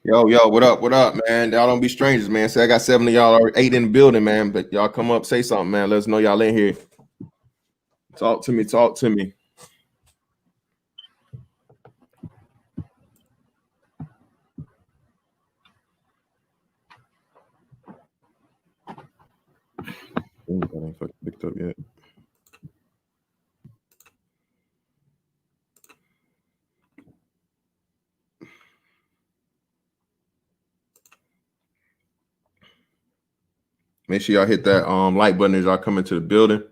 Yo, what up, man? Y'all don't be strangers, man. Say I got 7 of y'all or 8 in the building, man. But y'all come up, say something, man. Let us know y'all in here. Talk to me. I ain't fucking picked up yet. Make sure y'all hit that like button as y'all come into the building.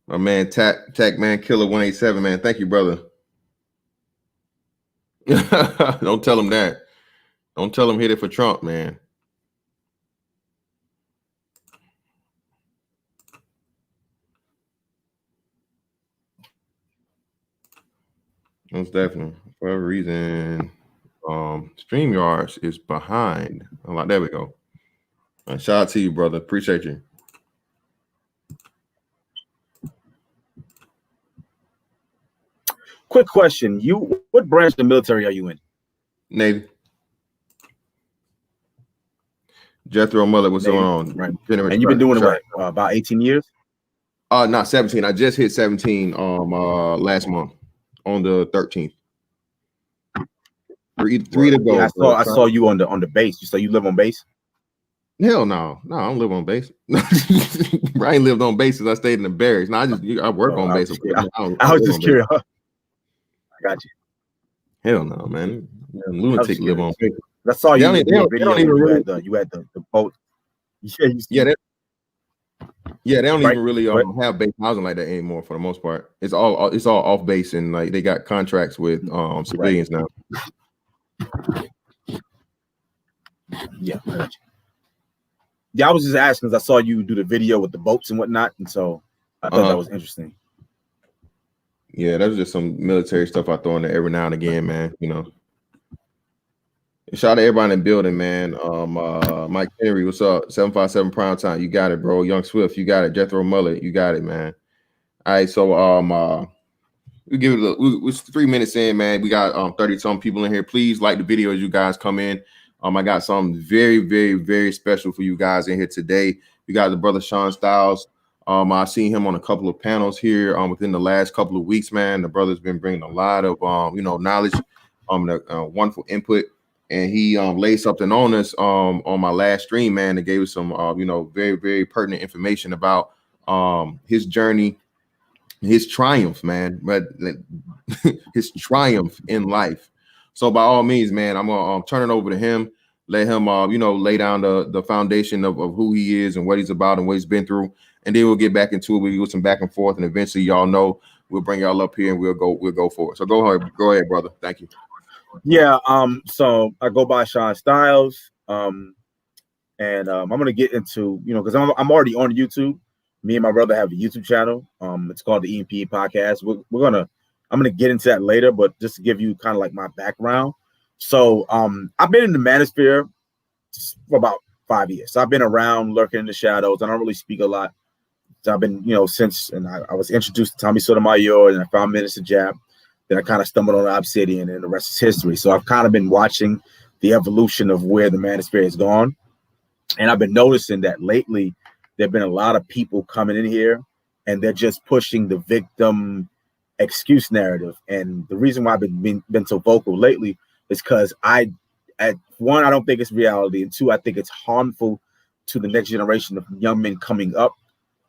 My man, Tech Man Killer 187, man. Thank you, brother. Don't tell him that. Don't tell him hit it for Trump, man. Most definitely. For whatever reason, StreamYards is behind. There we go. Shout out to you, brother. Appreciate you. Quick question. What branch of the military are you in? Navy. Jethro Mullet, what's going on? Right. And you've been doing it about 18 years? Not 17. I just hit 17 last month on the 13th. Three to go. Yeah, I saw you on the base. You live on base? Hell no. I don't live on base. I ain't lived on base since I stayed in the barracks. No, I work on base. I was just curious. I got you. Hell no, man. Lunatic live on base. I saw you in the video. You had the boat. Yeah, they don't even really have base housing like that anymore for the most part. It's all off base, and like they got contracts with civilians now. Yeah, I got you. Yeah, I was just asking because I saw you do the video with the boats and whatnot, and so I thought that was interesting. Yeah, that's just some military stuff I throw in there every now and again, man. You know. Shout out to everybody in the building, man. Mike Henry, what's up? 757 Prime Time, you got it, bro. Young Swift, you got it. Jethro Mullet, you got it, man. All right, so we give it we're 3 minutes in, man. We got 30-some people in here. Please like the video as you guys come in. I got something very, very, very special for you guys in here today. We got the brother Sean Styles. I've seen him on a couple of panels here within the last couple of weeks, man. The brother's been bringing a lot of knowledge, wonderful input. And he laid something on us on my last stream, man, that gave us some very, very pertinent information about his journey, his triumph, man, but his triumph in life. So by all means, man, I'm gonna turn it over to him, let him lay down the foundation of who he is and what he's about and what he's been through, and then we'll get back into it. We'll do some back and forth, and eventually, y'all know, we'll bring y'all up here and we'll go for it. So go ahead, brother. Thank you. Yeah, so I go by Sean Styles, and I'm gonna get into, because I'm already on YouTube. Me and my brother have a YouTube channel. It's called the EPE Podcast. I'm gonna get into that later, but just to give you kind of like my background. So I've been in the manosphere for about 5 years. So I've been around, lurking in the shadows. I don't really speak a lot. So I've been, since, and I was introduced to Tommy Sotomayor, and I found Minister Jab. Then I kind of stumbled on Obsidian, and the rest is history. So I've kind of been watching the evolution of where the manosphere has gone. And I've been noticing that lately there have been a lot of people coming in here, and they're just pushing the victim excuse narrative. And the reason why I've been so vocal lately is because one, I don't think it's reality, and two, I think it's harmful to the next generation of young men coming up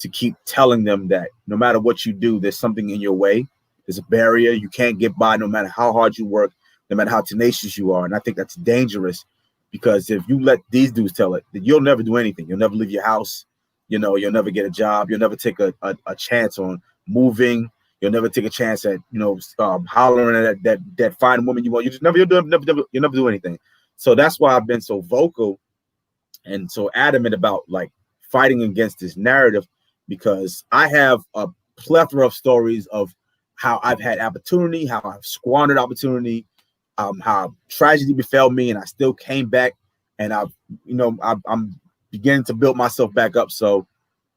to keep telling them that no matter what you do, there's something in your way. There's a barrier. You can't get by no matter how hard you work, no matter how tenacious you are. And I think that's dangerous, because if you let these dudes tell it, then you'll never do anything. You'll never leave your house. You'll never get a job. You'll never take a chance on moving. You'll never take a chance at, hollering at that fine woman you want. You'll never do anything. So that's why I've been so vocal and so adamant about like fighting against this narrative, because I have a plethora of stories of how I've had opportunity, how I've squandered opportunity, how tragedy befell me, and I still came back, and I'm beginning to build myself back up. So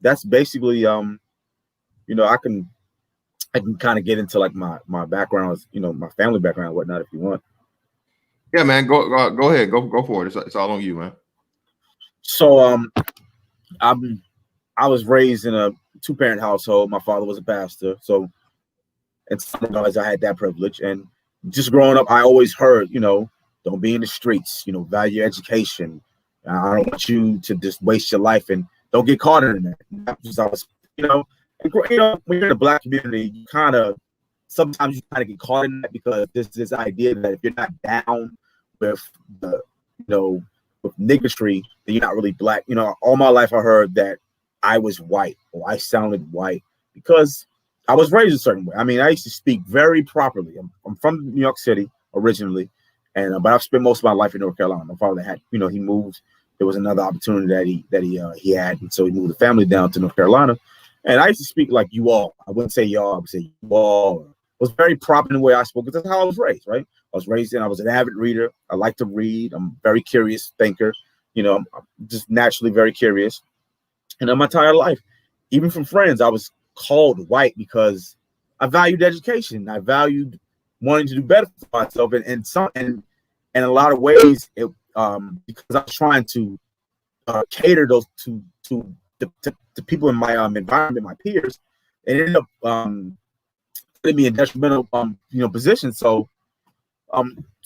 that's basically, I can I can kind of get into like my background, you know, my family background and whatnot if you want. Yeah, man. Go ahead. Go for it. It's all on you, man. So I was raised in a 2-parent household. My father was a pastor, so in some regards I had that privilege. And just growing up, I always heard, you know, don't be in the streets, you know, value your education. I don't want you to just waste your life and don't get caught in that. Because I was, you know, when you're in the Black community, you kind of sometimes you kind of get caught in that because there's this idea that if you're not down with the, you know, with niggistry, then you're not really Black. You know, all my life I heard that I was white or I sounded white because I was raised a certain way. I mean, I used to speak very properly. I'm from New York City originally, and but I've spent most of my life in North Carolina. My father had, you know, he moved. There was another opportunity that he had, and so he moved the family down to North Carolina. And I used to speak like you all. I wouldn't say y'all. I would say you all. I was very proper in the way I spoke because that's how I was raised, right? I was raised in. I was an avid reader. I like to read. I'm a very curious thinker. You know, I'm just naturally very curious. And in my entire life, even from friends, I was called white because I valued education. I valued wanting to do better for myself, and in a lot of ways, it because I was trying to cater those to the people in my environment, my peers. It ended up putting me in detrimental you know, positions. So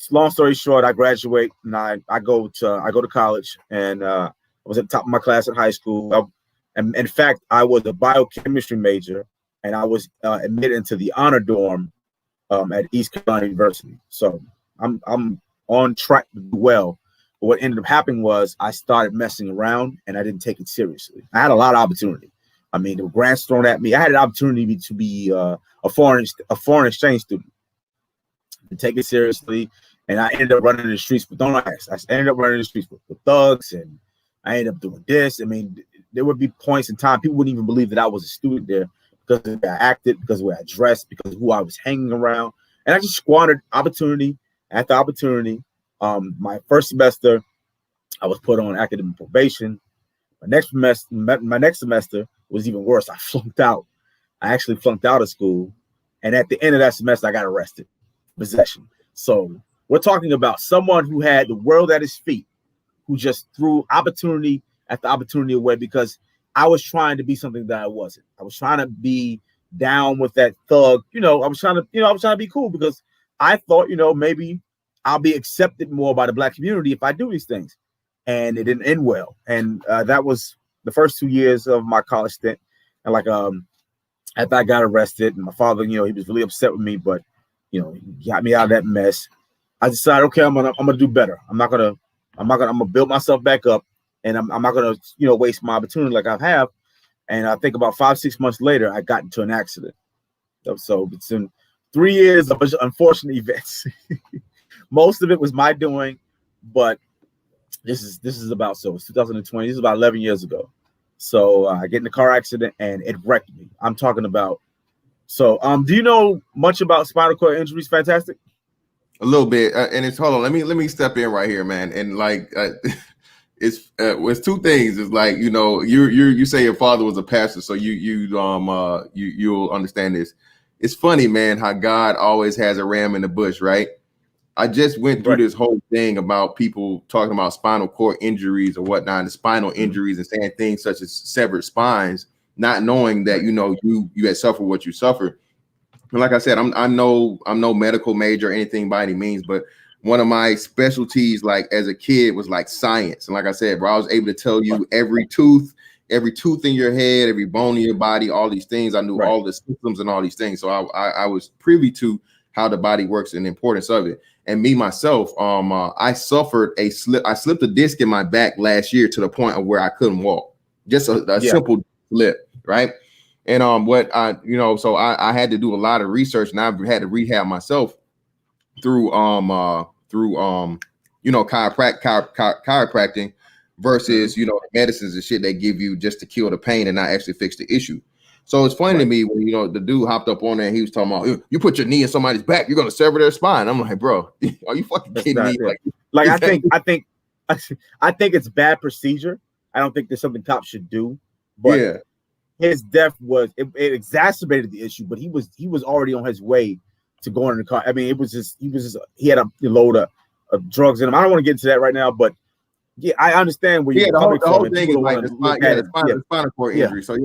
long story short, I graduate and I go to college, and I was at the top of my class in high school. And in fact, I was a biochemistry major, and I was admitted into the honor dorm at East Carolina University. So I'm on track to do well. But what ended up happening was I started messing around, and I didn't take it seriously. I had a lot of opportunity. I mean, there were grants thrown at me. I had an opportunity to be a foreign exchange student, to take it seriously, and I ended up running the streets. But don't ask. I ended up running the streets with thugs, and I ended up doing this. I mean, there would be points in time people wouldn't even believe that I was a student there because of the way I acted, because of the way I dressed, because of who I was hanging around, and I just squandered opportunity after opportunity. My first semester, I was put on academic probation. My next semester was even worse. I flunked out. I actually flunked out of school, and at the end of that semester, I got arrested. Possession. So we're talking about someone who had the world at his feet, who just threw opportunity after opportunity away because I was trying to be something that I wasn't. I was trying to be down with that thug. You know, I was trying to be cool because I thought, you know, maybe I'll be accepted more by the Black community if I do these things. And it didn't end well. And that was the first 2 years of my college stint. And like after I got arrested, and my father, you know, he was really upset with me, but you know, he got me out of that mess. I decided, okay, I'm gonna do better. I'm gonna build myself back up, and I'm not gonna, you know, waste my opportunity like I have. And I think about 5-6 months later, I got into an accident. So it's in 3 years of unfortunate events. Most of it was my doing, but this is about, so it's 2020. This is about 11 years ago. So I get in a car accident and it wrecked me. I'm talking about. So do you know much about spinal cord injuries? Fantastic. A little bit, and it's hold on. Let me step in right here, man. And like, it's two things. It's like, you know, you say your father was a pastor, so you'll understand this. It's funny, man, how God always has a ram in the bush, right? I just went through this whole thing about people talking about spinal cord injuries or whatnot, and spinal injuries, and saying things such as severed spines, not knowing that, you know, you had suffered what you suffered. And like I said, I'm no medical major or anything by any means, but one of my specialties, like as a kid, was like science. And like I said, bro, I was able to tell you every tooth in your head, every bone in your body, all these things. I knew all the systems and all these things. So I was privy to how the body works and the importance of it. And me myself, I suffered a slip. I slipped a disc in my back last year to the point of where I couldn't walk. Just a simple slip, right? And so I had to do a lot of research, and I've had to rehab myself through chiropractic versus, you know, medicines and shit they give you just to kill the pain and not actually fix the issue. So it's funny to me when, you know, the dude hopped up on there and he was talking about, you put your knee in somebody's back, you're gonna sever their spine. I'm like, bro, are you fucking kidding me? Like I think it's bad procedure. I don't think there's something cops should do. But his death was it exacerbated the issue, but he was already on his way to going in the car. I mean, he had a load of drugs in him. I don't want to get into that right now, but yeah, I understand where you're coming from. The whole thing is like the spinal cord injury. So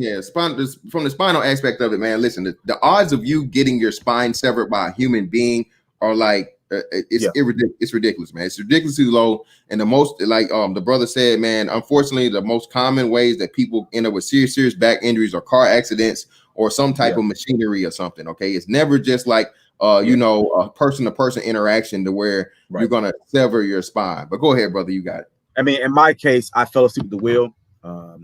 from the spinal aspect of it, man. Listen, the odds of you getting your spine severed by a human being are like it's ridiculous, man. It's ridiculously low. And the most, like the brother said, man, unfortunately, the most common ways that people end up with serious back injuries are car accidents or some type of machinery or something. Okay, it's never just like you know, a person-to-person interaction to where you're gonna sever your spine. But go ahead, brother, you got it. I mean, in my case, I fell asleep at the wheel. I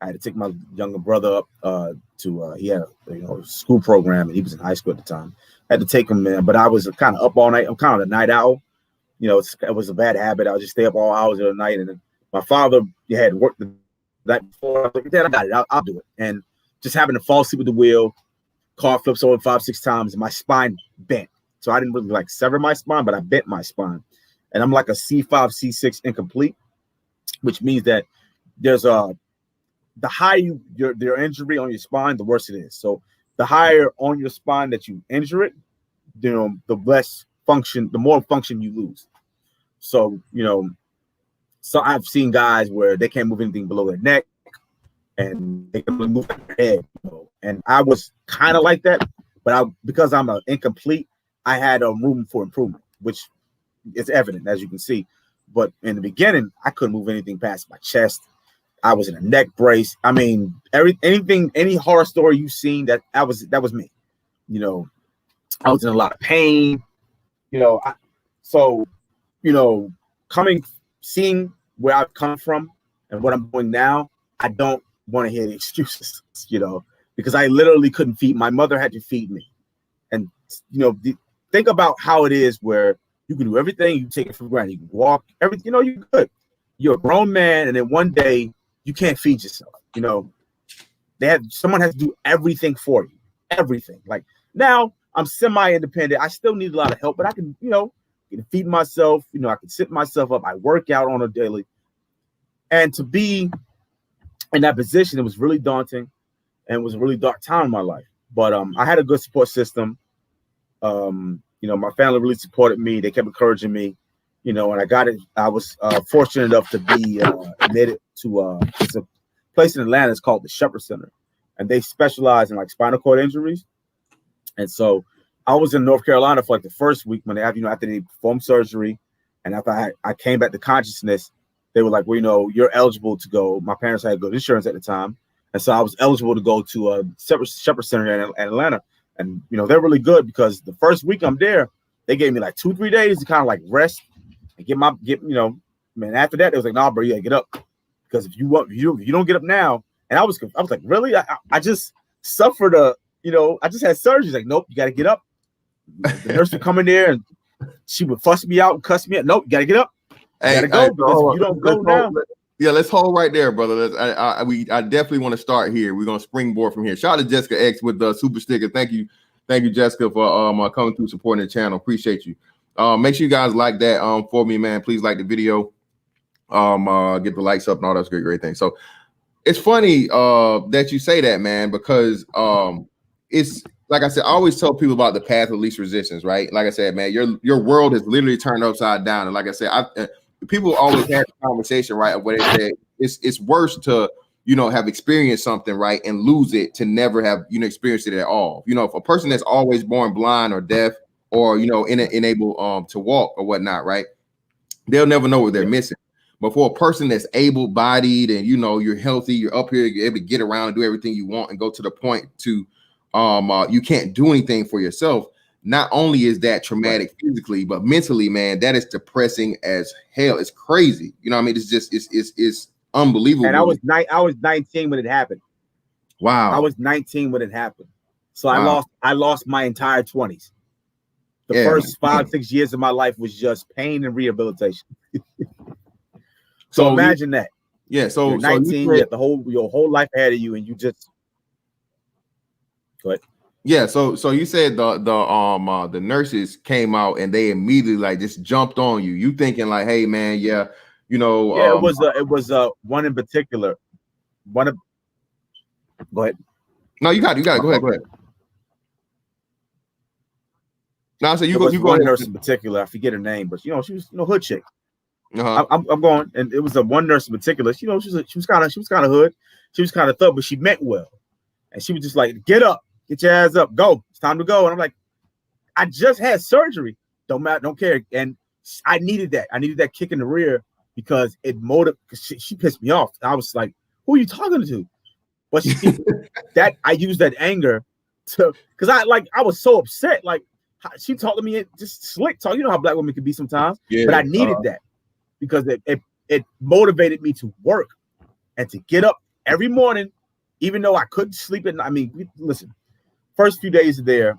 had to take my younger brother up to he had a school program, and he was in high school at the time. I had to take him in, but I was kind of up all night. I'm kind of a night owl. You know, it was a bad habit. I would just stay up all hours of the night. And then my father had worked the night before. I was like, Dad, I got it. I'll do it. And just having to fall asleep at the wheel, car flips over 5-6 times, and my spine bent. So I didn't really like sever my spine, but I bent my spine. And I'm like a C5, C6 incomplete, which means that there's the higher your injury on your spine, the worse it is. So the higher on your spine that you injure it, the less function, the more function you lose. So, so I've seen guys where they can't move anything below their neck and they can move their head, and I was kind of like that, but because I'm incomplete, I had a room for improvement, which is evident, as you can see. But in the beginning, I couldn't move anything past my chest. I was in a neck brace. I mean, any horror story you've seen, that was me. I was in a lot of pain. Seeing where I've come from and what I'm doing now, I don't want to hear the excuses, because I literally couldn't feed. My mother had to feed me. And, think about how it is where you can do everything, you take it for granted. You can walk, everything, you're good. You're a grown man, and then one day you can't feed yourself. Someone has to do everything for you. Everything. Like now I'm semi-independent. I still need a lot of help, but I can, feed myself, I can sit myself up. I work out on a daily. And to be in that position, it was really daunting and it was a really dark time in my life. But I had a good support system. My family really supported me. They kept encouraging me, and I got it. I was fortunate enough to be admitted to it's a place in Atlanta. It's called the Shepherd Center, and they specialize in like spinal cord injuries. And so I was in North Carolina for like the first week when they have, after they performed surgery, and after I came back to consciousness, they were like, well, you're eligible to go. My parents had good insurance at the time, and so I was eligible to go to a Shepherd Center in Atlanta. And, they're really good because the first week I'm there, they gave me like 2-3 days to kind of like rest and man, after that, they was like, nah, bro, you gotta get up. Because if you don't get up now, and I was like, really? I just suffered I just had surgery. Like, nope, you gotta get up. The nurse would come in there and she would fuss me out and cuss me out. Nope, you gotta get up. You gotta go, because if you don't go now. Yeah, let's hold right there, brother. I definitely want to start here. We're gonna springboard from here. Shout out to Jessica X with the super sticker. Thank you, Jessica, for coming through supporting the channel. Appreciate you. Make sure you guys like that for me, man. Please like the video. Get the likes up and all those great things. So it's funny that you say that, man, because it's like I said, I always tell people about the path of least resistance, right? Like I said, man, your world has literally turned upside down. And like I said, people always have a conversation, right, where they say it's worse to, have experienced something, right, and lose it to never have, experienced it at all. If a person that's always born blind or deaf or, unable to walk or whatnot, right, they'll never know what they're missing. But for a person that's able-bodied and, you're healthy, you're up here, you're able to get around and do everything you want and go to the point to you can't do anything for yourself. Not only is that traumatic physically, but mentally, man, that is depressing as hell. It's crazy. I mean, it's just it's unbelievable. And I was 19 when it happened. Wow. I was 19 when it happened. So I lost my entire 20s. The first 5-6 years of my life was just pain and rehabilitation. So imagine that. Yeah. So you're 19, you have your whole life ahead of you, and you just go ahead. Yeah, so you said the nurses came out and they immediately like just jumped on you. You thinking like, hey man, it was one in particular. Go ahead. No, you got it. Go ahead. No, so you go one ahead. Nurse in particular, I forget her name, but she was hood chick. Uh-huh. I'm going, and it was a one nurse in particular. She was kind of hood. She was kind of thug, but she meant well. And she was just like, get up, get your ass up, go. It's time to go. And I'm like, I just had surgery. Don't matter, don't care. And I needed that. I needed that kick in the rear because it motivated. She pissed me off. I was like, who are you talking to? But that I used that anger to, because I was so upset. Like she talked to me just slick talk. You know how black women can be sometimes. Yeah, but I needed that because it motivated me to work and to get up every morning, even though I couldn't sleep at night. I mean, listen, first few days there,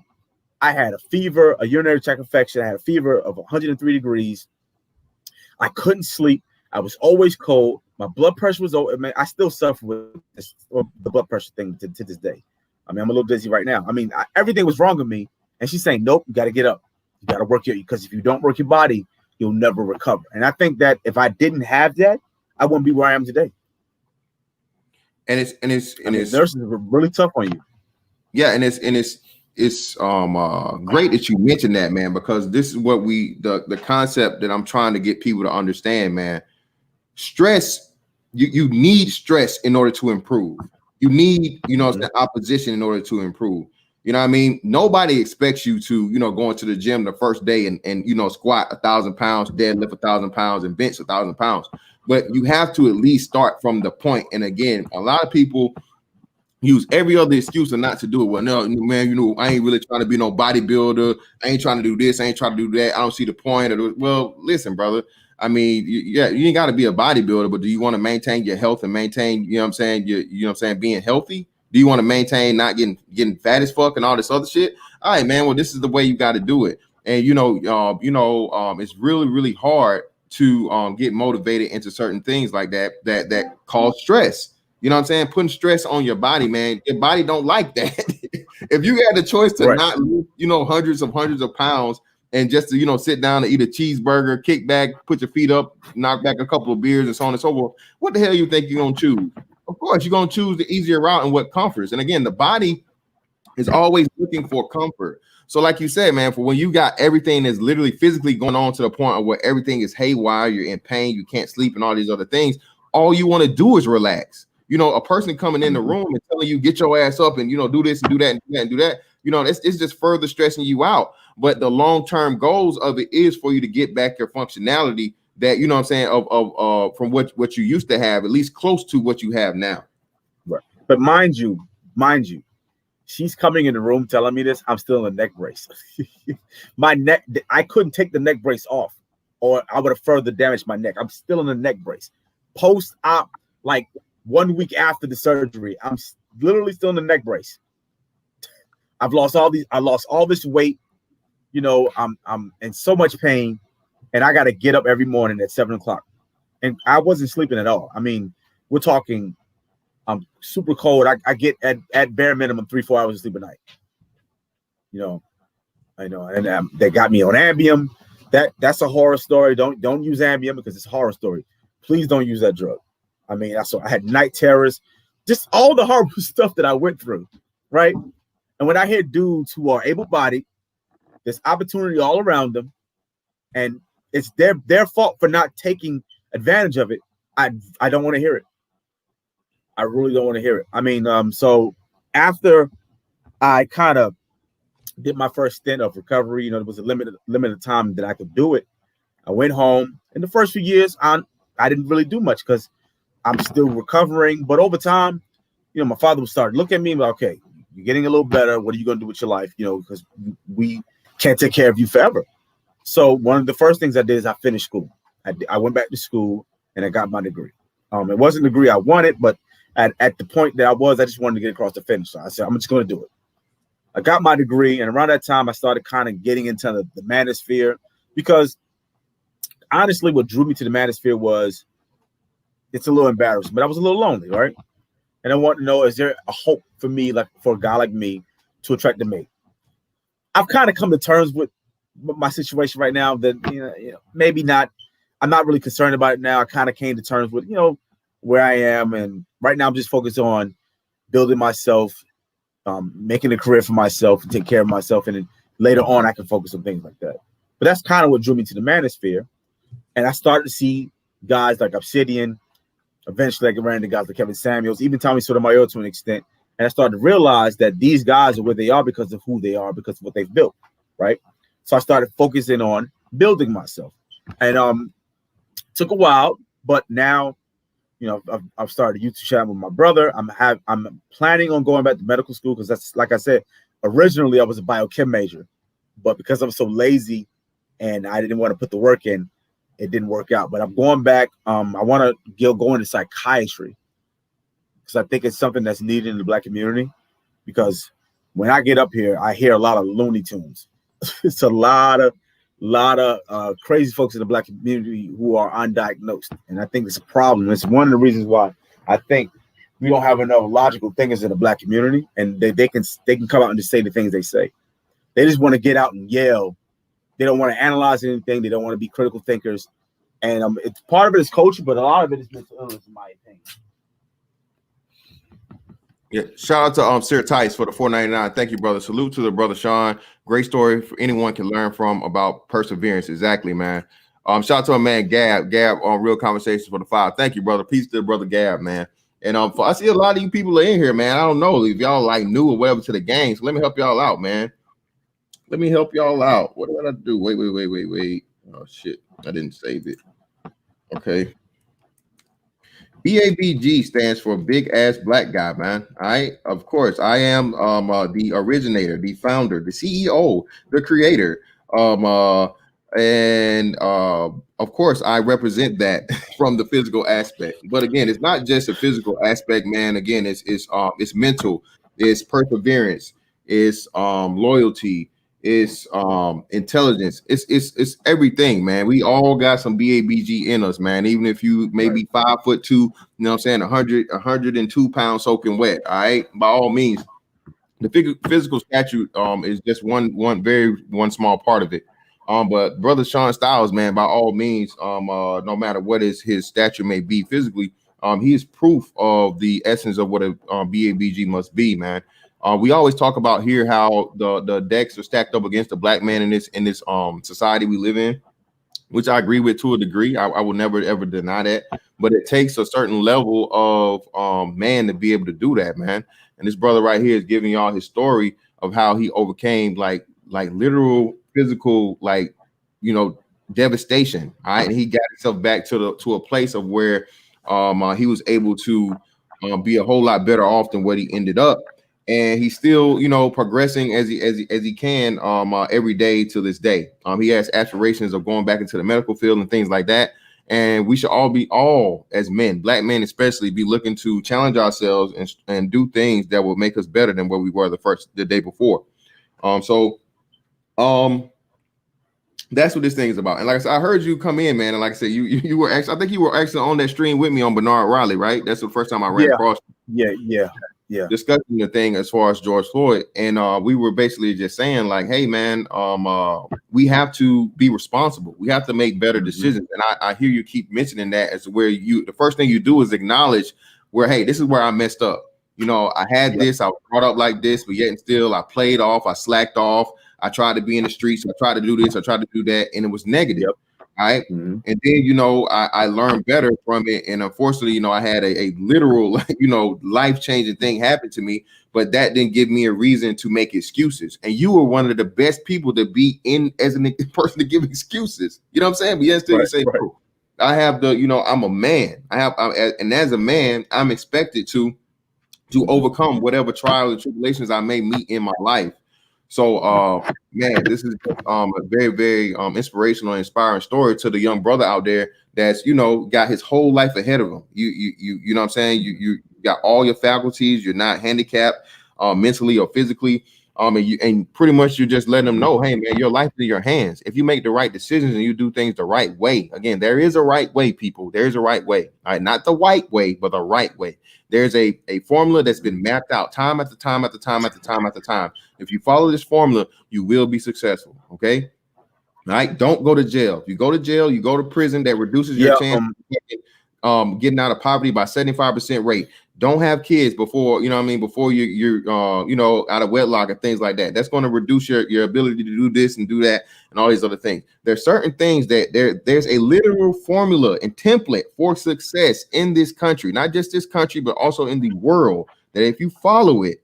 I had a fever, a urinary tract infection. I had a fever of 103 degrees. I couldn't sleep. I was always cold. My blood pressure was over. Man, I still suffer with the blood pressure thing to this day. I mean, I'm a little dizzy right now. I mean, everything was wrong with me. And she's saying, nope, you got to get up. You got to work because if you don't work your body, you'll never recover. And I think that if I didn't have that, I wouldn't be where I am today. And it's nurses are really tough on you. Yeah, and it's great that you mentioned that, man, because this is what the concept that I'm trying to get people to understand, man. Stress, you need stress in order to improve. You need, opposition in order to improve. You know what I mean? Nobody expects you to, go into the gym the first day and squat 1,000 pounds, deadlift 1,000 pounds, and bench 1,000 pounds. But you have to at least start from the point. And again, a lot of people use every other excuse and not to do it. Well, no, man, I ain't really trying to be no bodybuilder. I ain't trying to do this. I ain't trying to do that. I don't see the point. Well, listen, brother. I mean, you ain't got to be a bodybuilder, but do you want to maintain your health and maintain, being healthy? Do you want to maintain not getting fat as fuck and all this other shit? All right, man. Well, this is the way you got to do it. And it's really, really hard to get motivated into certain things like that cause stress. You know what I'm saying? Putting stress on your body, man. Your body don't like that. If you had the choice to not lose, hundreds of pounds and just to, sit down and eat a cheeseburger, kick back, put your feet up, knock back a couple of beers and so on and so forth, what the hell you think you're going to choose? Of course, you're going to choose the easier route and what comforts. And again, the body is always looking for comfort. So like you said, man, for when you got everything that's literally physically going on to the point of where everything is haywire, you're in pain, you can't sleep and all these other things, all you want to do is relax. A person coming in the room and telling you get your ass up and do this and do that and do that and do that, it's just further stressing you out. But the long-term goals of it is for you to get back your functionality that of from what you used to have, at least close to what you have now. Right. But mind you, she's coming in the room telling me this. I'm still in a neck brace. My neck, I couldn't take the neck brace off, or I would have further damaged my neck. I'm still in a neck brace. Post-op, like 1 week after the surgery, I'm literally still in the neck brace. I lost all this weight. I'm in so much pain, and I got to get up every morning at 7 o'clock. And I wasn't sleeping at all. I mean, we're talking, I'm super cold. I get at bare minimum 3-4 hours of sleep a night. I know, and they got me on Ambien. That's a horror story. Don't use Ambien because it's a horror story. Please don't use that drug. I mean, I had night terrors, just all the horrible stuff that I went through, right? And when I hear dudes who are able-bodied, there's opportunity all around them, and it's their fault for not taking advantage of it, I don't want to hear it. I really don't want to hear it. I mean, so after I kind of did my first stint of recovery, there was a limited time that I could do it. I went home. In the first few years, I didn't really do much because I'm still recovering. But over time, my father would start looking at me and be like, okay, you're getting a little better. What are you going to do with your life? Because we can't take care of you forever. So one of the first things I did is I finished school. I went back to school and I got my degree. It wasn't the degree I wanted, but at the point that I just wanted to get across the finish. So I said, I'm just going to do it. I got my degree, and around that time, I started kind of getting into the manosphere because honestly, what drew me to the manosphere was it's a little embarrassing, but I was a little lonely, right? And I want to know, is there a hope for me, like for a guy like me, to attract a mate? I've kind of come to terms with my situation right now that, maybe not. I'm not really concerned about it now. I kind of came to terms with, where I am. And right now I'm just focused on building myself, making a career for myself, and take care of myself, and then later on I can focus on things like that. But that's kind of what drew me to the manosphere, and I started to see guys like Obsidian. Eventually, I ran into guys like Kevin Samuels, even Tommy Sotomayor to an extent, and I started to realize that these guys are where they are because of who they are, because of what they've built, right? So I started focusing on building myself, and took a while, but now, you know, I've started a YouTube channel with my brother. I'm planning on going back to medical school because that's, like I said, originally I was a biochem major, but because I'm so lazy and I didn't want to put the work in, it didn't work out. But I'm going back. I want to go into psychiatry because I think it's something that's needed in the Black community. Because when I get up here, I hear a lot of Looney Tunes. It's a lot of crazy folks in the Black community who are undiagnosed, and I think it's a problem. It's one of the reasons why I think we don't have enough logical thinkers in the Black community, and they can come out and just say the things they say. They just want to get out and yell. They don't want to analyze anything. They don't want to be critical thinkers, and it's part of it is culture, but a lot of it is mental illness, in my opinion. Yeah, shout out to Sir Tice for the $4.99. Thank you, brother. Salute to the brother Sean. Great story for anyone can learn from about perseverance. Exactly, man. Shout out to a man Gab on Real Conversations for the $5. Thank you, brother. Peace to the brother Gab, man. And I see a lot of you people are in here, man. I don't know if y'all like new or whatever to the game. So let me help y'all out, man. Let me help y'all out. What did I do? Wait. Oh shit, I didn't save it. Okay. B.A.B.G stands for big ass black guy, man. All right. Of course, I am the originator, the founder, the CEO, the creator. And of course, I represent that from the physical aspect. But again, it's not just a physical aspect, man. Again, it's mental, it's perseverance, it's loyalty, it's intelligence, it's everything, man. We all got some B.A.B.G in us, man. Even if you maybe 5'2", you know what I'm saying, 102 pounds soaking wet. All right, by all means, the physical statute is just one small part of it. But brother Sean Styles, man, by all means, no matter what his stature may be physically, he is proof of the essence of what a B.A.B.G must be, man. We always talk about here how the decks are stacked up against the black man in this society we live in, which I agree with to a degree. I will never ever deny that, but it takes a certain level of man to be able to do that, man. And this brother right here is giving y'all his story of how he overcame like literal physical, like, you know, devastation. All right, and he got himself back to a place of where he was able to be a whole lot better off than what he ended up. And he's still, you know, progressing as he can every day to this day. He has aspirations of going back into the medical field and things like that. And we should all as men, black men especially, be looking to challenge ourselves and do things that will make us better than where we were the day before. That's what this thing is about. And like I said, I heard you come in, man. And like I said, you were actually, I think you were actually on that stream with me on Bernard Riley, right? That's the first time I ran across. Yeah. Discussing the thing as far as George Floyd, and we were basically just saying like, hey man, we have to be responsible. We have to make better decisions. And I hear you keep mentioning that as where the first thing you do is acknowledge where, hey, this is where I messed up. You know, I had this, I was brought up like this, but yet and still I played off, I slacked off, I tried to be in the streets, I tried to do this, I tried to do that, and it was negative. All right. And then, you know, I learned better from it. And unfortunately, you know, I had a literal, you know, life-changing thing happen to me, but that didn't give me a reason to make excuses. And you were one of the best people to be in as a person to give excuses. You know what I'm saying? But yes, still you say, bro, I have you know, I'm a man. And as a man, I'm expected to overcome whatever trials and tribulations I may meet in my life. So, man, this is a very, very inspirational and inspiring story to the young brother out there that's, you know, got his whole life ahead of him. You know what I'm saying? You got all your faculties. You're not handicapped mentally or physically. And pretty much you're just letting them know, hey, man, your life is in your hands. If you make the right decisions and you do things the right way, again, there is a right way, people. There's a right way. All right, not the white way, but the right way. There's a formula that's been mapped out time after time after time after time after time. If you follow this formula, you will be successful. Okay. All right. Don't go to jail. If you go to jail, you go to prison, that reduces your chance of getting out of poverty by 75% rate. Don't have kids before, you know what I mean, before you're you know, out of wedlock and things like that. That's going to reduce your ability to do this and do that and all these other things. There's certain things that there's a literal formula and template for success in this country, not just this country, but also in the world, that if you follow it,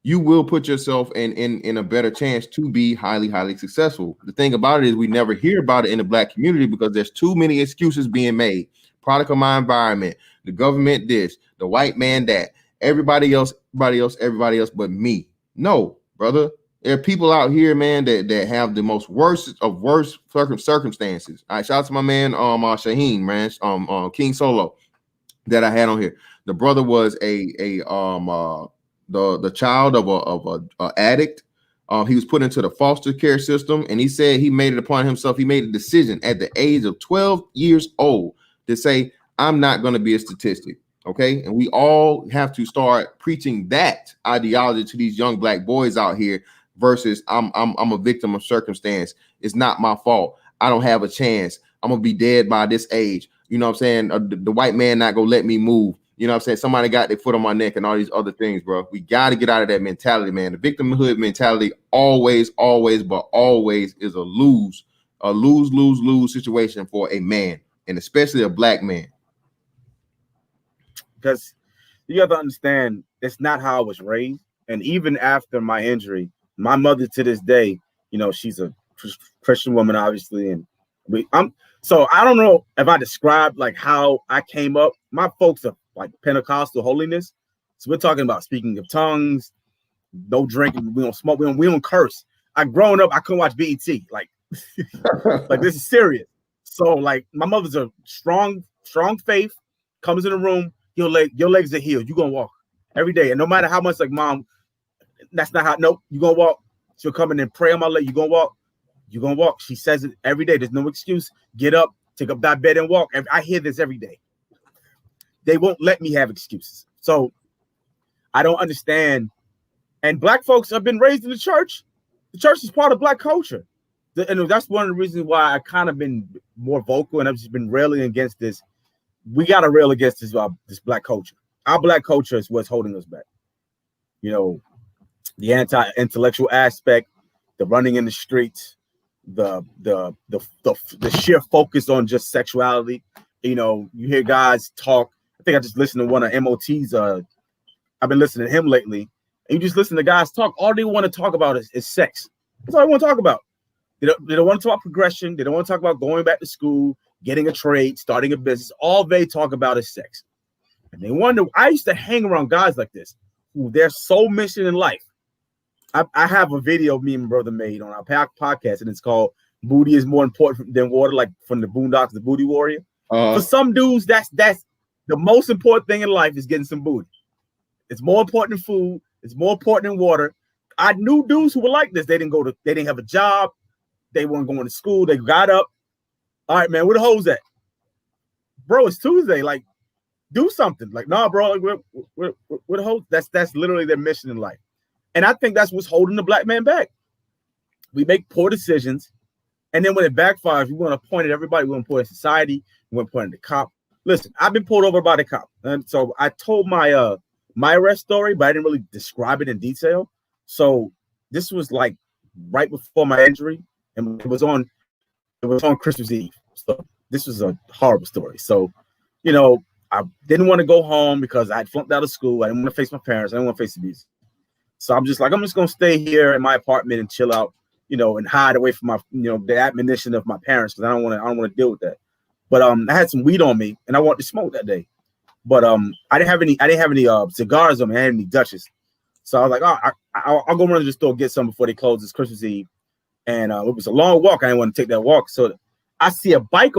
you will put yourself in a better chance to be highly successful. The thing about it is we never hear about it in the Black community because there's too many excuses being made. Product of my environment, the government this, the white man that, everybody else but me. No, brother. There are people out here, man, that have the most worst of worst circumstances. All right, shout out to my man Shaheen, man, King Solo, that I had on here. The brother was the child of a addict. He was put into the foster care system, and he said he made it upon himself. He made a decision at the age of 12 years old to say, I'm not going to be a statistic. Okay. And we all have to start preaching that ideology to these young Black boys out here versus I'm a victim of circumstance. It's not my fault. I don't have a chance. I'm going to be dead by this age. You know what I'm saying? The white man not going to let me move. You know what I'm saying? Somebody got their foot on my neck and all these other things, bro. We got to get out of that mentality, man. The victimhood mentality always is a lose situation for a man, and especially a Black man. Because you have to understand, it's not how I was raised. And even after my injury, my mother to this day, you know, she's a Christian woman, obviously. And so I don't know if I described like how I came up. My folks are like Pentecostal holiness. So we're talking about speaking of tongues, no drinking, we don't smoke, we don't curse. Growing up, I couldn't watch BET. Like, like this is serious. So like my mother's a strong faith, comes in the room, your legs are healed. You're gonna walk every day. And no matter how much like mom, that's not how, nope, you're gonna walk. She'll come in and pray on my leg. You're gonna walk. She says it every day. There's no excuse. Get up, take up that bed and walk. I hear this every day. They won't let me have excuses. So I don't understand. And Black folks have been raised in the church. The church is part of Black culture. And that's one of the reasons why I kind of been more vocal and I've just been railing against this. We got to rail against this Black culture. Our Black culture is what's holding us back. You know, the anti-intellectual aspect, the running in the streets, the sheer focus on just sexuality. You know, you hear guys talk. I think I just listened to one of MOT's. I've been listening to him lately, and you just listen to guys talk. All they want to talk about is sex. That's all they want to talk about. They don't want to talk about progression. They don't want to talk about going back to school, getting a trade, starting a business. All they talk about is sex. And they wonder. I used to hang around guys like this who their sole mission in life. I have a video me and my brother made on our podcast, and it's called "Booty is More Important Than Water," like from the Boondocks, the Booty Warrior. For some dudes, that's the most important thing in life is getting some booty. It's more important than food. It's more important than water. I knew dudes who were like this. They didn't have a job. They weren't going to school. They got up. All right, man, where the hoes at? Bro, it's Tuesday. Like, do something. Like, nah, bro, like, where the hoes? That's literally their mission in life. And I think that's what's holding the Black man back. We make poor decisions. And then when it backfires, we want to point at everybody. We want to point at society. We want to point at the cop. Listen, I've been pulled over by the cop. And so I told my arrest story, but I didn't really describe it in detail. So this was like right before my injury. And it was on Christmas Eve. So this was a horrible story. So, you know, I didn't want to go home because I had flunked out of school. I didn't want to face my parents. I didn't want to face the abuse. So I'm just going to stay here in my apartment and chill out, you know, and hide away from my, you know, the admonition of my parents because I don't want to deal with that. But I had some weed on me and I wanted to smoke that day. But I didn't have any cigars on me. I had any Dutches. So I was like, oh, I'll go run to the store, get some before they close. It's Christmas Eve. And it was a long walk. I didn't want to take that walk. So I see a bike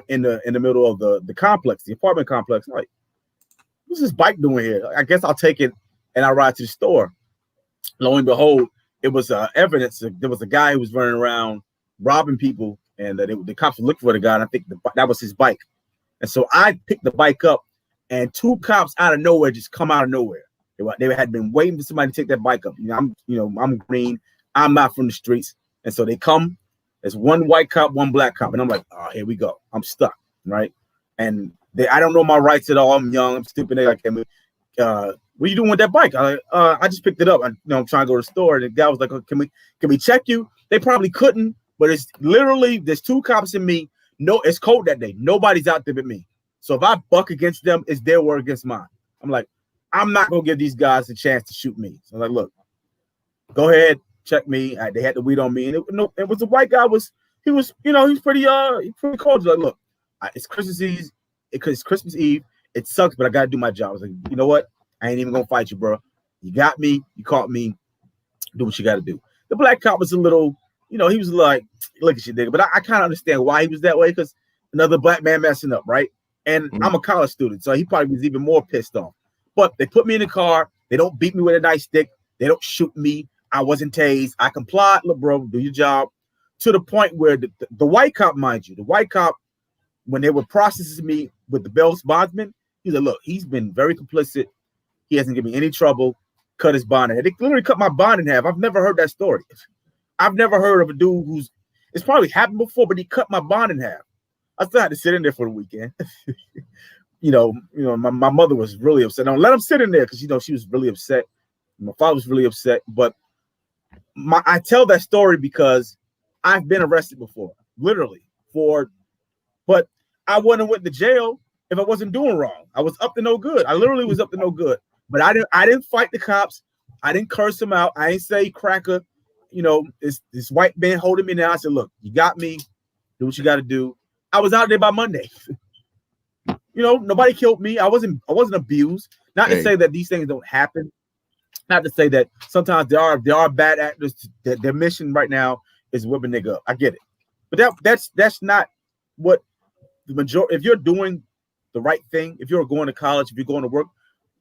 in the middle of the complex, the apartment complex. I'm like, what's this bike doing here? I guess I'll take it and I'll ride to the store. Lo and behold, it was evidence. There was a guy who was running around robbing people, and the cops were looking for the guy. And I think that was his bike. And so I picked the bike up, and two cops out of nowhere just come out of nowhere. They had been waiting for somebody to take that bike up. I'm green. I'm not from the streets, and so they come. There's one white cop, one black cop, and I'm like, oh, here we go. I'm stuck, right? And I don't know my rights at all. I'm young. I'm stupid. They like, what are you doing with that bike? I just picked it up. I'm trying to go to the store. And the guy was like, oh, can we check you? They probably couldn't, but it's literally, there's 2 cops and me. No, it's cold that day. Nobody's out there but me. So if I buck against them, it's their word against mine. I'm like, I'm not going to give these guys a chance to shoot me. So I'm like, look, go ahead, check me. They had the weed on me. And it was the white guy he was pretty cold. Like, look, it's Christmas Eve. It's Christmas Eve. It sucks, but I got to do my job. I was like, you know what? I ain't even going to fight you, bro. You got me. You caught me. Do what you got to do. The black cop was a little, he was like, look at you, nigga. But I kind of understand why he was that way, because another black man messing up, right? And I'm a college student, so he probably was even more pissed off. But they put me in the car. They don't beat me with a nightstick. They don't shoot me. I wasn't tased. I complied. Look, bro, do your job. To the point where the white cop, mind you, the white cop, when they were processing me with the bail's bondsman, he said, look, he's been very complicit. He hasn't given me any trouble. Cut his bond in half. They literally cut my bond in half. I've never heard that story. I've never heard of a dude it's probably happened before, but he cut my bond in half. I still had to sit in there for the weekend. My mother was really upset. Don't let him sit in there because she was really upset. My father was really upset. But I tell that story because I've been arrested before, literally but I wouldn't have went to jail if I wasn't doing wrong. I was up to no good. I literally was up to no good. But I didn't fight the cops. I didn't curse them out. I ain't say cracker. This white man holding me now. I said, look, you got me. Do what you got to do. I was out there by Monday. Nobody killed me. I wasn't abused. Not to say that these things don't happen. Not to say that sometimes there are bad actors that their mission right now is whip a nigga up. I get it. But that's not what the majority. If you're doing the right thing, if you're going to college, if you're going to work,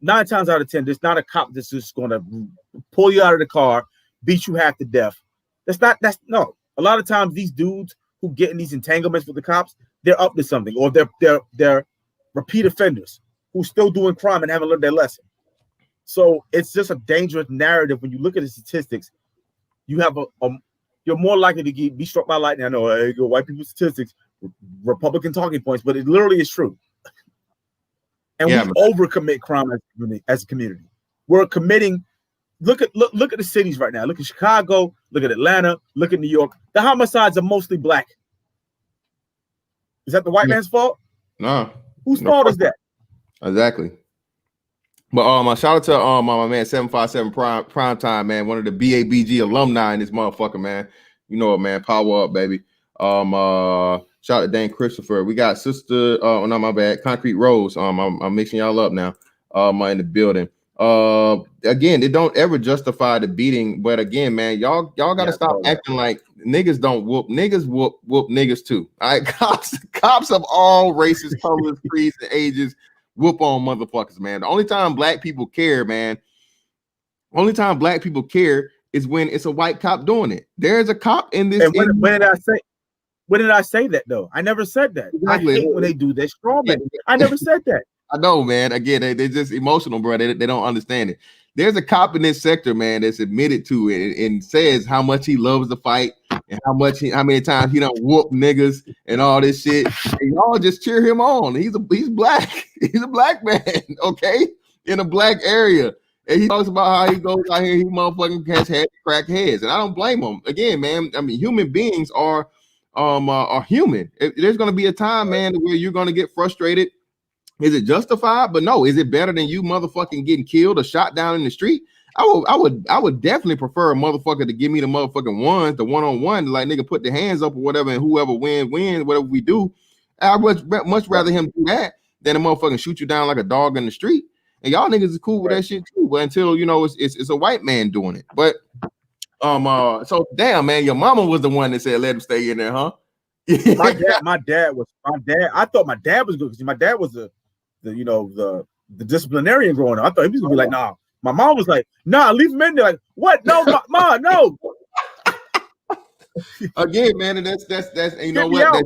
9 times out of 10, there's not a cop that's just going to pull you out of the car, beat you half to death. No. A lot of times these dudes who get in these entanglements with the cops, they're up to something, or they're repeat offenders who still doing crime and haven't learned their lesson. So it's just a dangerous narrative when you look at the statistics. You have you're more likely to be struck by lightning. I know white people statistics, Republican talking points, but it literally is true. And we overcommit crime as a community. We're committing. Look at the cities right now. Look at Chicago. Look at Atlanta. Look at New York. The homicides are mostly black. Is that the white man's fault? No. Whose fault is that? Exactly. But my shout out to my man 757 prime time, man. One of the B.A.B.G alumni in this motherfucker, man. You know it, man. Power up, baby. Shout out to Dane Christopher. We got sister. Oh, not my bad. Concrete Rose. I'm mixing y'all up now. In the building. Again, they don't ever justify the beating, but again, man, y'all gotta stop acting like niggas don't whoop. Niggas whoop niggas too. All right, cops of all races, colors, creeds, and ages whoop on motherfuckers, man. The only time black people care, man. Only time black people care is when it's a white cop doing it. There's a cop in this. When did I say that though? I never said that. Exactly. I hate when they do that straw man. I never said that. I know, man. Again, they're just emotional, bro. They don't understand it. There's a cop in this sector, man, that's admitted to it and says how much he loves the fight and how many times he done whoop niggas and all this shit. And y'all just cheer him on. He's black. He's a black man, okay, in a black area. And he talks about how he goes out here, he motherfucking has had crack heads, and I don't blame him. Again, man. I mean, human beings are human. There's gonna be a time, man, where you're gonna get frustrated. Is it justified? But no, is it better than you motherfucking getting killed or shot down in the street? I would definitely prefer a motherfucker to give me the motherfucking ones, the one-on-one, like nigga put the hands up or whatever, and whoever wins, whatever we do. I would much rather him do that than a motherfucking shoot you down like a dog in the street. And y'all niggas is cool with that shit too, but until it's a white man doing it. But so damn, man, your mama was the one that said let him stay in there, huh? my dad. I thought my dad was good because my dad was the disciplinarian growing up. I thought he was gonna be like, nah. My mom was like, nah, leave him in there. Like, what? No, ma, no. Again, man, and that's you know what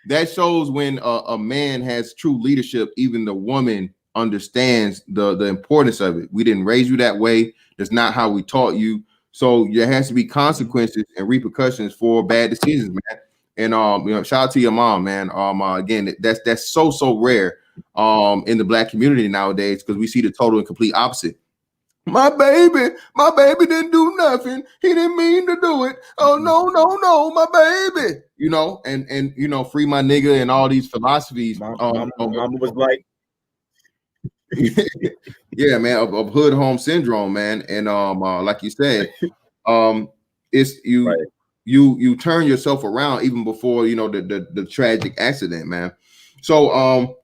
that shows when a man has true leadership. Even the woman understands the importance of it. We didn't raise you that way. That's not how we taught you. So there has to be consequences and repercussions for bad decisions, man. And shout out to your mom, man. Again, that's so rare. in the black community nowadays, because we see the total and complete opposite. My baby didn't do nothing. He didn't mean to do it. Oh no, my baby. You know, and you know, free my nigga and all these philosophies. Mama was like, yeah, man, of hood home syndrome, man. And like you said, it's you right. you turn yourself around even before, you know, the tragic accident, man. So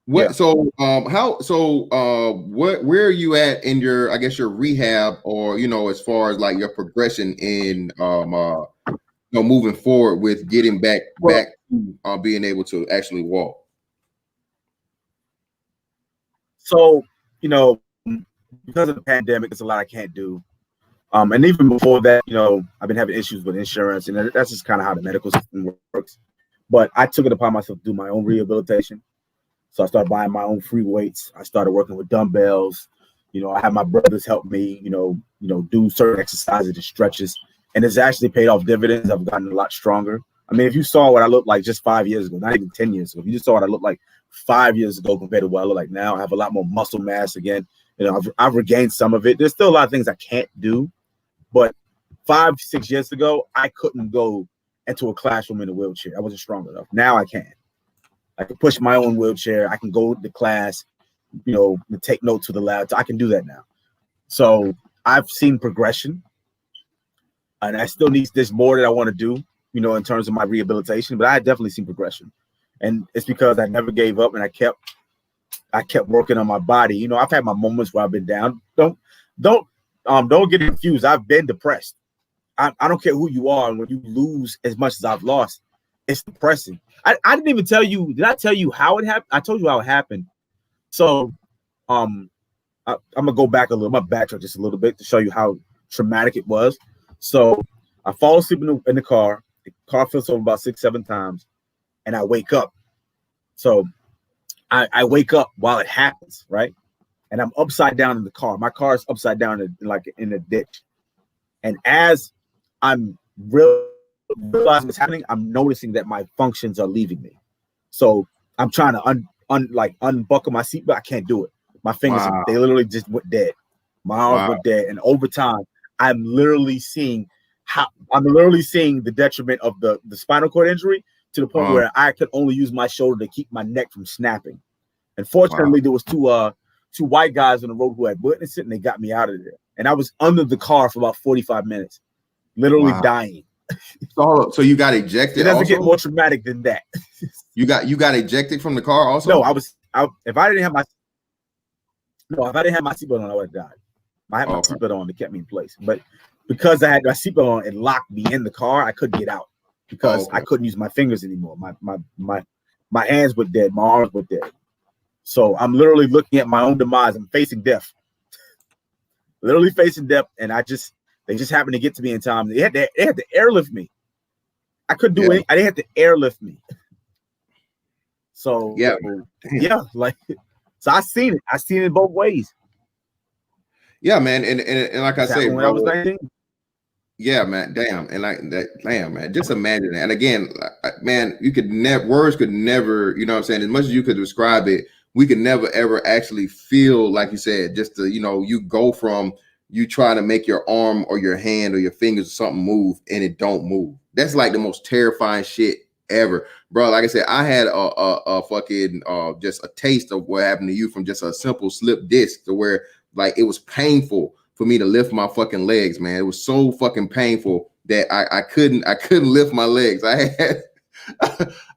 what? Yeah. So where are you at in your, I guess, your rehab, or you know, as far as like your progression in you know, moving forward with getting back to being able to actually walk? So, you know, because of the pandemic, there's a lot I can't do. And even before that, you know, I've been having issues with insurance, and that's just kind of how the medical system works. But I took it upon myself to do my own rehabilitation. So I started buying my own free weights. I started working with dumbbells. You know, I had my brothers help me, you know, do certain exercises and stretches. And it's actually paid off dividends. I've gotten a lot stronger. I mean, if you saw what I looked like just 5 years ago, not even 10 years ago, if you just saw what I looked like 5 years ago compared to what I look like now, I have a lot more muscle mass again. You know, I've regained some of it. There's still a lot of things I can't do. But 5, 6 years ago, I couldn't go into a classroom in a wheelchair. I wasn't strong enough. Now I can. I can push my own wheelchair. I can go to class, you know, take notes to the lab. I can do that now. So I've seen progression, and I still need this more that I want to do, you know, in terms of my rehabilitation. But I definitely seen progression, and it's because I never gave up, and I kept working on my body. You know, I've had my moments where I've been down. Don't get confused. I've been depressed. I don't care who you are, and when you lose as much as I've lost, it's depressing. I didn't even tell you. Did I tell you how it happened? I told you how it happened. So, I'm gonna go back a little. I'm gonna backtrack just a little bit to show you how traumatic it was. So, I fall asleep in the car. The car flips over about 6, 7 times, and I wake up. So, I wake up while it happens, right? And I'm upside down in the car. My car is upside down in a ditch. And as I'm realizing what's happening, I'm noticing that my functions are leaving me. So I'm trying to unbuckle my seatbelt. I can't do it. My fingers, they literally just went dead. My arms went dead. And over time, I'm literally seeing the detriment of the spinal cord injury to the point where I could only use my shoulder to keep my neck from snapping. And fortunately, there was two white guys on the road who had witnessed it, and they got me out of there. And I was under the car for about 45 minutes, literally dying. So you got ejected. It doesn't get more traumatic than that. You got ejected from the car also? No, if I didn't have my seatbelt on, I would have died. I had my seatbelt on that kept me in place. But because I had my seatbelt on, it locked me in the car. I couldn't get out because I couldn't use my fingers anymore. My hands were dead, my arms were dead. So I'm literally looking at my own demise. I'm facing death. Literally facing death, and they just happened to get to me in time. They had to airlift me. I couldn't do it. They had to airlift me. So so I seen it. I seen it both ways. Yeah, man, and like I say, when I was 19. Yeah, man, damn, and like that, damn, man, just imagine that. And again, man, words could never, you know what I'm saying, as much as you could describe it, we could never ever actually feel, like you said, just to, you know, you go from you trying to make your arm or your hand or your fingers or something move and it don't move. That's like the most terrifying shit ever, bro. Like I said, I had a fucking just a taste of what happened to you from just a simple slip disc, to where like it was painful for me to lift my fucking legs, man. It was so fucking painful that I couldn't lift my legs. I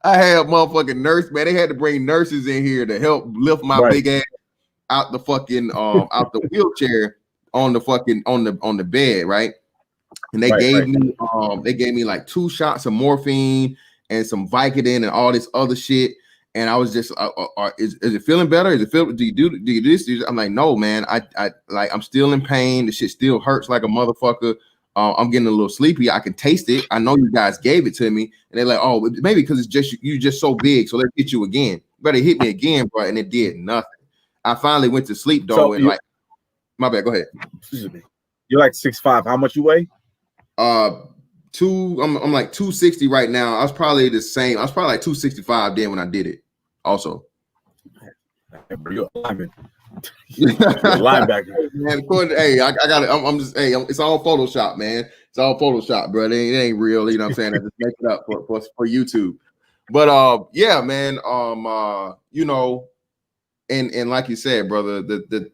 had motherfucking nurse, man. They had to bring nurses in here to help lift my big ass out the fucking out the wheelchair on the fucking on the bed, right? And they gave me like 2 shots of morphine and some Vicodin and all this other shit. And I was just, is it feeling better? Do you do this? I'm like, no, man. I'm still in pain. The shit still hurts like a motherfucker. I'm getting a little sleepy. I can taste it. I know you guys gave it to me, and they're like, oh, maybe because it's just you just so big, so let's hit you again. But it hit me again, bro, and it did nothing. I finally went to sleep though, so and like, my bad. Go ahead. You're like 6'5". How much you weigh? I'm like 260 right now. I was probably the same. I was probably like 265 then when I did it. Also. You're a lineman. You're a linebacker. Man, according to, hey, I got it. I'm just, hey, it's all Photoshop, man. It's all Photoshop, bro. It ain't real. You know what I'm saying? I just make it up for YouTube. But yeah, man. You know, and like you said, brother,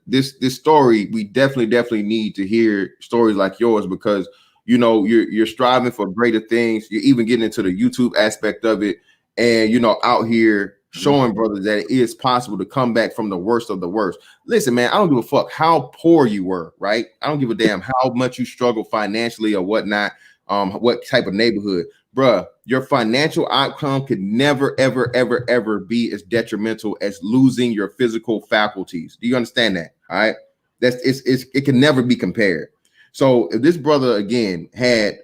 this story, we definitely need to hear stories like yours, because you know you're striving for greater things. You're even getting into the YouTube aspect of it, and you know, out here showing brothers that it is possible to come back from the worst of the worst. Listen, man, I don't give a fuck how poor you were, right? I don't give a damn how much you struggle financially or whatnot, what type of neighborhood. Bruh, your financial outcome could never, ever be as detrimental as losing your physical faculties. Do you understand that? All right. It can never be compared. So if this brother again had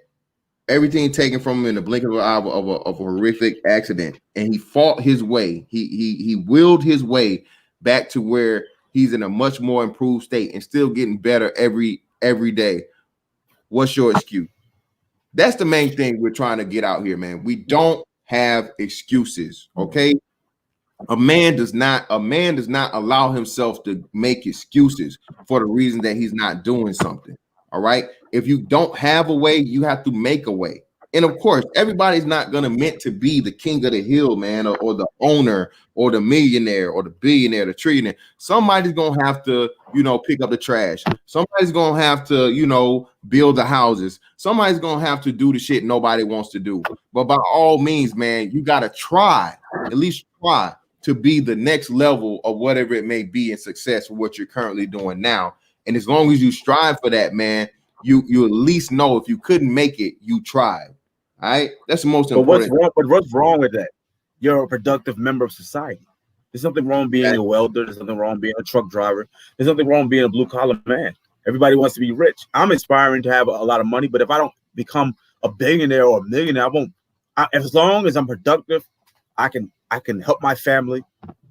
everything taken from him in the blink of an eye of a horrific accident, and he fought his way, he willed his way back to where he's in a much more improved state and still getting better every day. What's your excuse? That's the main thing we're trying to get out here, man. We don't have excuses, okay? A man does not allow himself to make excuses for the reason that he's not doing something. All right. If you don't have a way, you have to make a way. And of course, everybody's not gonna meant to be the king of the hill, man, or the owner, or the millionaire, or the billionaire, the trillionaire. Somebody's gonna have to, you know, pick up the trash. Somebody's gonna have to, you know, build the houses. Somebody's gonna have to do the shit nobody wants to do. But by all means, man, you gotta try, at least try to be the next level of whatever it may be in success for what you're currently doing now. And as long as you strive for that, man, you at least know if you couldn't make it, you tried. All right, that's the most important. But what's wrong with that? You're a productive member of society. There's something wrong being a welder. There's something wrong being a truck driver. There's something wrong being a blue collar man. Everybody wants to be rich. I'm aspiring to have a lot of money, but if I don't become a billionaire or a millionaire, I won't. As long as I'm productive, I can help my family.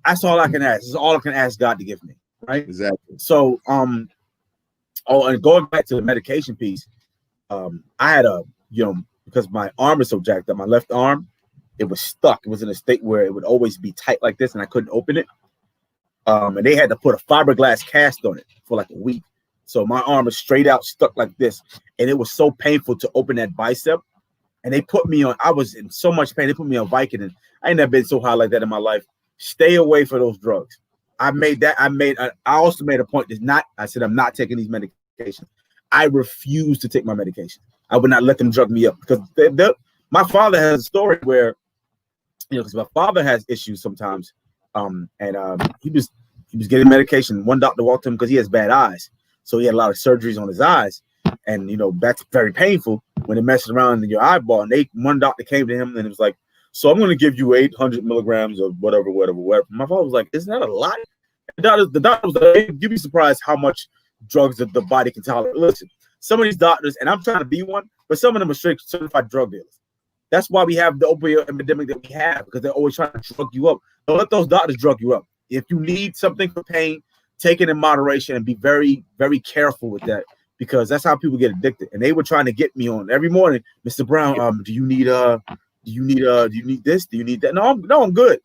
That's all I can ask. This is all I can ask God to give me. Right. Exactly. So, and going back to the medication piece, I had because my arm is so jacked up, my left arm, it was stuck. It was in a state where it would always be tight like this, and I couldn't open it. And they had to put a fiberglass cast on it for like a week. So my arm is straight out stuck like this, and it was so painful to open that bicep. And they put me on. I was in so much pain. They put me on Vicodin. I ain't never been so high like that in my life. Stay away from those drugs. I also made a point to not. I said I'm not taking these medications. I refuse to take my medication. I would not let them drug me up because my father has a story where, because my father has issues sometimes, he was getting medication. One doctor walked him because he has bad eyes, so he had a lot of surgeries on his eyes, and that's very painful when it messes around in your eyeball. And one doctor came to him and it was like, "So I'm going to give you 800 milligrams of whatever." My father was like, "Isn't that a lot?" The doctor was like, "You'd be surprised how much drugs that the body can tolerate." Listen, some of these doctors, and I'm trying to be one, but some of them are straight certified drug dealers. That's why we have the opioid epidemic that we have, because they're always trying to drug you up. Don't let those doctors drug you up. If you need something for pain, take it in moderation and be very, very careful with that, because that's how people get addicted. And they were trying to get me on every morning, Mr. Brown. Do you need this? Do you need that? No, I'm good.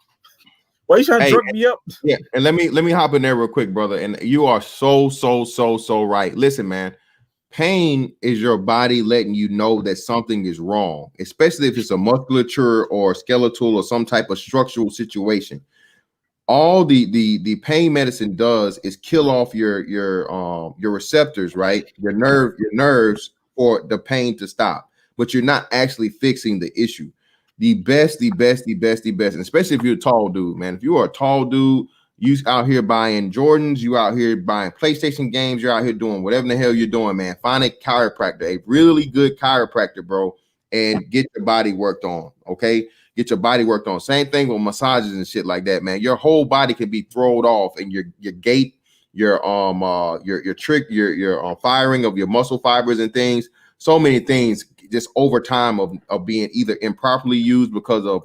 Why are you trying to drug me up? Yeah, and let me hop in there real quick, brother. And you are so right. Listen, man, pain is your body letting you know that something is wrong, especially if it's a musculature or skeletal or some type of structural situation. All the pain medicine does is kill off your receptors, right? Your nerves for the pain to stop, but you're not actually fixing the issue. The best, and especially if you're a tall dude, man. If you are a tall dude, you out here buying Jordans, you out here buying PlayStation games, you're out here doing whatever the hell you're doing, man. Find a chiropractor, a really good chiropractor, bro, and get your body worked on, okay? Get your body worked on. Same thing with massages and shit like that, man. Your whole body can be thrown off, and your gait, your firing of your muscle fibers and things. So many things just over time of being either improperly used because of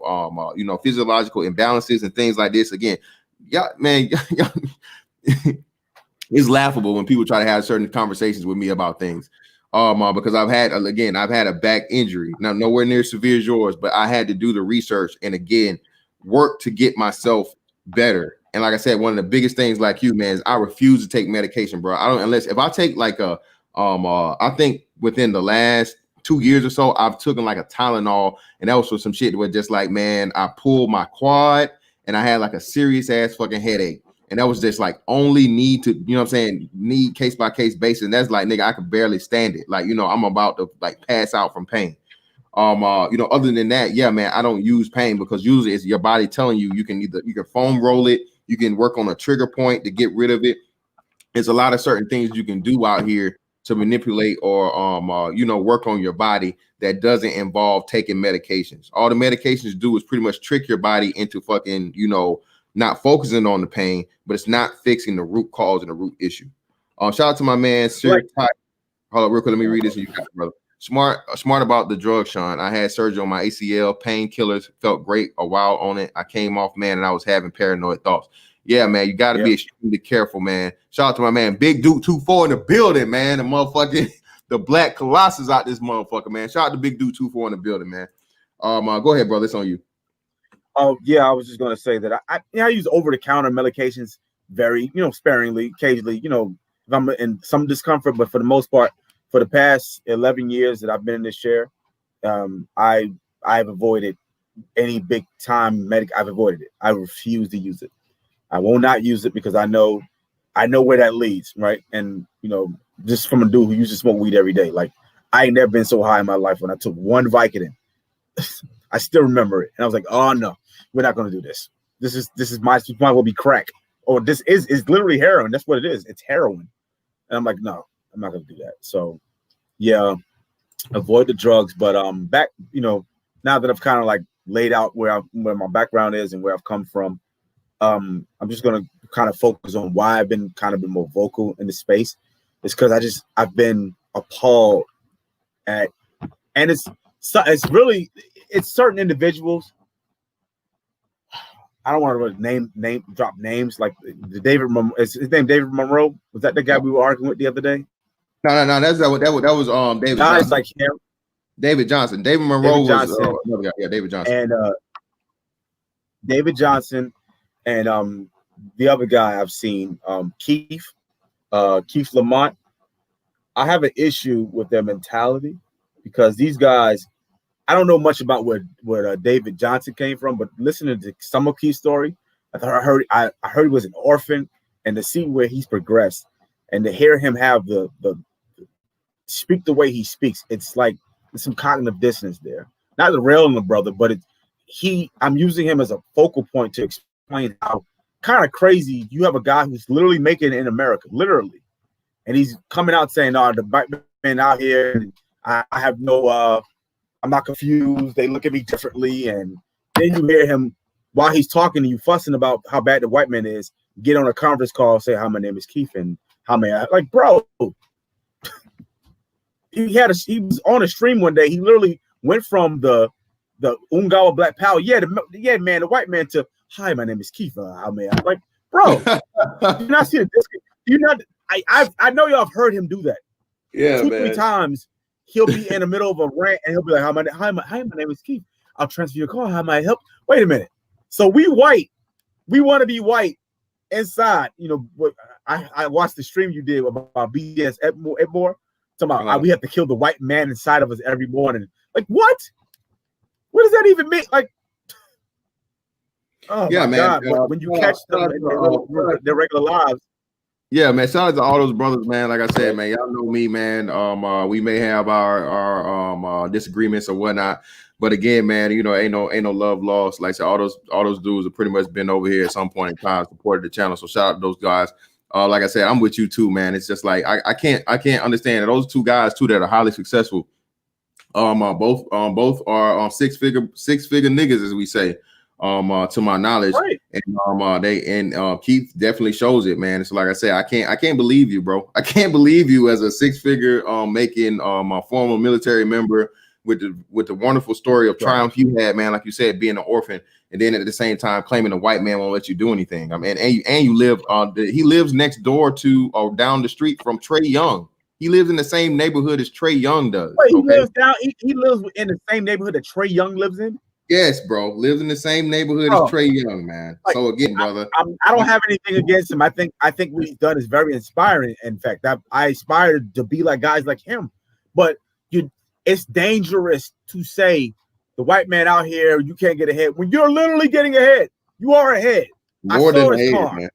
physiological imbalances and things like this. Again, yeah, man, it's laughable when people try to have certain conversations with me about things. Because I've had a back injury, now nowhere near severe as yours, but I had to do the research and again work to get myself better. And like I said, one of the biggest things, like you, man, is I refuse to take medication, bro. I don't, unless if I take like a I think within the last 2 years or so, I've taken like a Tylenol, and that was for some shit where just like, man, I pulled my quad and I had like a serious ass fucking headache. And that was just like only need to, you know what I'm saying, need case by case basis. And that's like, nigga, I could barely stand it. Like, you know, I'm about to like pass out from pain. You know, other than that, yeah, man, I don't use pain because usually it's your body telling you you can foam roll it, you can work on a trigger point to get rid of it. There's a lot of certain things you can do out here to manipulate or you know, work on your body that doesn't involve taking medications. All the medications do is pretty much trick your body into fucking, you know, not focusing on the pain, but it's not fixing the root cause and the root issue. Shout out to my man, Sir. Hold on, real quick. Let me read this. And you got it, brother. Smart about the drug, Sean. I had surgery on my ACL, painkillers, felt great a while on it. I came off, man, and I was having paranoid thoughts. Yeah, man, you got to be extremely careful, man. Shout out to my man, Big Dude 24 in the building, man. The motherfucking the Black Colossus out this motherfucker, man. Shout out to Big Dude 24 in the building, man. Go ahead, brother. It's on you. Oh yeah, I was just gonna say that I use over-the-counter medications very, you know, sparingly, occasionally, you know, if I'm in some discomfort, but for the most part, for the past 11 years that I've been in this chair, I've avoided any big time I've avoided it. I refuse to use it. I will not use it because I know where that leads, right? And you know, just from a dude who used to smoke weed every day, like I ain't never been so high in my life when I took one Vicodin. I still remember it, and I was like, "Oh no, we're not going to do this. This might well be crack, or this is literally heroin. That's what it is. It's heroin." And I'm like, "No, I'm not going to do that." So, yeah, avoid the drugs. But back, you know, now that I've kind of like laid out where my background is and where I've come from, I'm just going to kind of focus on why I've been more vocal in the space. It's because I've been appalled at, and it's really certain individuals. I don't want to drop names like the David. Is his name David Monroe? Was that the guy we were arguing with the other day? No. That was David. Guys like him. David Johnson. David Monroe was another guy. Yeah, David Johnson. And David Johnson and the other guy I've seen, Keith Lamont. I have an issue with their mentality because these guys, I don't know much about where David Johnson came from, but listening to some of Keith's story, I heard he was an orphan, and to see where he's progressed and to hear him have the speak the way he speaks, it's like there's some cognitive dissonance there. Not the railing the brother, but I'm using him as a focal point to explain how kind of crazy you have a guy who's literally making it in America, literally. And he's coming out saying, "Oh, the white man out here, and I have no, I'm not confused. They look at me differently." And then you hear him while he's talking to you, fussing about how bad the white man is. Get on a conference call, say, "Hi, my name is Keith, and how may I?" Like, bro, he was on a stream one day. He literally went from the Ungawa Black Power, man, the white man, to, "Hi, my name is Keith. How may I?" Like, bro, do you not see the disconnect? Do you not? I know y'all have heard him do that. Yeah, 2-3 times. He'll be in the middle of a rant and he'll be like, "Hi, my name is Keith. I'll transfer your call. How may I help?" Wait a minute. So we white. We want to be white inside. You know, I watched the stream you did about B.S. Edmore. Talking about we have to kill the white man inside of us every morning. Like, what? What does that even mean? Like, oh yeah, my man. God. When you catch them in their regular lives. Yeah, man. Shout out to all those brothers, man. Like I said, man, y'all know me, man. We may have our disagreements or whatnot, but again, man, you know, ain't no love lost. Like I said, all those dudes have pretty much been over here at some point in time, supported the channel. So shout out to those guys. Like I said, I'm with you too, man. It's just like I can't understand that those two guys too that are highly successful. Both are six figure niggas, as we say. To my knowledge, right. And Keith definitely shows it, man. So like I said, I can't believe you, bro. I can't believe you as a 6-figure making a former military member with the wonderful story of triumph you had, man. Like you said, being an orphan, and then at the same time claiming a white man won't let you do anything. I mean, and you live he lives next door to or down the street from Trey Young. He lives in the same neighborhood as Trey Young does. Wait, he lives in the same neighborhood that Trey Young lives in. Yes, bro. Lives in the same neighborhood as Trey Young, man. Like, so again, brother, I don't have anything against him. I think what he's done is very inspiring. In fact, I aspire to be like guys like him. But it's dangerous to say the white man out here, you can't get ahead when you're literally getting ahead. You are ahead. More than ahead, man.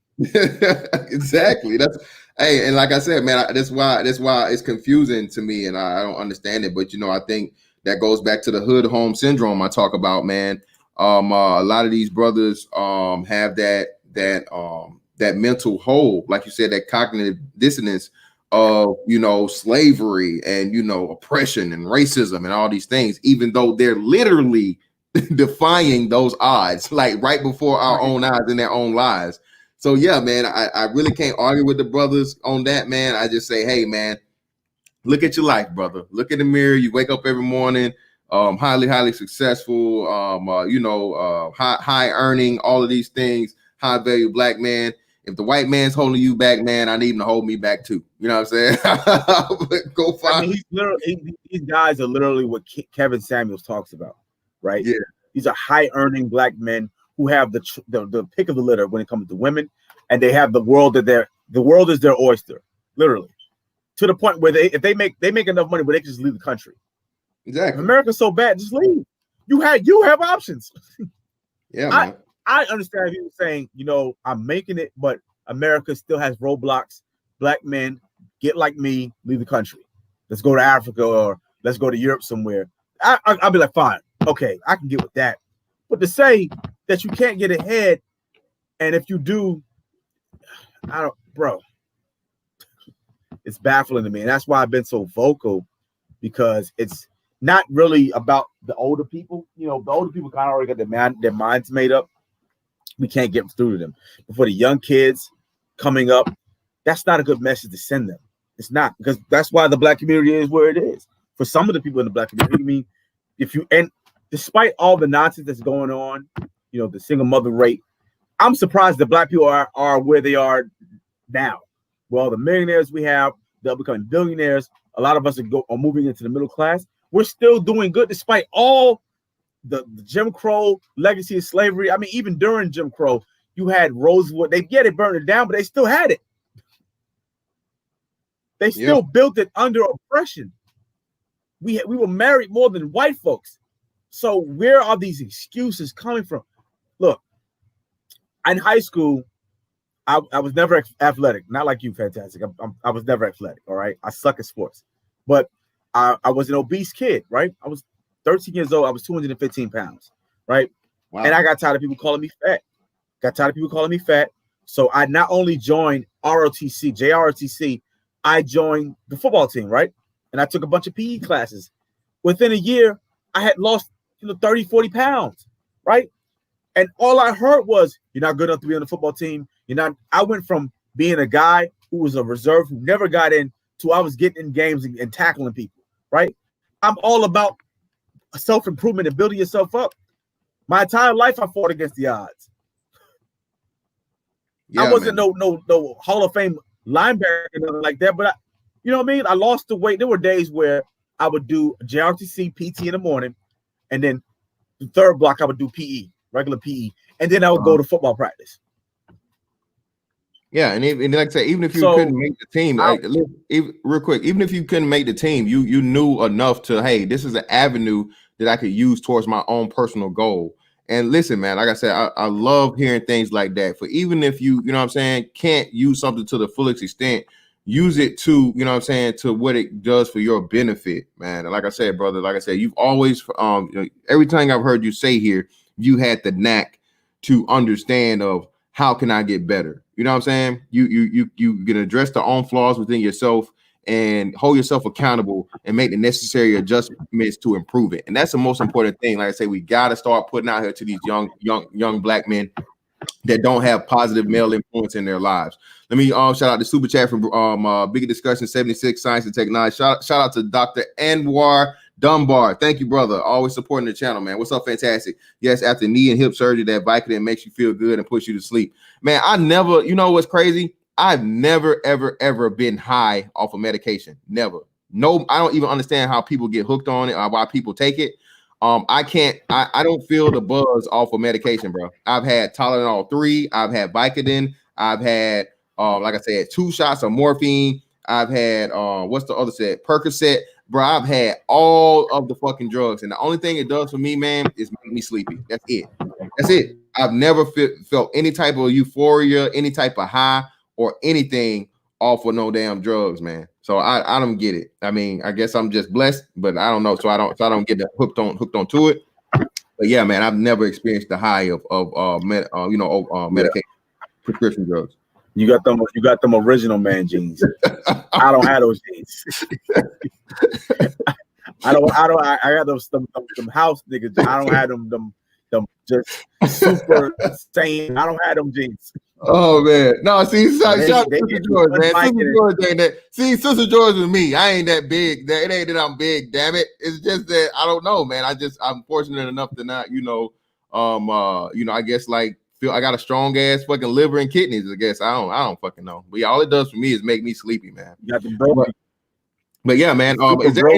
Exactly. That's hey, and like I said, man, that's why it's confusing to me, and I don't understand it. But I think that goes back to the hood home syndrome I talk about, man. A lot of these brothers have that mental hole, like you said, that cognitive dissonance of slavery and oppression and racism and all these things, even though they're literally defying those odds, like right before our own eyes in their own lives. So yeah, man, I really can't argue with the brothers on that, man. I just say, hey, man, look at your life, brother. Look in the mirror. You wake up every morning, highly successful, high earning, all of these things, high value black man. If the white man's holding you back, man, I need him to hold me back too. You know what I'm saying? Go find. I mean, these guys are literally what Kevin Samuels talks about, right? Yeah. These are high earning black men who have the pick of the litter when it comes to women, and they have the world is their oyster, literally, to the point where if they make enough money where they can just leave the country. Exactly. If America's so bad, just leave. You have options. Yeah, man. I understand he was saying, I'm making it, but America still has roadblocks. Black men, get like me, leave the country. Let's go to Africa or let's go to Europe somewhere. I'll be like, fine, okay, I can get with that. But to say that you can't get ahead, and if you do, it's baffling to me. And that's why I've been so vocal, because it's not really about the older people. The older people kind of already got their minds made up. We can't get through to them. But for the young kids coming up, that's not a good message to send them. It's not, because that's why the black community is where it is. For some of the people in the black community, despite all the nonsense that's going on, the single mother rate, I'm surprised that black people are where they are now. Well, the millionaires we have, they'll become billionaires. A lot of us are moving into the middle class. We're still doing good despite all the Jim Crow legacy of slavery. I mean, even during Jim Crow, you had Rosewood. They burned it down, but they still had it. They still built it under oppression. We were married more than white folks. So where are these excuses coming from? Look, in high school, I was never athletic. Not like you, Fantastic. I was never athletic, all right? I suck at sports. But I was an obese kid, right? I was 13 years old. I was 215 pounds, right? Wow. And I got tired of people calling me fat. So I not only joined JROTC, I joined the football team, right? And I took a bunch of PE classes. Within a year, I had lost 30, 40 pounds, right? And all I heard was, you're not good enough to be on the football team. I went from being a guy who was a reserve, who never got in, to I was getting in games and tackling people, right? I'm all about self-improvement and building yourself up. My entire life, I fought against the odds. Yeah, I wasn't no Hall of Fame linebacker or nothing like that, but you know what I mean? I lost the weight. There were days where I would do JRTC PT in the morning, and then the third block I would do PE, regular PE, and then I would go to football practice. Yeah, and like I say, even if you couldn't make the team, real quick, even if you couldn't make the team, you knew enough to, hey, this is an avenue that I could use towards my own personal goal. And listen, man, like I said, I love hearing things like that. For even if you know what I'm saying, can't use something to the fullest extent, use it to, you know what I'm saying, to what it does for your benefit, man. And like I said, brother, like I said, you've always, everything I've heard you say here, you had the knack to understand of how can I get better. You know what I'm saying? You can address the own flaws within yourself and hold yourself accountable and make the necessary adjustments to improve it. And that's the most important thing. Like I say, we got to start putting out here to these young black men that don't have positive male influence in their lives. Let me shout out the super chat from Bigger Discussion 76 Science and Technology. Shout out to Dr. Anwar Dunbar. Thank you, brother. Always supporting the channel, man. What's up, Fantastic? Yes, after knee and hip surgery, that Vicodin makes you feel good and push you to sleep. Man, I never, you know what's crazy? I've never, ever been high off of medication. Never. No, I don't even understand how people get hooked on it or why people take it. I don't feel the buzz off of medication, bro. I've had Tylenol 3, I've had Vicodin, I've had like I said, 2 shots of morphine, I've had what's the other set? Percocet, bro. I've had all of the fucking drugs, and the only thing it does for me, man, is make me sleepy. That's it. That's it. I've never felt any type of euphoria, any type of high, or anything off of no damn drugs, man. So I don't get it. I mean, I guess I'm just blessed, but I don't know. So I don't get that hooked onto it. But yeah, man, I've never experienced the high of medication, prescription drugs. You got them original man jeans. I don't have those jeans. I got those them house niggas. I don't have them just super sane. I don't have them jeans. Oh man, no. See, shout out to Sister George, man. Sister George ain't that. See, Sister George is me. I ain't that big. It ain't that I'm big. Damn it. It's just that I don't know, man. I'm fortunate enough to not, I guess like feel I got a strong ass fucking liver and kidneys. I guess I don't fucking know. But yeah, all it does for me is make me sleepy, man. You got the but yeah, man. Was there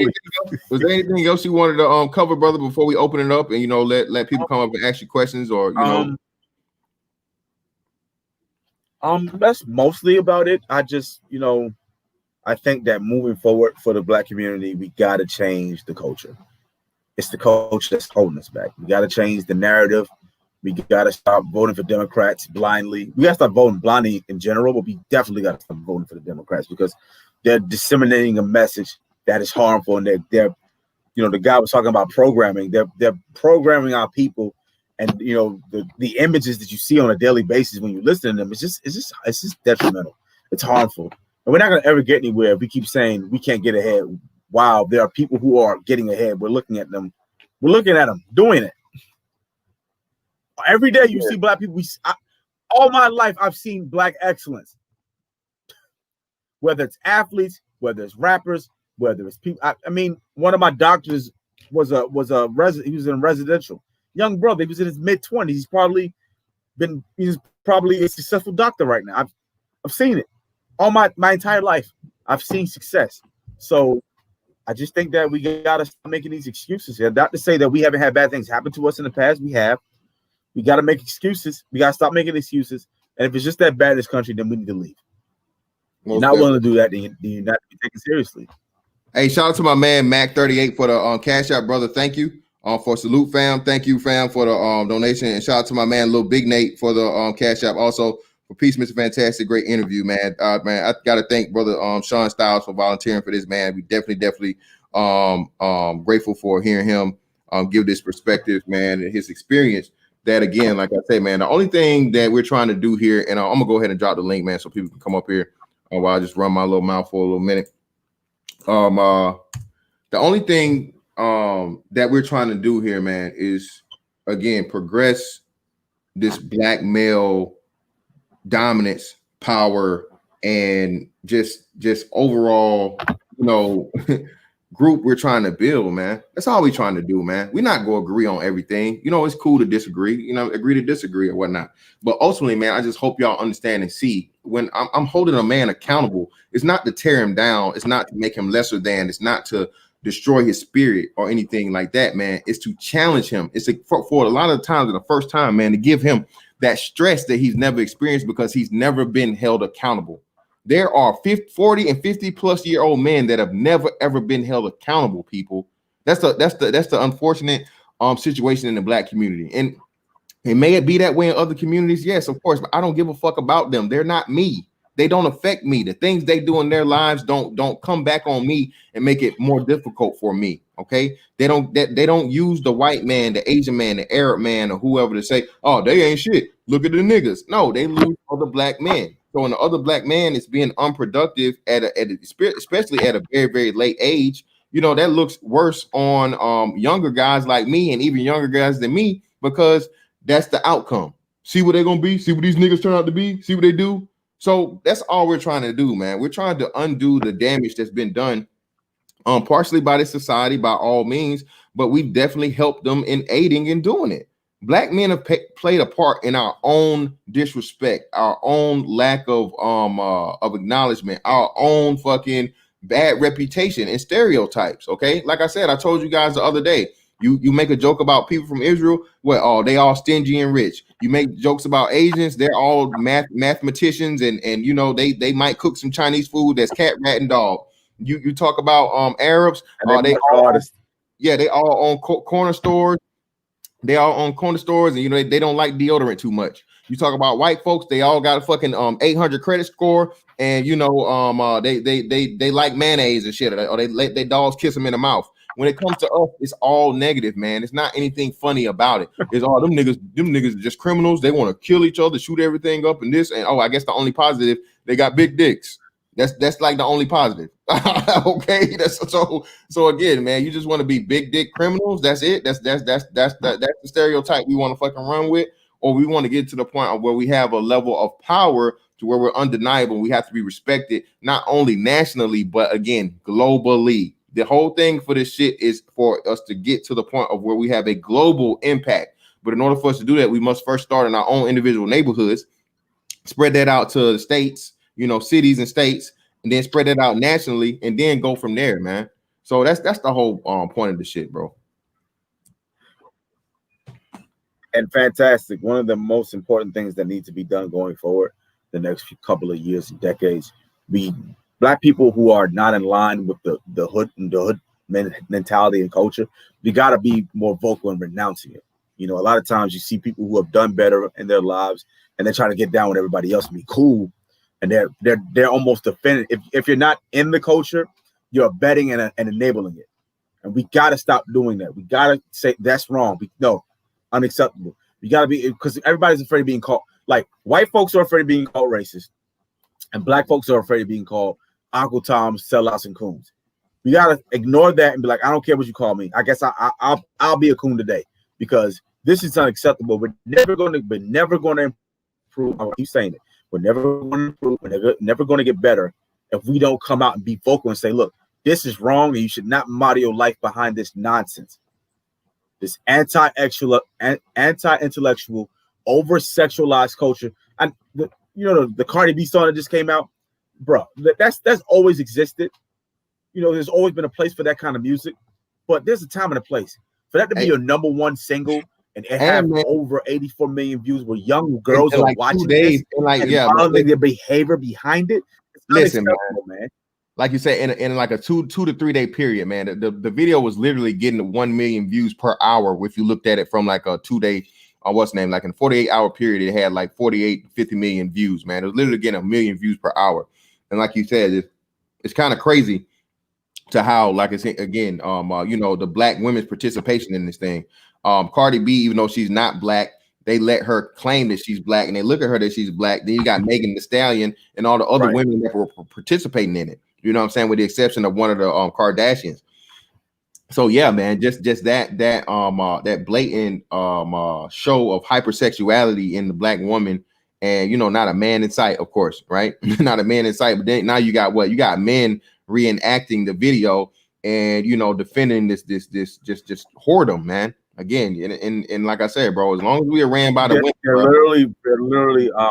anything else you wanted to cover, brother, before we open it up and let people come up and ask you questions or that's mostly about it. I just, I think that moving forward for the Black community, we got to change the culture. It's the culture that's holding us back. We got to change the narrative. We got to stop voting for Democrats blindly. We got to stop voting blindly in general, but we definitely got to stop voting for the Democrats because they're disseminating a message that is harmful. And they're the guy was talking about programming. They're programming our people. And the images that you see on a daily basis when you listen to them, it's just detrimental. It's harmful, and we're not gonna ever get anywhere if we keep saying we can't get ahead. Wow, there are people who are getting ahead. We're looking at them. We're looking at them doing it every day. You see Black people. All my life, I've seen Black excellence. Whether it's athletes, whether it's rappers, whether it's people. I mean, one of my doctors was a resident. He was in residential. Young brother, he was in his mid-20s. He's probably a successful doctor right now. I've seen it all my entire life. I've seen success. So I just think that we gotta stop making these excuses here. Not to say that we haven't had bad things happen to us in the past. We have. We gotta make excuses. We gotta stop making excuses. And if it's just that bad in this country, then we need to leave. You're not willing to do that, then you're not taken seriously. Hey, shout out to my man Mac38 for the Cash App, brother. Thank you. For Salute Fam, thank you, fam, for the donation, and shout out to my man Lil Big Nate for the Cash App. Also for Peace, Mr. Fantastic, great interview, man. Man, I gotta thank brother Sean Styles for volunteering for this, man. We definitely grateful for hearing him give this perspective, man, and his experience. That again, like I say, man, the only thing that we're trying to do here, and I'm gonna go ahead and drop the link, man, so people can come up here while I just run my little mouth for a little minute. The only thing that we're trying to do here, man, is again progress this Black male dominance, power, and just overall, group we're trying to build, man. That's all we're trying to do, man. We're not going to agree on everything. It's cool to disagree, agree to disagree or whatnot. But ultimately, man, I just hope y'all understand and see when I'm holding a man accountable, it's not to tear him down. It's not to make him lesser than. It's not to destroy his spirit or anything like that, man. It's to challenge him. It's for a lot of times, the first time, man, to give him that stress that he's never experienced because he's never been held accountable. There are 40 and 50 plus year old men that have never ever been held accountable. People, that's the unfortunate situation in the Black community, and it may be that way in other communities. Yes, of course, but I don't give a fuck about them. They're not me. They don't affect me. The things they do in their lives don't come back on me and make it more difficult for me. Okay, they don't use the white man, the Asian man, the Arab man, or whoever to say, oh, they ain't shit. Look at the niggas. No, they lose other Black men. So when the other Black man is being unproductive especially at a very, very late age, that looks worse on younger guys like me and even younger guys than me, because that's the outcome. See what they're gonna be. See what these niggas turn out to be. See what they do. So that's all we're trying to do, man. We're trying to undo the damage that's been done, partially by this society, by all means, but we've definitely helped them in aiding in doing it. Black men have played a part in our own disrespect, our own lack of acknowledgement, our own fucking bad reputation and stereotypes. Okay, like I said, I told you guys the other day, You make a joke about people from Israel, well, oh, they all stingy and rich. You make jokes about Asians, they're all mathematicians, and you know they might cook some Chinese food that's cat, rat, and dog. You talk about Arabs, and they all, yeah, they all own corner stores. They all own corner stores, and you know they don't like deodorant too much. You talk about white folks, they all got a fucking 800 credit score, and you know they like mayonnaise and shit, or they let their dogs kiss them in the mouth. When it comes to us, it's all negative, man. It's not anything funny about it. It's all them niggas are just criminals. They want to kill each other, shoot everything up, and this. And oh, I guess the only positive, they got big dicks. That's like the only positive. Okay, that's so again, man, you just want to be big dick criminals. That's it. That's the stereotype we want to fucking run with, or we want to get to the point of where we have a level of power to where we're undeniable. We have to be respected not only nationally but again globally. The whole thing for this shit is for us to get to the point of where we have a global impact. But in order for us to do that, we must first start in our own individual neighborhoods, spread that out to the states, you know, cities and states, and then spread it out nationally, and then go from there, man. So that's the whole point of the shit, bro. And fantastic. One of the most important things that need to be done going forward the next few couple of years and decades, Black people who are not in line with the hood mentality and culture, we got to be more vocal in renouncing it. You know, a lot of times you see people who have done better in their lives, and they're trying to get down with everybody else and be cool, and they're almost offended. If you're not in the culture, you're abetting and enabling it, and we got to stop doing that. We got to say that's wrong. No, unacceptable. You got to be, because everybody's afraid of being called, like white folks are afraid of being called racist, and Black folks are afraid of being called Uncle Toms, sellouts, and coons. We gotta ignore that and be like, I don't care what you call me. I guess I'll be a coon today, because this is unacceptable. We're never going to improve. I keep saying it. We're never going to improve. We're never going to get better if we don't come out and be vocal and say, look, this is wrong, and you should not model your life behind this nonsense. This anti-intellectual, over-sexualized culture. And the Cardi B song that just came out, bro, that's always existed. You know, there's always been a place for that kind of music, but there's a time and a place for that to be your number one single and it have over 84 million views where young girls are watching this and following their behavior behind it. Listen, man. Like you said, in like a 2 to 3 day period, man, the video was literally getting 1 million views per hour. If you looked at it from like a 2 day, like in a 48-hour period, it had like 50 million views, man. It was literally getting 1 million views per hour. And like you said, it's kind of crazy to how, like I said again, the Black women's participation in this thing. Cardi B, even though she's not Black, they let her claim that she's Black, and they look at her that she's Black. Then you got Megan Thee Stallion and all the other women that were participating in it. You know what I'm saying? With the exception of one of the Kardashians. So yeah, man, just that blatant show of hypersexuality in the Black woman, and not a man in sight, of course, right? Not a man in sight. But then now you got what? You got men reenacting the video and defending this just whoredom, man. Again, and like I said, bro, as long as we are ran by the women, they're literally I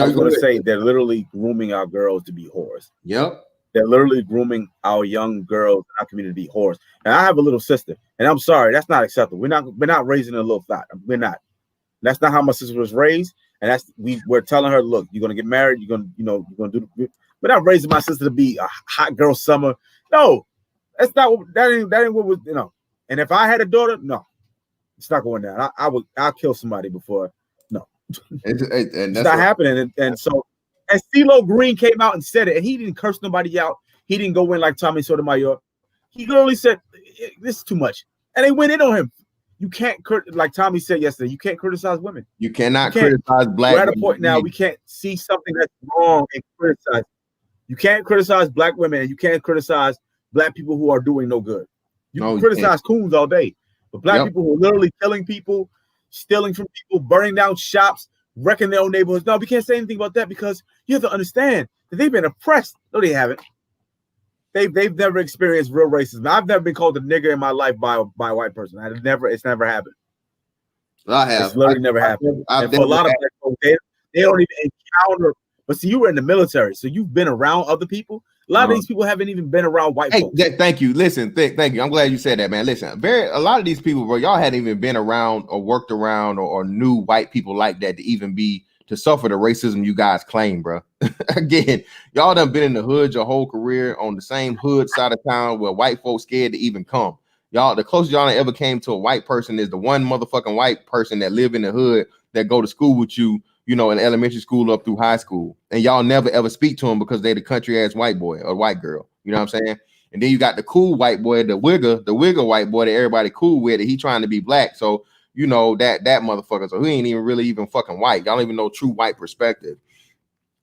was going to say they're literally grooming our girls to be whores. Yep. They're literally grooming our young girls in our community to be whores. And I have a little sister, and I'm sorry, that's not acceptable. We're not raising a little fat. We're not. That's not how my sister was raised. And we're telling her, look, you're gonna get married. You're gonna do. We're not raising my sister to be a hot girl summer. No, that's not. That ain't what was. And if I had a daughter, no, it's not going down. I'll kill somebody before. No, it's not happening. And so, and CeeLo Green came out and said it, and he didn't curse nobody out. He didn't go in like Tommy Sotomayor. He literally said, "This is too much," and they went in on him. You can't, like Tommy said yesterday, you can't criticize women. You cannot criticize Black women. We're at a point now we can't see something that's wrong and criticize. You can't criticize Black women, and you can't criticize Black people who are doing no good. You can criticize coons all day, but Black people who are literally killing people, stealing from people, burning down shops, wrecking their own neighborhoods. No, we can't say anything about that, because you have to understand that they've been oppressed. No, they haven't. They've never experienced real racism. I've never been called a nigger in my life by a white person. It's never happened. I have. It's literally never happened. And for a lot of Black folks, they don't even encounter. But see, you were in the military, so you've been around other people. A lot of these people haven't even been around white folks. Thank you. Listen, thank you. I'm glad you said that, man. Listen, a lot of these people, bro, y'all hadn't even been around or worked around or knew white people like that to suffer the racism you guys claim, bro. Again, y'all done been in the hood your whole career on the same hood side of town where white folks scared to even come. Y'all, the closest y'all ever came to a white person is the one motherfucking white person that live in the hood that go to school with you, you know, in elementary school up through high school. And y'all never ever speak to them because they the country ass white boy or white girl. You know what I'm saying? And then you got the cool white boy, the wigger white boy that everybody cool with, that he trying to be black. So, you know, that motherfucker. So he ain't even really even fucking white. Y'all don't even know true white perspective.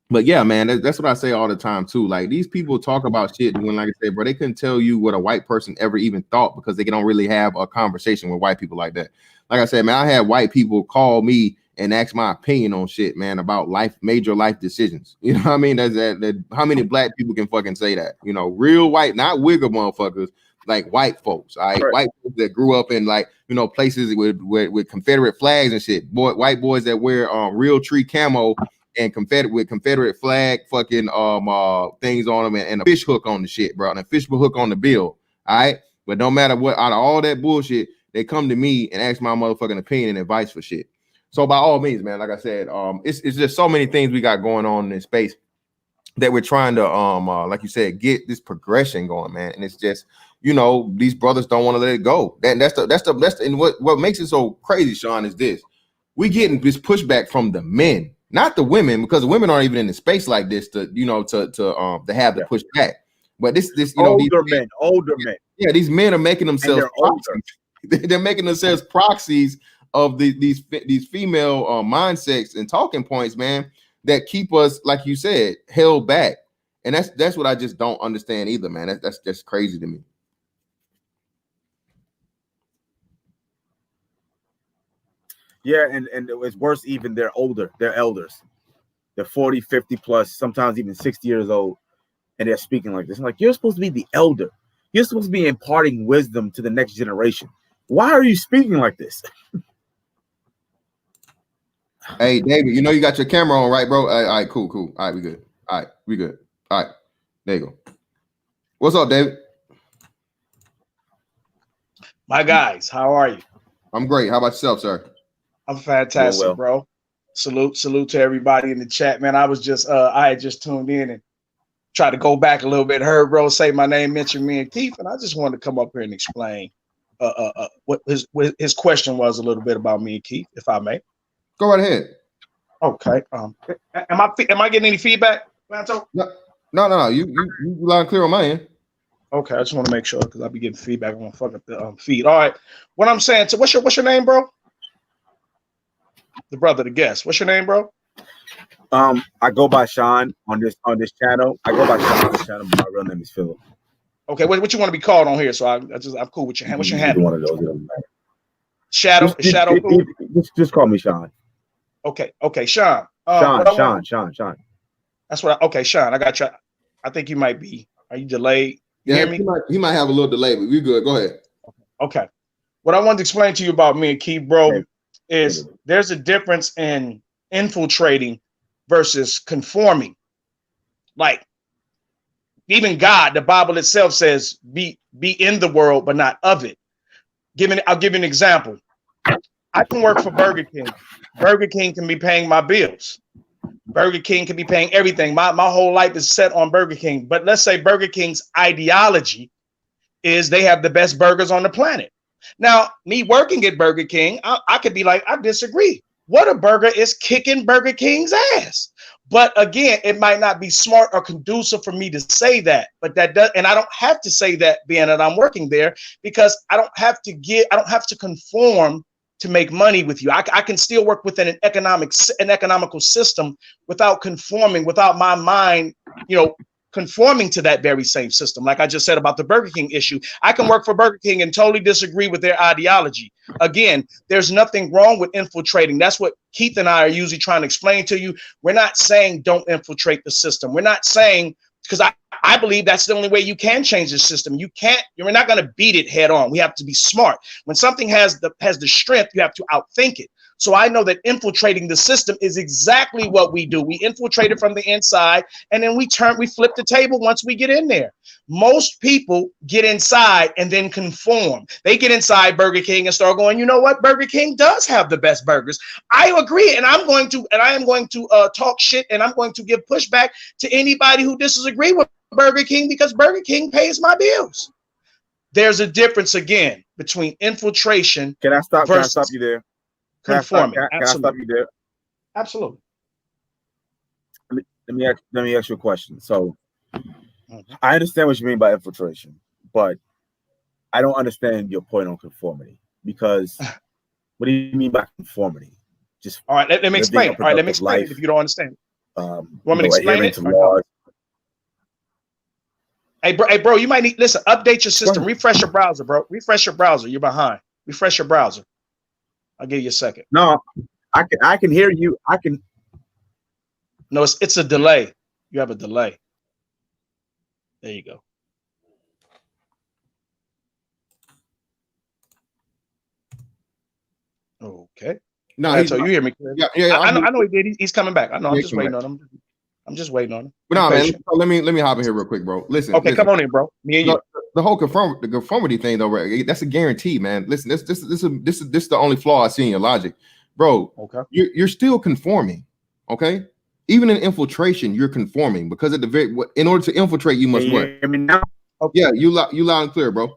But yeah, man, that's what I say all the time too. Like, these people talk about shit when, like I said, bro, they couldn't tell you what a white person ever even thought because they don't really have a conversation with white people like that. Like I said, man, I had white people call me and ask my opinion on shit, man, about major life decisions. You know what I mean? That how many black people can fucking say that? You know, real white, not wigger motherfuckers, like white folks. All right, white folks that grew up in, like, you know, places with Confederate flags and shit. White boys that wear real tree camo and Confederate flag fucking things on them and a fish hook on the shit, bro, and a fish hook on the bill. All right, but no matter what, out of all that bullshit, they come to me and ask my motherfucking opinion and advice for shit. So by all means, man, like I said, it's just so many things we got going on in this space that we're trying to like you said, get this progression going, man. And it's just, you know, these brothers don't want to let it go. That's and what makes it so crazy, Sean, is this: we getting this pushback from the men, not the women, because the women aren't even in the space like this to, you know, to have the pushback. But this you know, older men. Yeah, these men are making themselves proxies. They're making themselves proxies of these female mindsets and talking points, man, that keep us, like you said, held back. And that's what I just don't understand either, man. That's just crazy to me. Yeah, and it's worse, even they're older, they're elders. They're 40, 50 plus, sometimes even 60 years old, and they're speaking like this. I'm like, you're supposed to be the elder. You're supposed to be imparting wisdom to the next generation. Why are you speaking like this? Hey, David, you know you got your camera on, right, bro? All right, cool. All right, we good. All right, we good. All right, there you go. What's up, David? My guys, how are you? I'm great. How about yourself, sir? I'm fantastic, bro. Salute to everybody in the chat, man. I was just I had just tuned in and tried to go back a little bit. Heard bro say my name, mention me and Keith, and I just wanted to come up here and explain what his question was a little bit about me and Keith, if I may. Go right ahead. Okay. Am I getting any feedback, Lanto? No. You loud and clear on my end. Okay, I just want to make sure because I'll be getting feedback. I'm gonna fuck up the feed. All right. What I'm saying, so what's your name, bro? The brother, the guest. What's your name, bro? I go by Sean on this channel. I go by Sean on this channel, but my real name is Philip. Okay, what you want to be called on here? So I'm cool with your hand. What's your handle? One of those. Shadow. Just call me Sean. Okay, Sean. Sean. That's what. Okay, Sean. I got you. I think you might be. Are you delayed? You hear me? He might have a little delay, but we good. Go ahead. Okay. What I wanted to explain to you about me and Keith, bro, is there's a difference in infiltrating versus conforming. Like, even God, the Bible itself says, be in the world, but not of it. I'll give you an example. I can work for Burger King. Burger King can be paying my bills. Burger King can be paying everything. My whole life is set on Burger King. But let's say Burger King's ideology is they have the best burgers on the planet. Now, me working at Burger King, I could be like, I disagree. Whataburger is kicking Burger King's ass. But again, it might not be smart or conducive for me to say that. But that does, and I don't have to say that being that I'm working there, because I don't have to conform to make money with you. I can still work within an economical system without conforming, without my mind, conforming to that very same system. Like I just said about the Burger King issue, I can work for Burger King and totally disagree with their ideology. Again, there's nothing wrong with infiltrating. That's what Keith and I are usually trying to explain to you. We're not saying don't infiltrate the system. We're not saying, because I believe that's the only way you can change the system. You're not going to beat it head on. We have to be smart. When something has the strength, you have to outthink it. So I know that infiltrating the system is exactly what we do. We infiltrate it from the inside, and then we flip the table once we get in there. Most people get inside and then conform. They get inside Burger King and start going, you know what? Burger King does have the best burgers. I agree, and I am going to talk shit, and I'm going to give pushback to anybody who disagrees with Burger King, because Burger King pays my bills. There's a difference again between infiltration. Can I stop you there? Conforming. Can I stop you there? Absolutely. Let me ask you a question. So I understand what you mean by infiltration, but I don't understand your point on conformity, because what do you mean by conformity? Just all right, let me explain it. All right, let me explain it if you don't understand. Want me to explain it? Hey, bro, you might need, listen, update your system, refresh your browser, bro. Refresh your browser. You're behind. Refresh your browser. I'll give you a second. No, I can hear you. No, it's a delay. You have a delay. There you go. Okay. No, so you hear me? Yeah. I know he did. He's coming back. I know. I'm just waiting on him. I'm just waiting on him. But no, man. Let me hop in here real quick, bro. Listen. Okay, come on in, bro. Me and you. The whole conformity thing, though, right? That's a guarantee, man. Listen, this is the only flaw I see in your logic, bro. Okay. You're still conforming, okay? Even in infiltration, you're conforming, because at the in order to infiltrate, you must what? I mean, now. Okay. Yeah, you loud and clear, bro.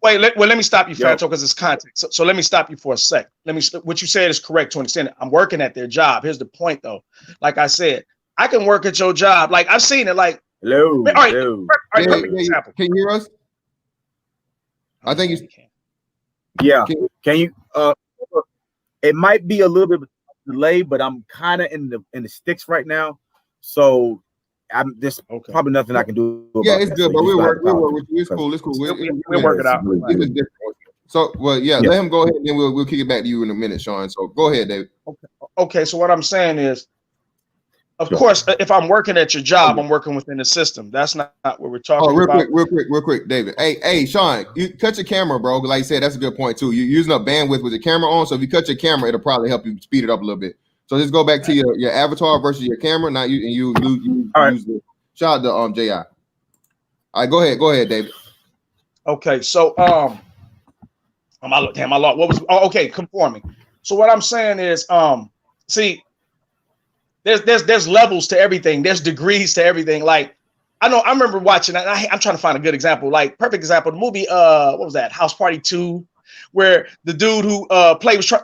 Wait, let me stop you, Fanto, because it's context. So let me stop you for a sec. What you said is correct to an extent. I'm working at their job. Here's the point, though. Like I said, I can work at your job. Like I've seen it. Like, hello. All right, can you hear us? I think you can. Yeah. Can you? It might be a little bit delayed, but I'm kind of in the sticks right now, so there's probably nothing I can do. Yeah, it's good, but we'll work with you. It's cool. We'll work it out. So, well, yeah, let him go ahead, and then we'll kick it back to you in a minute, Sean. So go ahead, David. Okay. So what I'm saying is, of course, if I'm working at your job, I'm working within the system. That's not what we're talking about. Real quick, David. Hey, Sean, you cut your camera, bro. Like you said, that's a good point too. You're using up bandwidth with your camera on, so if you cut your camera, it'll probably help you speed it up a little bit. So just go back to your avatar versus your camera. Now you use the shout out to JI. All right, go ahead, David. Okay, so I lost. What was okay? Conforming. So what I'm saying is, see. There's levels to everything. There's degrees to everything. Like I remember watching that. I'm trying to find a good example. Like perfect example. The movie, what was that? House Party 2, where the dude who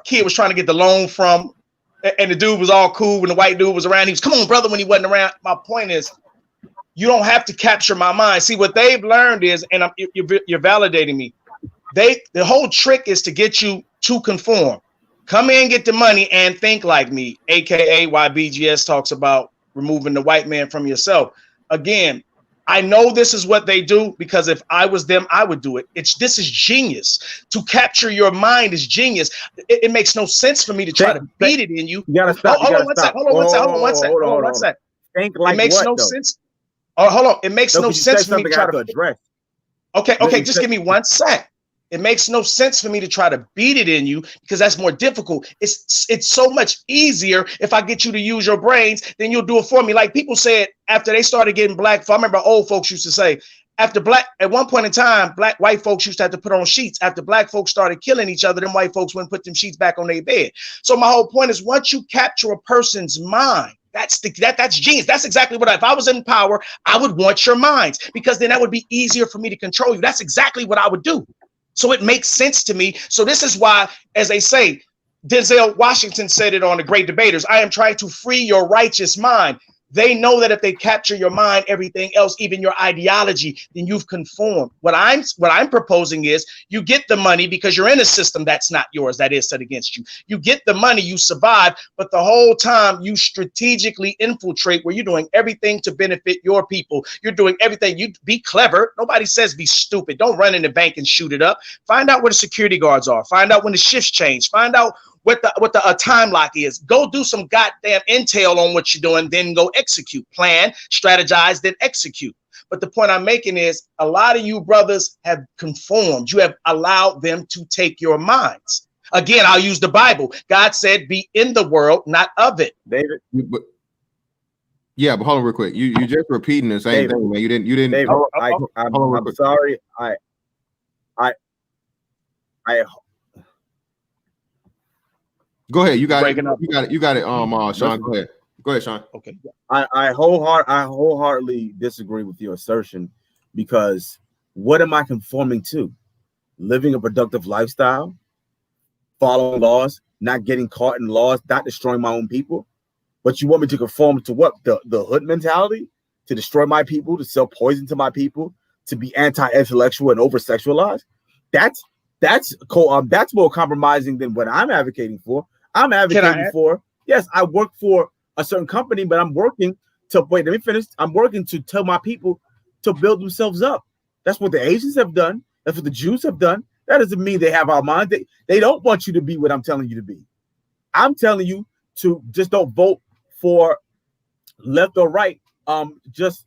kid was trying to get the loan from, and the dude was all cool when the white dude was around. He was, come on, brother, when he wasn't around. My point is, you don't have to capture my mind. See, what they've learned is, and you're validating me. The whole trick is to get you to conform. Come in, get the money, and think like me, aka why BGS talks about removing the white man from yourself. Again, I know this is what they do, because if I was them, I would do it. This is genius. To capture your mind is genius. It makes no sense for me to try to beat it in you. You gotta stop. Hold on one sec. Think like it makes what, no though? sense. Oh, hold on. It makes no sense for me to try to address. Okay, just give me 1 sec. It makes no sense for me to try to beat it in you, because that's more difficult. It's so much easier if I get you to use your brains, then you'll do it for me. Like people said after they started getting black. I remember old folks used to say, at one point in time, white folks used to have to put on sheets. After black folks started killing each other, then white folks wouldn't put them sheets back on their bed. So my whole point is, once you capture a person's mind, that's genius. That's exactly what if I was in power, I would want your minds, because then that would be easier for me to control you. That's exactly what I would do. So it makes sense to me. So this is why, as they say, Denzel Washington said it on The Great Debaters, I am trying to free your righteous mind. They know that if they capture your mind, everything else, even your ideology, then you've conformed. What I'm proposing is, you get the money because you're in a system that's not yours, that is set against you. You get the money, you survive, but the whole time you strategically infiltrate, where you're doing everything to benefit your people. You're doing everything. You be clever. Nobody says be stupid. Don't run in the bank and shoot it up. Find out where the security guards are. Find out when the shifts change. Find out what the time lock is. Go do some goddamn intel on what you're doing, then go execute. Plan, strategize, then execute. But the point I'm making is, a lot of you brothers have conformed. You have allowed them to take your minds. Again, I'll use the Bible. God said, "Be in the world, not of it." David. But hold on real quick. You just repeating the same thing, man. You didn't. David, I'm sorry. I go ahead. You got it. You got it. Sean, go ahead. Go ahead, Sean. Okay. I wholeheartedly disagree with your assertion, because what am I conforming to? Living a productive lifestyle, following laws, not getting caught in laws, not destroying my own people. But you want me to conform to what? The hood mentality? To destroy my people, to sell poison to my people, to be anti-intellectual and over-sexualized? That's more compromising than what I'm advocating for. I'm advocating for, yes, I work for a certain company, but I'm working to, wait, let me finish. I'm working to tell my people to build themselves up. That's what the Asians have done. That's what the Jews have done. That doesn't mean they have our mind. They don't want you to be what I'm telling you to be. I'm telling you to just don't vote for left or right just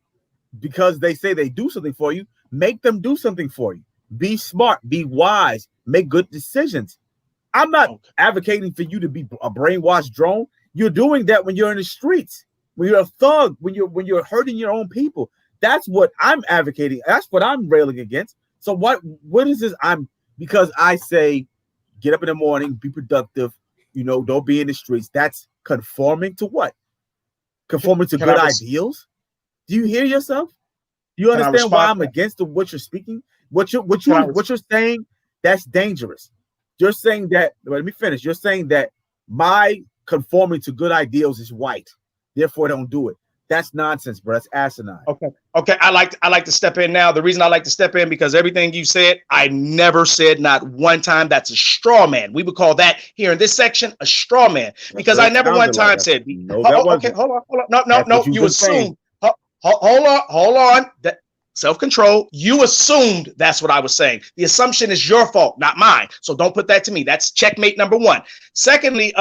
because they say they do something for you. Make them do something for you. Be smart, be wise, make good decisions. I'm not advocating for you to be a brainwashed drone. You're doing that when you're in the streets, when you're a thug, when you're hurting your own people. That's what I'm advocating. That's what I'm railing against. So what is this? Because I say get up in the morning, be productive, don't be in the streets. That's conforming to what? Conforming to good ideals? Do you hear yourself? Do you understand why I'm against what you're speaking? What you're saying, that's dangerous. You're saying that, let me finish. You're saying that my conforming to good ideals is white. Therefore, don't do it. That's nonsense, bro. That's asinine. Okay. I like to step in now. The reason I like to step in, because everything you said, I never said, not one time. That's a straw man. We would call that here in this section a straw man, because I never one time said. No, okay, hold on. No. You assumed. Hold on. That self-control. You assumed that's what I was saying. The assumption is your fault, not mine. So don't put that to me. That's checkmate number one. Secondly,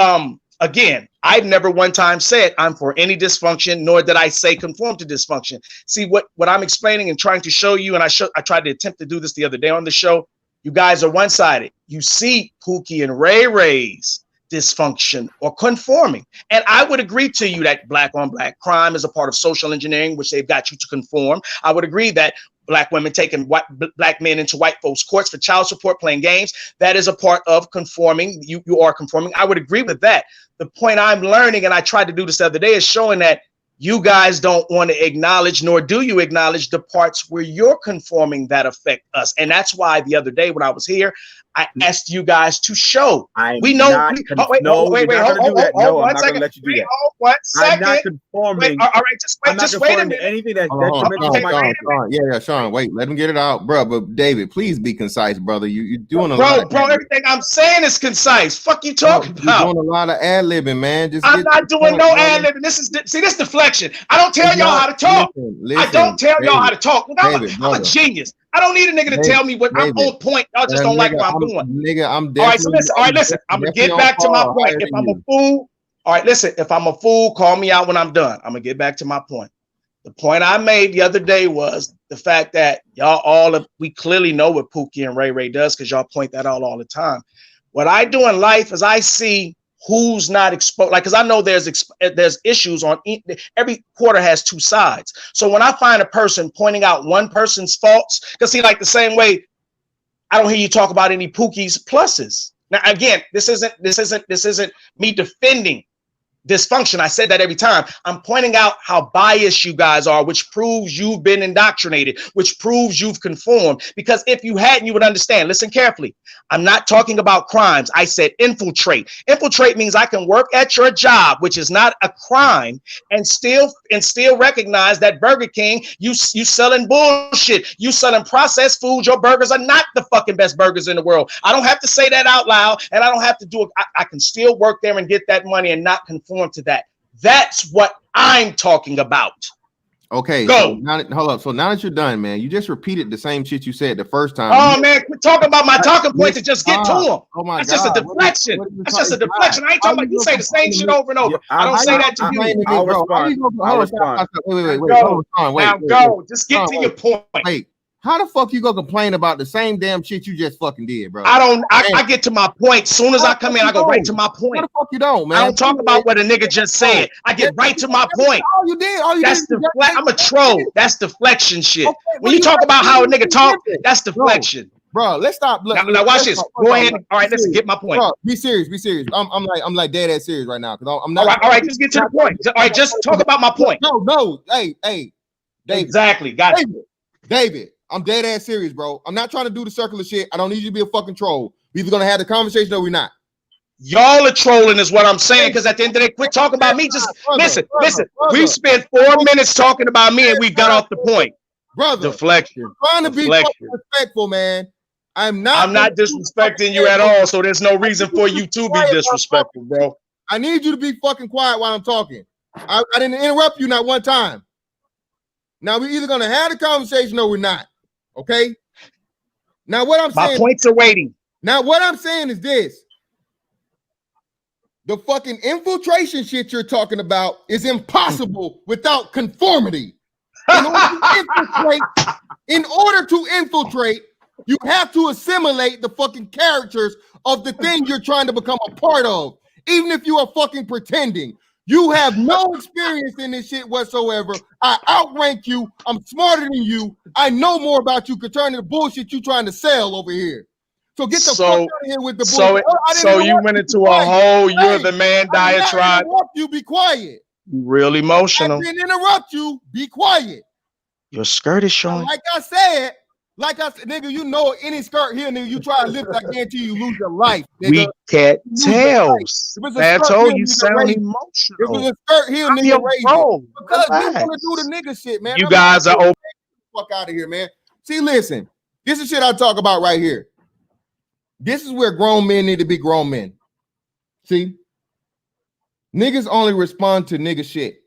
again, I've never one time said I'm for any dysfunction, nor did I say conform to dysfunction. See, what I'm explaining and trying to show you, and I tried to attempt to do this the other day on the show, you guys are one-sided. You see Pookie and Ray Ray's dysfunction or conforming. And I would agree to you that black on black crime is a part of social engineering, which they've got you to conform. I would agree that black women taking black men into white folks' courts for child support, playing games, that is a part of conforming. You are conforming. I would agree with that. The point I'm learning, and I tried to do this the other day, is showing that you guys don't want to acknowledge, nor do you acknowledge the parts where you're conforming that affect us. And that's why the other day when I was here, I asked you guys to show. We know. Wait, hold one second. Let you do that. One second. I'm not conforming. All right, just wait a minute. Anything that's detrimental to my yeah, Sean, wait, let him get it out, bro. But David, please be concise, brother. You're doing a lot. Bro, everything I'm saying is concise. Fuck you talking about? You're doing a lot of ad-libbing, man. I'm not doing no ad-libbing. This deflection. I don't tell y'all how to talk. I don't tell y'all how to talk. I'm a genius. I don't need a nigga to tell me what I'm on point. Y'all just don't like what I'm doing. Nigga, I'm definitely. All right, listen. I'm gonna get back to my point. If I'm a fool, all right, listen. If I'm a fool, call me out when I'm done. I'm gonna get back to my point. The point I made the other day was the fact that we clearly know what Pookie and Ray Ray does, because y'all point that out all the time. What I do in life is I see who's not exposed, like, because I know there's issues on every quarter has two sides. So when I find a person pointing out one person's faults, because see, like the same way, I don't hear you talk about any Pookie's pluses. Now, again, this isn't me defending dysfunction. I said that every time. I'm pointing out how biased you guys are, which proves you've been indoctrinated, which proves you've conformed. Because if you hadn't, you would understand. Listen carefully. I'm not talking about crimes. I said infiltrate. Infiltrate means I can work at your job, which is not a crime, and still recognize that Burger King, you selling bullshit. You selling processed food. Your burgers are not the fucking best burgers in the world. I don't have to say that out loud, and I don't have to do it. I can still work there and get that money and not conform to that. That's what I'm talking about. Okay, go. So hold up. So now that you're done, man, you just repeated the same shit you said the first time. Oh man, quit talking about my talking points and just get to them. Oh my That's God. just a deflection. That's just a deflection. I ain't talking about you say the same shit over and over. I don't say that to you. I'll respond. Wait. Now go. Just get to your point. Wait. How the fuck you gonna complain about the same damn shit you just fucking did, bro? I get to my point. Soon as I come in, I go right to my point. How the fuck you don't, man? I don't talk about what a nigga just said. I get right to my point. All you did. That's I'm a troll. That's deflection shit. Okay, when you talk about how a nigga talk, that's deflection. Bro, let's stop. Now watch this. Go ahead. All right, let's get my point. Bro, be serious. I'm like dead ass serious right now because I'm not. All right, just get to the point. All right, just talk about my point. No. Hey, David. Exactly. Got it. David, I'm dead ass serious, bro. I'm not trying to do the circular shit. I don't need you to be a fucking troll. We're either gonna have the conversation or we're not. Y'all are trolling is what I'm saying, because at the end of the day, quit talking about me. Just listen. We spent 4 minutes talking about me and we got off the point. Brother, deflection. I'm trying to be respectful, man. I'm not disrespecting you at all, so there's no reason for you to be disrespectful, bro. I need you to be fucking quiet while I'm talking. I didn't interrupt you not one time. Now we're either gonna have the conversation or we're not. Okay. Now what I'm saying, my points are waiting. Now what I'm saying is this: the fucking infiltration shit you're talking about is impossible without conformity. In order to infiltrate, you have to assimilate the fucking characters of the thing you're trying to become a part of. Even if you are fucking pretending, you have no experience in this shit whatsoever. I outrank you. I'm smarter than you. I know more about you concerning the bullshit you trying to sell over here. So get the fuck out of here with the bullshit. So you went into a whole "you're the man" diatribe. You be quiet. You real emotional. I didn't interrupt you. Be quiet. Your skirt is showing. Like I said, nigga, you know any skirt here, nigga, you try to lift, I guarantee you lose your life, nigga. We can't tell. I told you sound emotional. It was a skirt here, nigga, because we want to do the nigga shit, man. You guys are open. Fuck out of here, man. See, listen, this is shit I talk about right here. This is where grown men need to be grown men. See? Niggas only respond to nigga shit.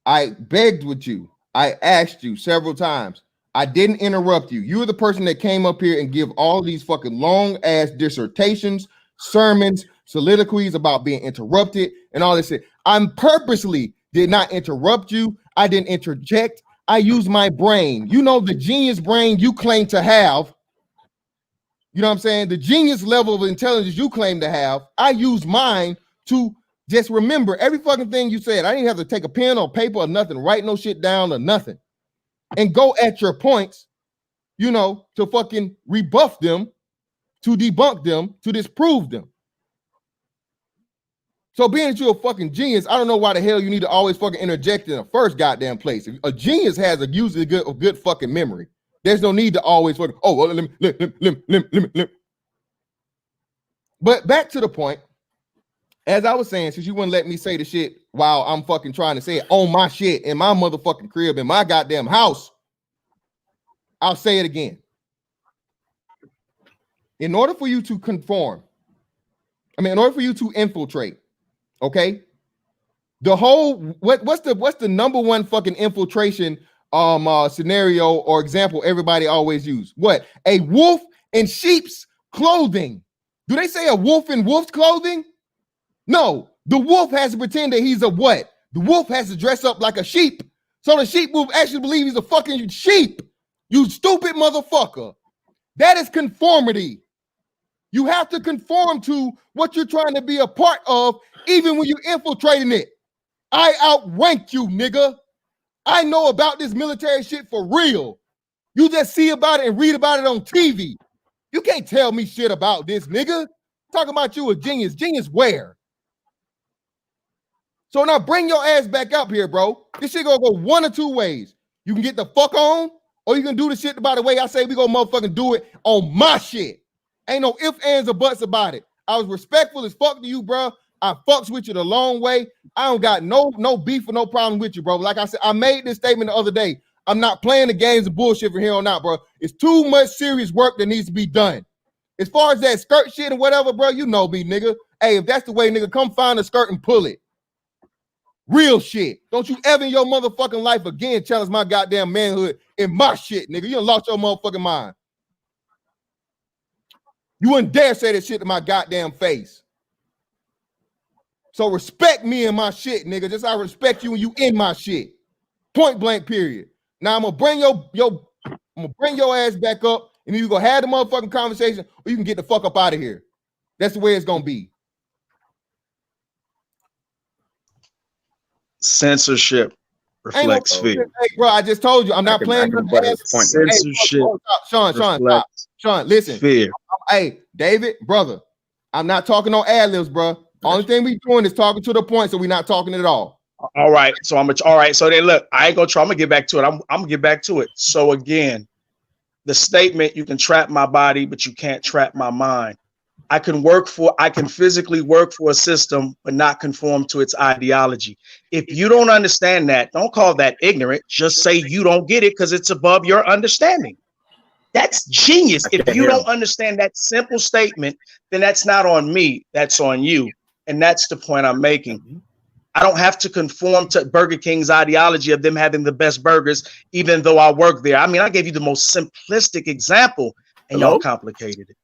I begged with you. I asked you several times. I didn't interrupt you. You were the person that came up here and give all these fucking long ass dissertations, sermons, soliloquies about being interrupted and all this shit. I purposely did not interrupt you. I didn't interject. I used my brain. You know, the genius brain you claim to have. You know what I'm saying? The genius level of intelligence you claim to have. I used mine to just remember every fucking thing you said. I didn't have to take a pen or paper or nothing, write no shit down or nothing. And go at your points, you know, to fucking rebuff them, to debunk them, to disprove them. So being that you're a fucking genius, I don't know why the hell you need to always fucking interject in the first goddamn place. A genius has a usually a good fucking memory. There's no need to always fucking, oh, well, let me. But back to the point, as I was saying, since you wouldn't let me say the shit while I'm fucking trying to say it on my shit in my motherfucking crib in my goddamn house, I'll say it again. In order for you to conform, in order for you to infiltrate, okay? The whole what's the number one fucking infiltration scenario or example everybody always use? What? A wolf in sheep's clothing. Do they say a wolf in wolf's clothing? No, the wolf has to pretend that he's a what? The wolf has to dress up like a sheep. So the sheep will actually believe he's a fucking sheep. You stupid motherfucker. That is conformity. You have to conform to what you're trying to be a part of, even when you're infiltrating it. I outrank you, nigga. I know about this military shit for real. You just see about it and read about it on TV. You can't tell me shit about this, nigga. Talking about you a genius. Genius where? So now bring your ass back up here, bro. This shit gonna go one or two ways. You can get the fuck on, or you can do the shit by the way I say we gonna motherfucking do it on my shit. Ain't no ifs, ands, or buts about it. I was respectful as fuck to you, bro. I fucks with you the long way. I don't got no beef or no problem with you, bro. Like I said, I made this statement the other day. I'm not playing the games and bullshit from here on out, bro. It's too much serious work that needs to be done. As far as that skirt shit and whatever, bro, you know me, nigga. Hey, if that's the way, nigga, come find a skirt and pull it. Real shit. Don't you ever in your motherfucking life again challenge my goddamn manhood in my shit, nigga. You done lost your motherfucking mind. You wouldn't dare say that shit to my goddamn face. So respect me and my shit, nigga. Just I respect you when you in my shit. Point blank, period. Now I'm gonna bring your I'm gonna bring your ass back up, and you gonna have the motherfucking conversation, or you can get the fuck up out of here. That's the way it's gonna be. Censorship reflects fear. Hey, bro, I just told you I'm not playing. Censorship. Sean, stop. Sean, listen. Fear. Hey, David, brother, I'm not talking on ad-libs, bro. Only thing we doing is talking to the point, so we're not talking at all. All right. So all right. So then look, I ain't gonna try. I'm gonna get back to it. I'm gonna get back to it. So again, the statement, you can trap my body, but you can't trap my mind. I can physically work for a system, but not conform to its ideology. If you don't understand that, don't call that ignorant. Just say you don't get it because it's above your understanding. That's genius. If you don't understand that simple statement, then that's not on me. That's on you. And that's the point I'm making. I don't have to conform to Burger King's ideology of them having the best burgers, even though I work there. I mean, I gave you the most simplistic example, and y'all complicated it.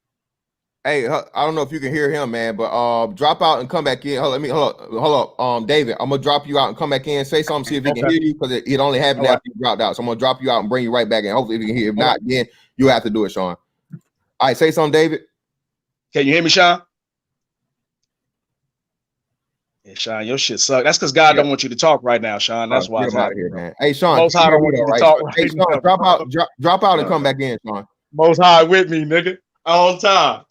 Hey, I don't know if you can hear him, man, but drop out and come back in. Hold up, David. I'm gonna drop you out and come back in. Say something, see if he can hear you, because it only happened after you dropped out. So I'm gonna drop you out and bring you right back in. Hopefully, if you can hear. If not, then you have to do it, Sean. All right, say something, David. Can you hear me, Sean? Yeah, Sean, your shit sucks. That's because God don't want you to talk right now, Sean. That's why it's out here, man. Hey, Sean, Most High don't want you to talk right now. Sean, drop out and come back in, Sean. Most High with me, nigga. On time.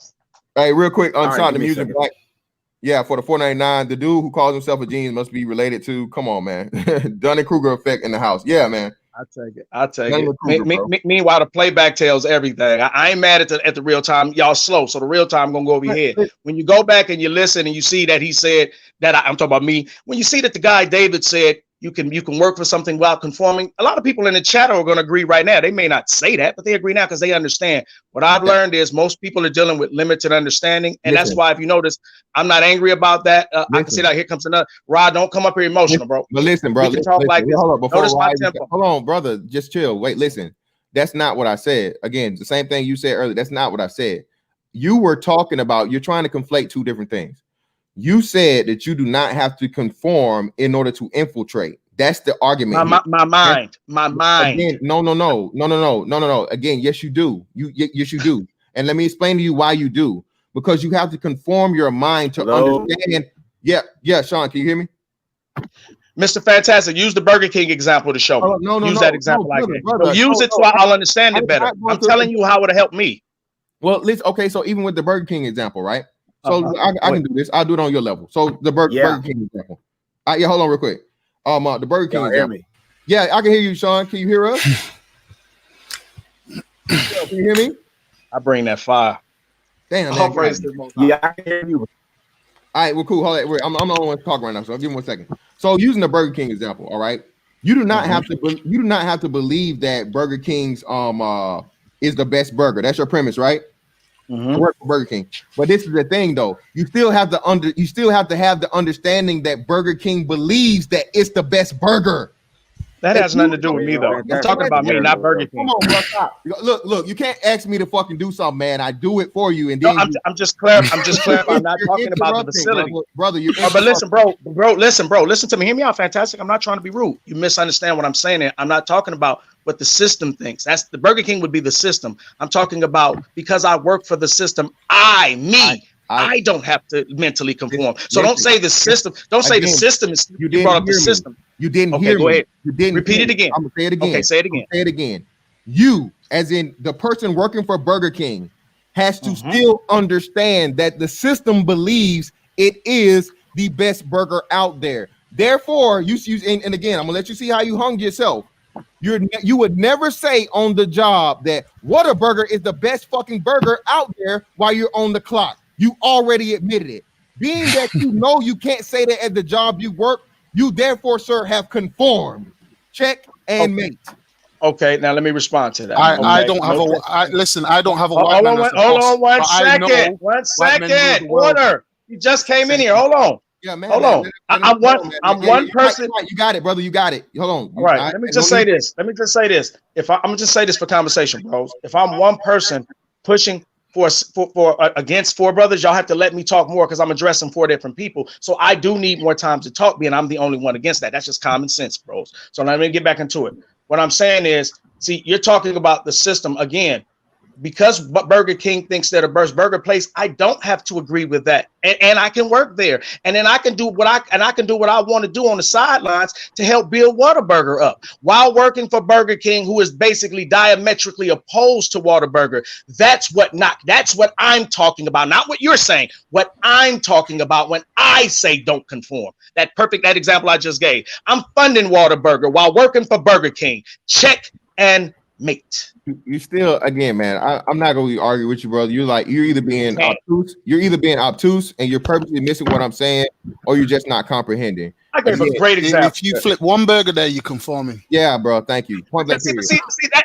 Hey, real quick, Sean, the music black. Yeah, for the $4.99, the dude who calls himself a genius must be related to. Come on, man. Dunning-Kruger effect in the house. Yeah, man. I take it. Meanwhile, the playback tells everything. I ain't mad at the real time. Y'all slow, so the real time gonna go over your head. When you go back and you listen and you see that he said that, I'm talking about me. When you see that the guy David said you can work for something without conforming, a lot of people in the chat are gonna agree right now. They may not say that, but they agree now because they understand. What I've learned is most people are dealing with limited understanding, and that's why, if you notice, I'm not angry about that. I can see that. Here comes another. Rod, don't come up here emotional, bro. But listen, bro. Talk like this. Notice my tempo. Hold on, brother. Just chill. Wait, listen. That's not what I said. Again, the same thing you said earlier. That's not what I said. You were talking about, you're trying to conflate two different things. You said that you do not have to conform in order to infiltrate. That's the argument. My mind. Again, no. Again, yes, you do. Yes, you do. And let me explain to you why you do. Because you have to conform your mind to understand. Yeah, Sean, can you hear me? Mr. Fantastic, use the Burger King example to show me. Use that example like that. So use it so I'll understand it better. I'm telling you how it'll help me. Well, okay, so even with the Burger King example, right? So I can do this. I'll do it on your level. So the Burger King example. Yeah, hold on real quick. The Burger King example. Yeah, I can hear you, Sean. Can you hear us? Can you hear me? I bring that fire. Damn, I can hear you. All right, well, cool. Hold on. I'm the only one talking right now, so I'll give him 1 second. So using the Burger King example, all right, you do not have to believe that Burger King's is the best burger. That's your premise, right? Work for Burger King. But this is the thing, though. You still have to have the understanding that Burger King believes that it's the best burger. That has nothing to do with me, though. I'm talking about me, not Burger King. Come on, bro, stop. Look, you can't ask me to fucking do something, man. I do it for you, and then I'm just clarifying. I'm not talking about the facility, brother. But listen, bro. Listen to me. Hear me out, Fantastic. I'm not trying to be rude. You misunderstand what I'm saying there. I'm not talking about what the system thinks. That's the Burger King would be the system. I'm talking about because I work for the system. I don't have to mentally conform. So don't say the system. Don't say the system is. You brought up the system. You didn't hear me. Go ahead. You didn't repeat it again. I'm gonna say it again. Okay, say it again. Say it again. You, as in the person working for Burger King, has to still understand that the system believes it is the best burger out there. Therefore, and again, I'm gonna let you see how you hung yourself. You would never say on the job that Whataburger is the best fucking burger out there while you're on the clock. You already admitted it. Being that you know you can't say that at the job you work, you therefore, sir, have conformed. Check and mate. Okay, now let me respond to that. I don't have I don't have a hold on 1 second. 1 second. Order. You just came in here. Hold on. Yeah, man. Hold on. I'm one person. You got it, brother. You got it. Hold on. All right. Let me just say this. I'm gonna just say this for conversation, bros. If I'm one person pushing for against four brothers, y'all have to let me talk more because I'm addressing four different people. So I do need more time to talk, being I'm the only one against that. That's just common sense, bros. So let me get back into it. What I'm saying is, See, you're talking about the system again. Because Burger King thinks they're a burger place, I don't have to agree with that, and I can work there, and then I can do what I want to do on the sidelines to help build Whataburger up while working for Burger King, who is basically diametrically opposed to Whataburger. That's what I'm talking about, not what you're saying. What I'm talking about when I say don't conform. That example I just gave. I'm funding Whataburger while working for Burger King. Check and mate. You still, again, man, I'm not going to argue with you, brother. You're either being obtuse and you're purposely missing what I'm saying, or you're just not comprehending. I gave a great example. If you flip one burger there, you conforming. Yeah, bro. Thank you.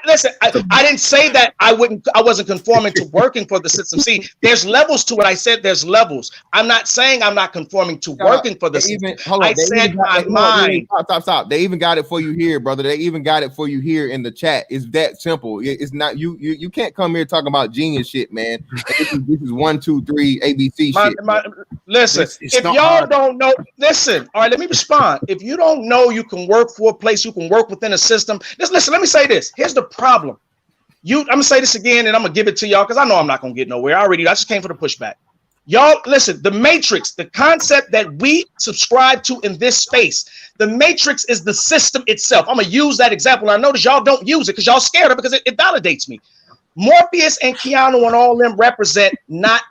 Listen, I didn't say that I wasn't conforming to working for the system. See, there's levels to it. I said there's levels. I'm not saying I'm not conforming to working for the system. I said my mind. Stop. They even got it for you here, brother. They even got it for you here in the chat. It's that simple. It's not you can't come here talking about genius shit, man. This is 1, 2, 3 ABC shit. Listen, if y'all don't know, listen. All right, let me respond. If you don't know you can work for a place, you can work within a system. Listen, let me say this. Here's the problem. I'm gonna say this again, and I'm gonna give it to y'all because I know I'm not gonna get nowhere. I just came for the pushback. Y'all, listen, the matrix, the concept that we subscribe to in this space, the matrix is the system itself. I'm gonna use that example. I notice y'all don't use it because y'all scared of it because it validates me. Morpheus and Keanu and all them represent not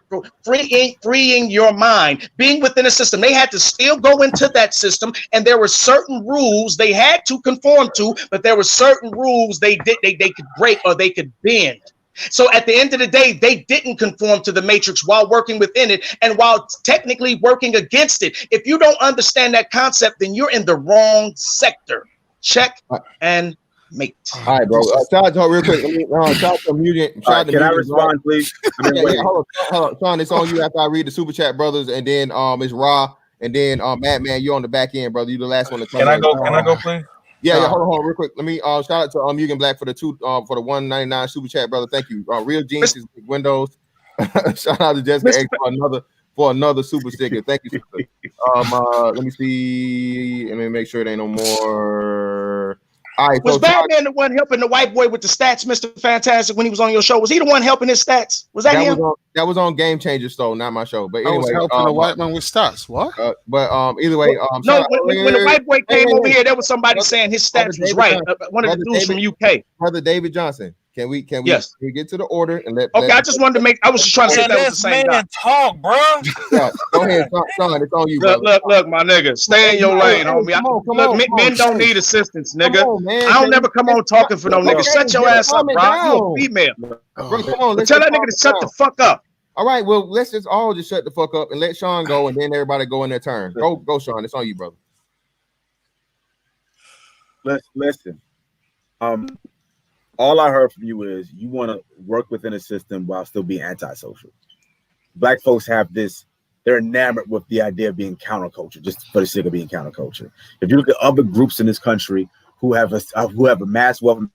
freeing your mind, being within a system. They had to still go into that system, and there were certain rules they had to conform to, but there were certain rules they could break or they could bend. So at the end of the day, they didn't conform to the matrix while working within it and while technically working against it. If you don't understand that concept, then you're in the wrong sector. Check and mate. All right, bro. Shout out real quick. Shout out to Mutant. Can I respond, please? Hold on. Sean, it's on you after I read the super chat, brothers, and then it's Ra, and then Madman, you're on the back end, brother. You the last one to come. Can I go, please? Yeah, hold on, real quick. Let me shout out to Mugen Black for the $1.99 super chat, brother. Thank you. Real Genius Windows. Shout out to Jessica X for another super sticker. Thank you, sister. Let me see. Let me make sure it ain't no more. All right, was Batman the one helping the white boy with the stats, Mr. Fantastic, when he was on your show? Was he the one helping his stats? Was that him? That was on Game Changers, though, not my show. But anyway, I was helping the white man with stats. What? Either way, no. When the white boy came over here, there was somebody saying his stats was right. One of the dudes from UK, brother David Johnson. Can we yes. Get to the order and let? Okay, I just wanted to make. I was just trying to say that was the same guy. Talk, bro. Yeah, go ahead, son. It's on you. Look, my nigga, stay in your lane, homie. Men don't need assistance, nigga. I don't never come on talking for no nigga. Shut your ass up, bro. You a female. Bro, come on, tell that nigga to shut the fuck up. All right, well, let's just all just shut the fuck up and let Sean go, and then everybody go in their turn. Go, Sean. It's on you, brother. Listen. All I heard from you is you want to work within a system while still being antisocial. Black folks have this, they're enamored with the idea of being counterculture, just for the sake of being counterculture. If you look at other groups in this country who have a mass wealth and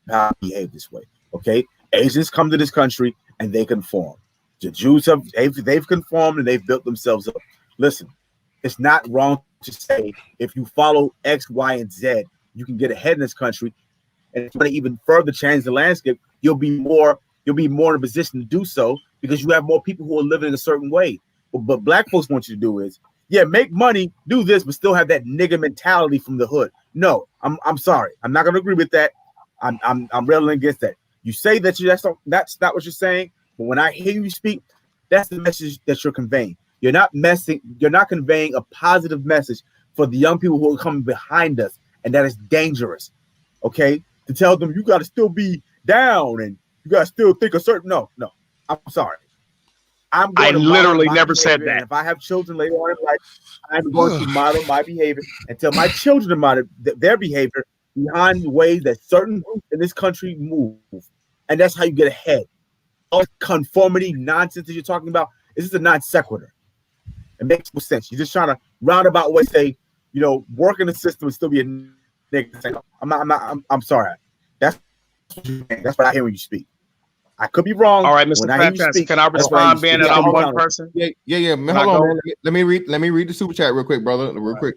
power, behave this way. Okay, Asians come to this country and they conform. The Jews they've conformed and they've built themselves up. Listen, it's not wrong to say if you follow X, Y, and Z, you can get ahead in this country. And if you want to even further change the landscape, you'll be more in a position to do so because you have more people who are living in a certain way. But black folks want you to do is, make money, do this, but still have that nigga mentality from the hood. No, I'm sorry, I'm not going to agree with that. I'm railing against that. You say that that's not what you're saying, but when I hear you speak, that's the message that you're conveying. You're not conveying a positive message for the young people who are coming behind us, and that is dangerous. Okay. To tell them you got to still be down and you got to still think a certain no. I'm sorry. I literally never said that. If I have children later on in life, I'm going to model my behavior and tell my children model their behavior behind the way that certain groups in this country move, and that's how you get ahead. All conformity nonsense that you're talking about is just a non sequitur. It makes no sense. You're just trying to roundabout way say, work in the system and still be a nigga. I'm sorry. That's what I hear when you speak. I could be wrong. All right, Mr. Fantastic. Can I respond being that I'm one person? Yeah. Hold on, man. Let me read the super chat real quick, brother. Real quick.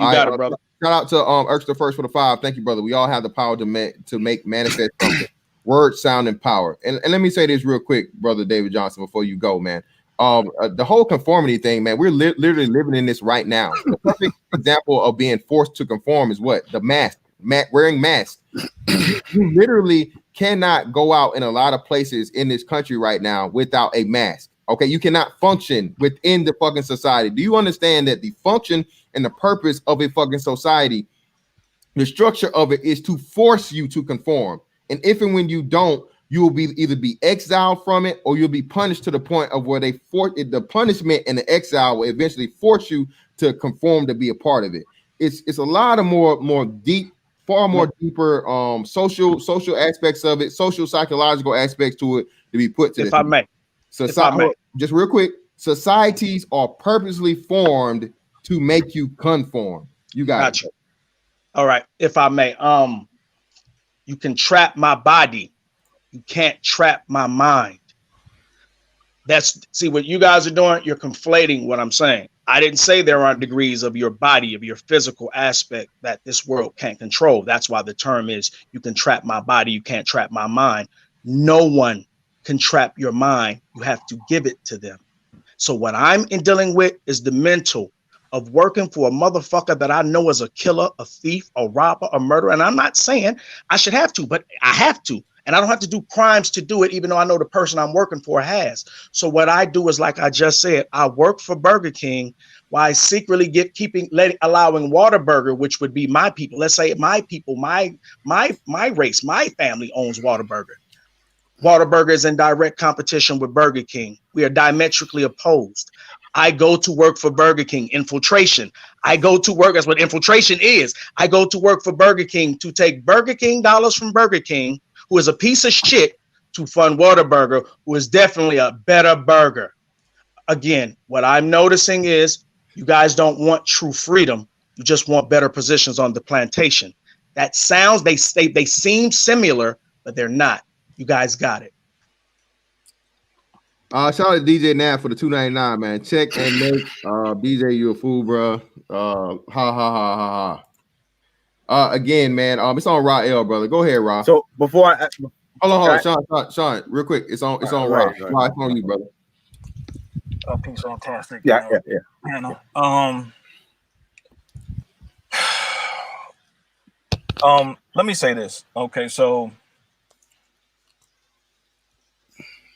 You got it, brother. Shout out to Erkster First for the 5. Thank you, brother. We all have the power to make manifest something. Word, sound, and power. And let me say this real quick, brother David Johnson, before you go, man. The whole conformity thing, man. We're literally living in this right now. The perfect example of being forced to conform is what? The mask. Wearing masks. You literally cannot go out in a lot of places in this country right now without a mask. Okay, you cannot function within the fucking society. Do you understand that the function and the purpose of a fucking society, the structure of it is to force you to conform? And if and when you don't, you will either be exiled from it or you'll be punished to the point of where the punishment and the exile will eventually force you to conform to be a part of it. It's a lot of more deep, far more deeper social aspects of it, social psychological aspects to it to be put to. If I may. Just real quick, societies are purposely formed to make you conform. You got it. All right, if I may. You can trap my body. You can't trap my mind. See what you guys are doing? You're conflating what I'm saying. I didn't say there aren't degrees of your body, of your physical aspect that this world can't control. That's why the term is you can trap my body, you can't trap my mind. No one can trap your mind. You have to give it to them. So what I'm dealing with is the mental of working for a motherfucker that I know is a killer, a thief, a robber, a murderer. And I'm not saying I should have to, but I have to. And I don't have to do crimes to do it, even though I know the person I'm working for has. So what I do is, like I just said, I work for Burger King while I secretly allowing Whataburger, which would be my people. Let's say my people, my race, my family owns Whataburger. Whataburger is in direct competition with Burger King. We are diametrically opposed. I go to work for Burger King. Infiltration. I go to work. That's what infiltration is. I go to work for Burger King to take Burger King dollars from Burger King, who is a piece of shit, to fund Whataburger, who is definitely a better burger. Again, what I'm noticing is you guys don't want true freedom. You just want better positions on the plantation. That sounds, they seem similar, but they're not. You guys got it. Shout out to DJ Nav for the $2.99, man. Check and make DJ, you a fool, bro. Again, man. It's on Raw L, brother. Go ahead, Raw. So before I hold on, Sean, real quick. It's on Raw. Right. Raw, it's on you, brother. Peace, fantastic. Yeah. Let me say this. Okay, so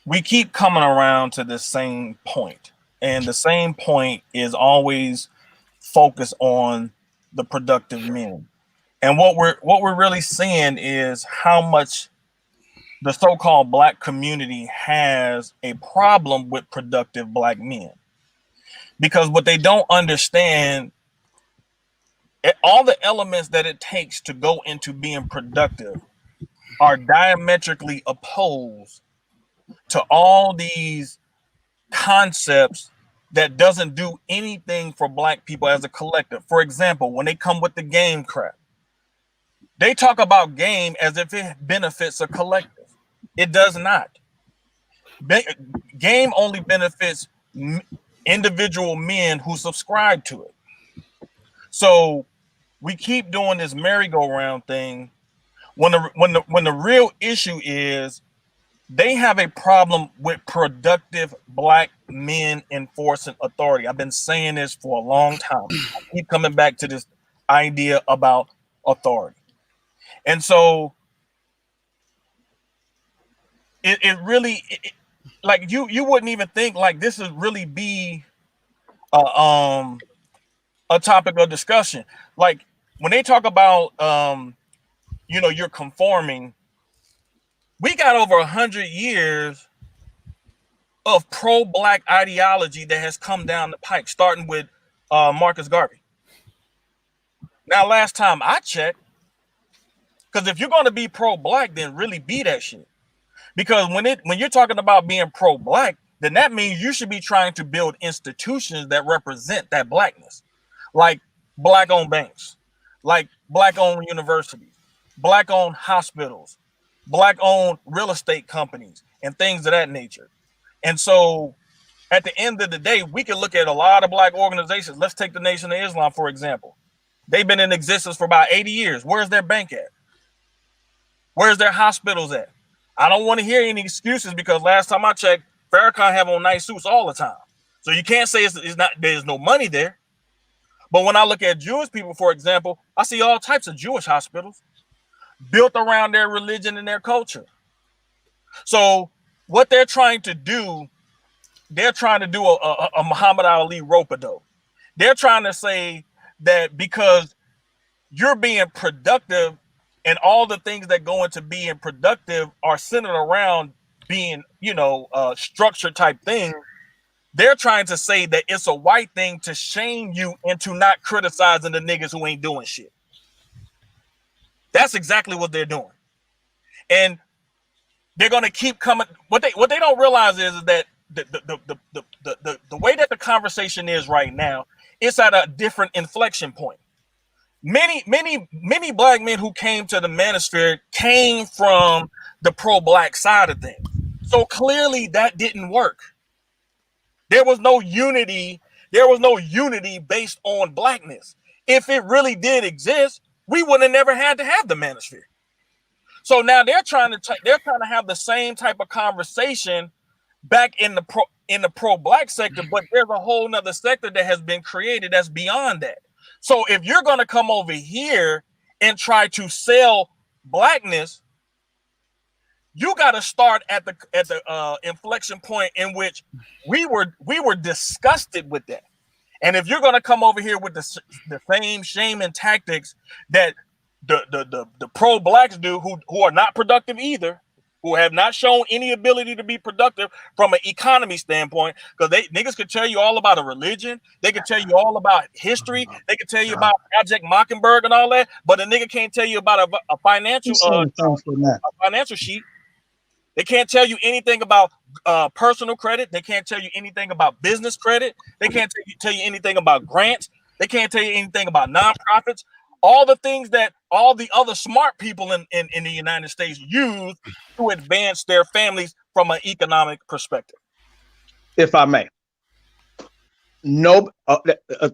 we keep coming around to the same point, and the same point is always focused on the productive men. And what we're really seeing is how much the so-called Black community has a problem with productive Black men, because what they don't understand, all the elements that it takes to go into being productive are diametrically opposed to all these concepts that doesn't do anything for Black people as a collective. For example, when they come with the game crap, they talk about game as if it benefits a collective. It does not. Game only benefits individual men who subscribe to it. So we keep doing this merry-go-round thing when the real issue is they have a problem with productive Black men enforcing authority. I've been saying this for a long time. I keep coming back to this idea about authority. And so it really, like you wouldn't even think like this would really be a topic of discussion. Like when they talk about, you're conforming, we got over 100 years of pro-Black ideology that has come down the pike, starting with Marcus Garvey. Now, last time I checked, because if you're going to be pro-Black, then really be that shit. Because when you're talking about being pro-Black, then that means you should be trying to build institutions that represent that Blackness, like Black-owned banks, like Black-owned universities, Black-owned hospitals, Black-owned real estate companies, and things of that nature. And so at the end of the day, we can look at a lot of Black organizations. Let's take the Nation of Islam, for example. They've been in existence for about 80 years. Where's their bank at? Where's their hospitals at? I don't want to hear any excuses because last time I checked, Farrakhan have on nice suits all the time. So you can't say it's not, there's no money there. But when I look at Jewish people, for example, I see all types of Jewish hospitals built around their religion and their culture. So what they're trying to do, a Muhammad Ali rope-a-dope. They're trying to say that because you're being productive and all the things that go into being productive are centered around being, structured type thing. They're trying to say that it's a white thing to shame you into not criticizing the niggas who ain't doing shit. That's exactly what they're doing. And they're gonna keep coming. What they don't realize is that the way that the conversation is right now, it's at a different inflection point. Many black men who came to the manosphere came from the pro-black side of things. So clearly that didn't work. There was no unity based on blackness. If it really did exist, we would have never had to have the manosphere. So now they're trying to have the same type of conversation back in the pro-black sector, but there's a whole nother sector that has been created that's beyond that. So if you're going to come over here and try to sell blackness, you got to start at the inflection point in which we were disgusted with that. And if you're going to come over here with the same shame and tactics that the pro-blacks do, who are not productive either, who have not shown any ability to be productive from an economy standpoint, because niggas could tell you all about a religion, they could tell you all about history, they could tell you about Project Mockingbird and all that, but a nigga can't tell you about a financial sheet. They can't tell you anything about personal credit. They can't tell you anything about business credit. They can't tell you anything about grants. They can't tell you anything about nonprofits. All the things that all the other smart people in the United States use to advance their families from an economic perspective. If I may. No,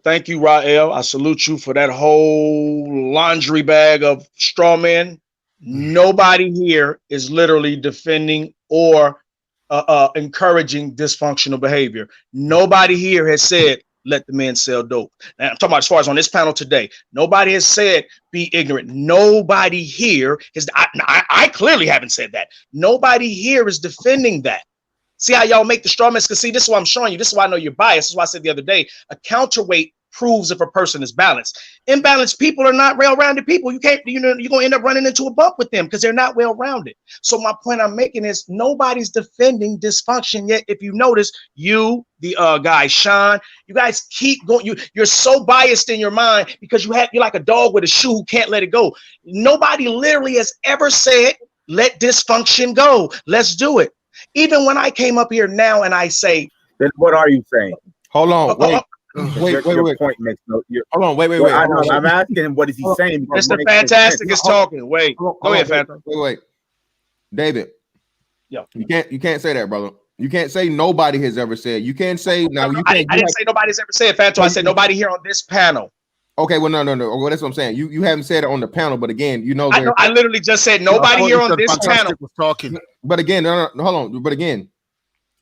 thank you, Rael. I salute you for that whole laundry bag of straw men. Nobody here is literally defending or encouraging dysfunctional behavior. Nobody here has said, let the men sell dope. Now, I'm talking about as far as on this panel today. Nobody has said be ignorant. Nobody here is, I clearly haven't said that. Nobody here is defending that. See how y'all make the straw man? Because see, this is what I'm showing you. This is why I know you're biased. This is why I said the other day, a counterweight proves if a person is balanced. Imbalanced people are not well-rounded people. You can't, you're going to end up running into a bump with them because they're not well-rounded. So my point I'm making is nobody's defending dysfunction yet. If you notice, you, the guy, Sean, you guys keep going. You're so biased in your mind because you're like a dog with a shoe who can't let it go. Nobody literally has ever said, let dysfunction go. Let's do it. Even when I came up here now and I say, then what are you saying? Hold on, wait. Wait. Point makes no. Hold on, wait. I'm asking him what is he saying. Mr. Fantastic is talking. Wait, go ahead, Fantastic. Wait. David. Yeah. You can't say that, brother. You can't say nobody has ever said. You can't say now. You can't. I didn't say nobody's ever said, Fanto. I said nobody here on this panel. Okay, well, no. Well, that's what I'm saying. You haven't said it on the panel, but again, I literally just said nobody here on this panel was talking. But again, no, hold on. But again,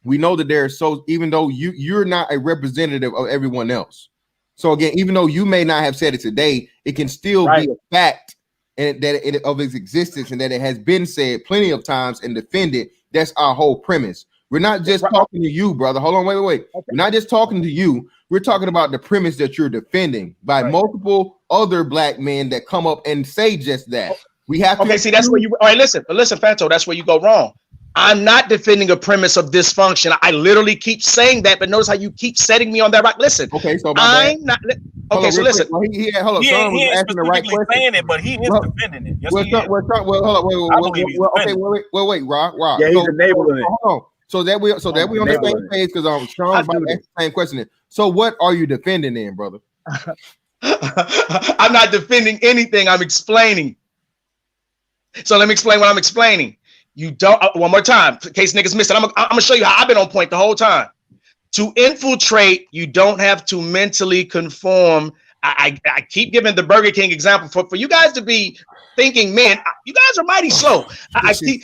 we know that there's even though you're not a representative of everyone else. So again, even though you may not have said it today, it can still be a fact and that of its existence and that it has been said plenty of times and defended. That's our whole premise. We're not just talking to you, brother. Hold on, wait. Okay. We're not just talking to you. We're talking about the premise that you're defending by multiple other black men that come up and say just that. We have to. Okay, see, that's where you. All right, listen, Fanto, that's where you go wrong. I'm not defending a premise of dysfunction. I literally keep saying that, but notice how you keep setting me on that right. Listen, okay, so I'm not. Okay, so listen. Well, he ain't asking the right question. Saying it, but he is defending it. Yes, he is. Wait, Rock. Yeah, he's enabling it. Hold on. So that we on the same page because Sean's about to ask the same question. So what are you defending then, brother? I'm not defending anything. I'm explaining. So let me explain what I'm explaining. You don't, one more time, in case niggas missed it. I'm gonna show you how I've been on point the whole time. To infiltrate, you don't have to mentally conform I keep giving the Burger King example for you guys to be thinking, man, you guys are mighty slow. I keep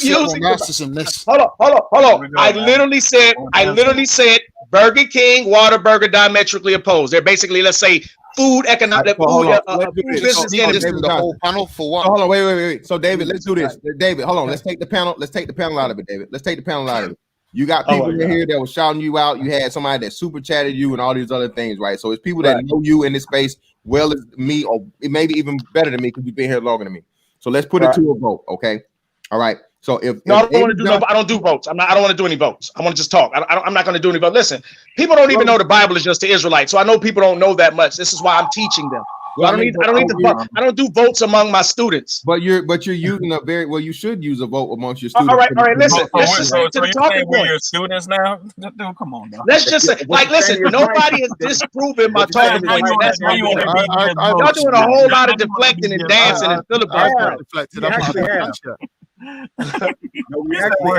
using. Hold on. I literally said Burger King, Whataburger diametrically opposed. They're basically, let's say, food economic food business. The whole panel for what? Hold on, wait. So David, let's do this. David, hold on. Let's take the panel. Let's take the panel out of it, David. Let's take the panel out of it. You got people in here that were shouting you out. You had somebody that super chatted you and all these other things, right? So it's people that know you in this space well as me, or maybe even better than me because you've been here longer than me. So let's put it to a vote, okay? All right. So I don't want to do I don't do votes. I don't want to do any votes. I want to just talk. I'm not going to do any votes. Listen, people don't even know the Bible is just the Israelites. So I know people don't know that much. This is why I'm teaching them. I don't do votes among my students. But you're using a very well. You should use a vote amongst your students. All right. Listen. Let's just so you're saying we're your students now? Dude, come on, now. Let's just say, listen. Nobody has disproven my talking point. That's why y'all doing a whole lot of deflecting and dancing and filibustering.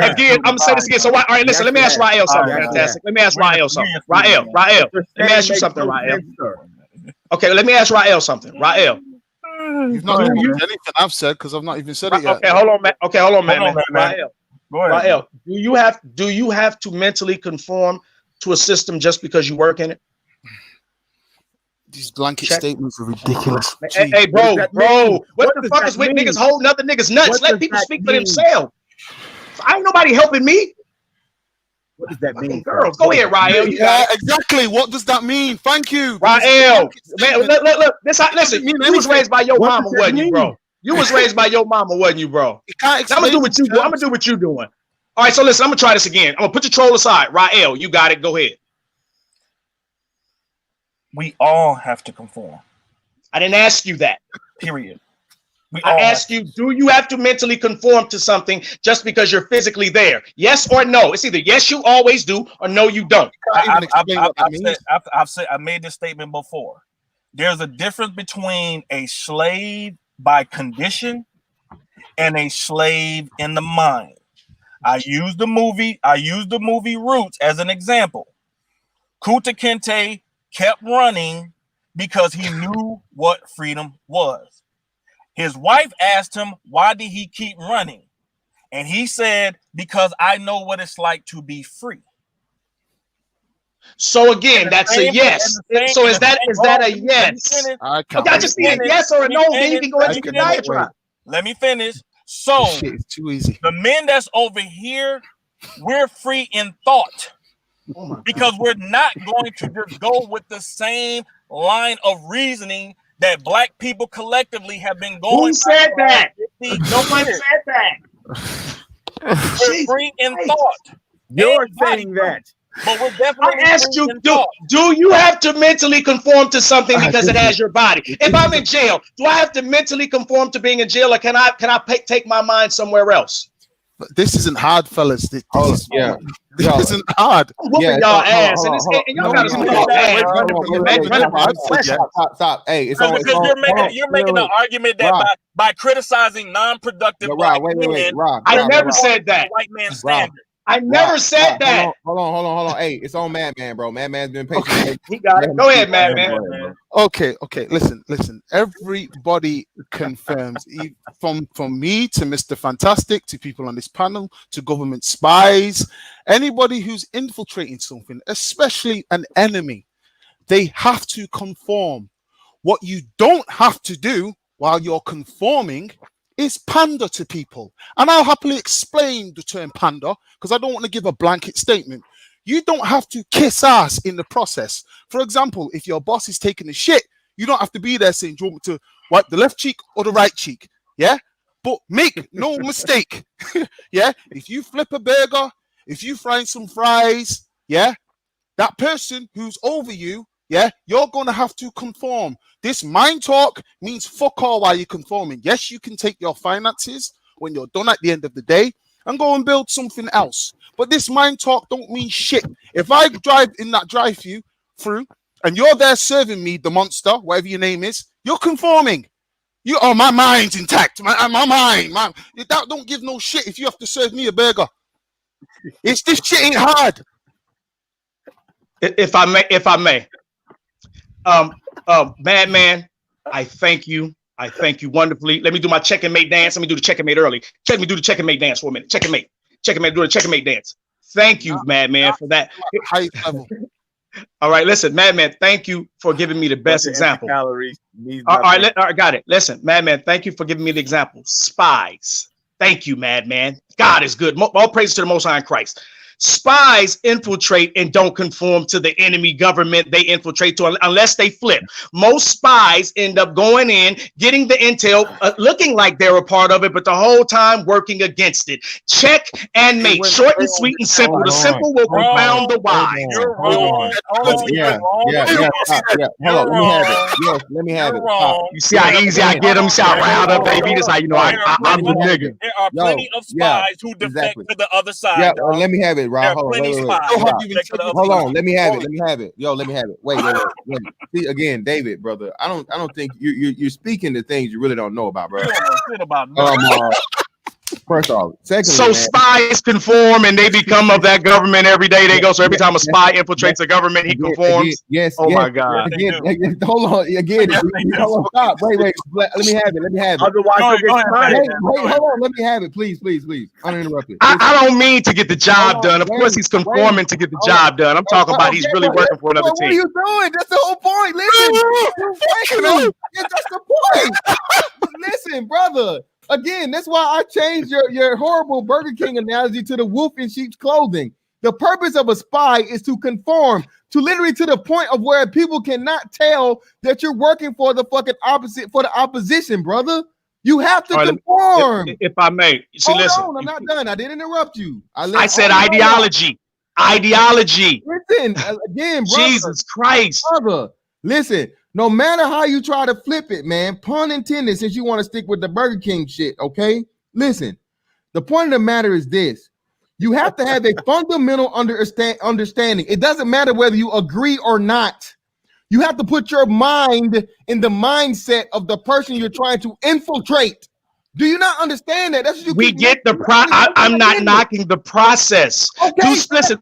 Again, I'm gonna say this again. So, all right, listen. Let me ask Rael something. Fantastic. Let me ask Rael something. Rael. Let me ask you something, Rael. Okay, let me ask Rael something. Rael. You've not even said anything I've said because I've not even said it yet. Okay, hold on, man. Rael, do you have to mentally conform to a system just because you work in it? These blanket statements are ridiculous. Hey, bro, what the fuck is with niggas holding other niggas nuts? Let people speak for themselves. I ain't nobody helping me. What does that mean? Girls, go ahead, Rael. Yeah, exactly. What does that mean? Thank you. Rael. Man, look. Listen, you was raised by your mama, wasn't you, bro? You was raised by your mama, wasn't you, bro? I'm gonna do what you do. I'm gonna do what you're doing. All right, so listen, I'm gonna try this again. I'm gonna put your troll aside. Rael, you got it. Go ahead. We all have to conform. I didn't ask you that. Period. I asked you, do you have to mentally conform to something just because you're physically there? Yes or no? It's either yes, you always do, or no, you don't. I've said I made this statement before. There's a difference between a slave by condition and a slave in the mind. I use the movie Roots as an example. Kunta Kinte kept running because he knew what freedom was. His wife asked him, why did he keep running? And he said, because I know what it's like to be free. So again, that's a yes. So is that a yes? Okay, I just need a yes or a no, then you can go into your diatribe. Let me finish. So it's too easy. The men that's over here, we're free in thought. Because we're not going to just go with the same line of reasoning that black people collectively have been going. Who said that? No one said that. We're free in thought. You're saying that. But we're definitely. I asked you, do you have to mentally conform to something because it has your body? If I'm in jail, do I have to mentally conform to being in jail, or can I take my mind somewhere else? But this isn't hard, fellas. This isn't hard. I'm whooping y'all ass, and y'all gotta stop. Hey, it's because you're making an argument that by criticizing non-productive black men, I never said that. White man standard. I never said that. Hold on. Hey, it's on Madman, bro. Madman's been patient. Okay. He got it. Go ahead, Madman. Okay. Listen. Everybody confirms, from me to Mr. Fantastic, to people on this panel, to government spies, anybody who's infiltrating something, especially an enemy, they have to conform. What you don't have to do while you're conforming is pander to people. And I'll happily explain the term pander because I don't want to give a blanket statement. You don't have to kiss ass in the process. For example, if your boss is taking a shit, you don't have to be there saying, do you want me to wipe the left cheek or the right cheek? Yeah. But make no mistake. Yeah. If you flip a burger, if you fry some fries, yeah, that person who's over you, yeah, you're going to have to conform. This mind talk means fuck all while you're conforming. Yes, you can take your finances when you're done at the end of the day and go and build something else. But this mind talk don't mean shit. If I drive in that drive-through and you're there serving me the monster, whatever your name is, you're conforming. My mind's intact. My mind. That don't give no shit if you have to serve me a burger. This shit ain't hard. If I may. Madman, I thank you. I thank you wonderfully. Let me do my check and mate dance. Let me do the check and mate early. Let me do the check and mate dance for a minute. Check and mate. Check and mate. Do the check and mate dance. Thank you, Madman, for that. High level. All right, listen, Madman, thank you for giving me the best example. Calories. All right, got it. Listen, Madman, thank you for giving me the example. Spies. Thank you, Madman. God is good. All praise to the Most High in Christ. Spies infiltrate and don't conform to the enemy government they infiltrate to unless they flip. Most spies end up going in, getting the intel, looking like they're a part of it, but the whole time working against it. Check and mate. Short and sweet and simple. The simple will confound the wise. You're wrong. Yeah. Hold on, let me have it. Yes, let me have it. You see how easy I get them? See how riled up, baby? That's how you know I'm the nigga. There are plenty of spies who defect to the other side. Yeah, let me have it. Rob, hold on, Hold on. Let me have it. Yo, let me have it. Wait. See again, David, brother. I don't think you're speaking to things you really don't know about, bro. First off, secondly, so spies conform and they become of that government every day they go. So every time a spy infiltrates a government, he conforms. Yes. Oh my God. Hold on. Again. Hold on. Stop. Wait. Let me have it. Otherwise, wait. Hold on. Let me have it, please. Uninterrupted. I don't mean to get the job done. Of course, he's conforming to get the job done. I'm talking about he's really working for another team. What are you doing? That's the whole point. Listen, that's the point. Listen, brother. Again, that's why I changed your horrible Burger King analogy to the wolf in sheep's clothing. The purpose of a spy is to conform to literally to the point of where people cannot tell that you're working for the fucking opposite, for the opposition, brother. You have to conform. If I may, see, listen. On, I'm not done. I didn't interrupt you. I said ideology. Ideology. Listen, again, brother. Jesus Christ. Brother, listen. No matter how you try to flip it, man, pun intended, since you want to stick with the Burger King shit, okay? Listen, the point of the matter is this. You have to have a fundamental understanding. It doesn't matter whether you agree or not. You have to put your mind in the mindset of the person you're trying to infiltrate. Do you not understand that? That's what you we get the I'm not knocking the process. Okay, listen.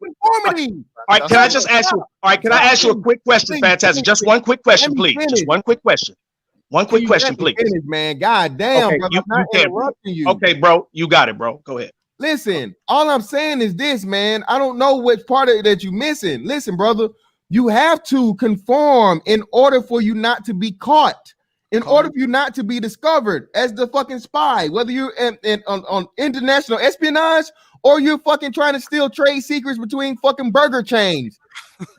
All right, can I just ask you? All right, can I ask you a quick question? Fantastic. Just one quick question, please. Just one quick question. One quick question, please. Man, God damn. Okay, okay, bro, you got it, bro. Go ahead. Listen, all I'm saying is this, man. I don't know which part of it that you're missing. Listen, brother, you have to conform in order for you not to be caught. In order for you not to be discovered as the fucking spy, whether you're on international espionage or you're fucking trying to steal trade secrets between fucking burger chains,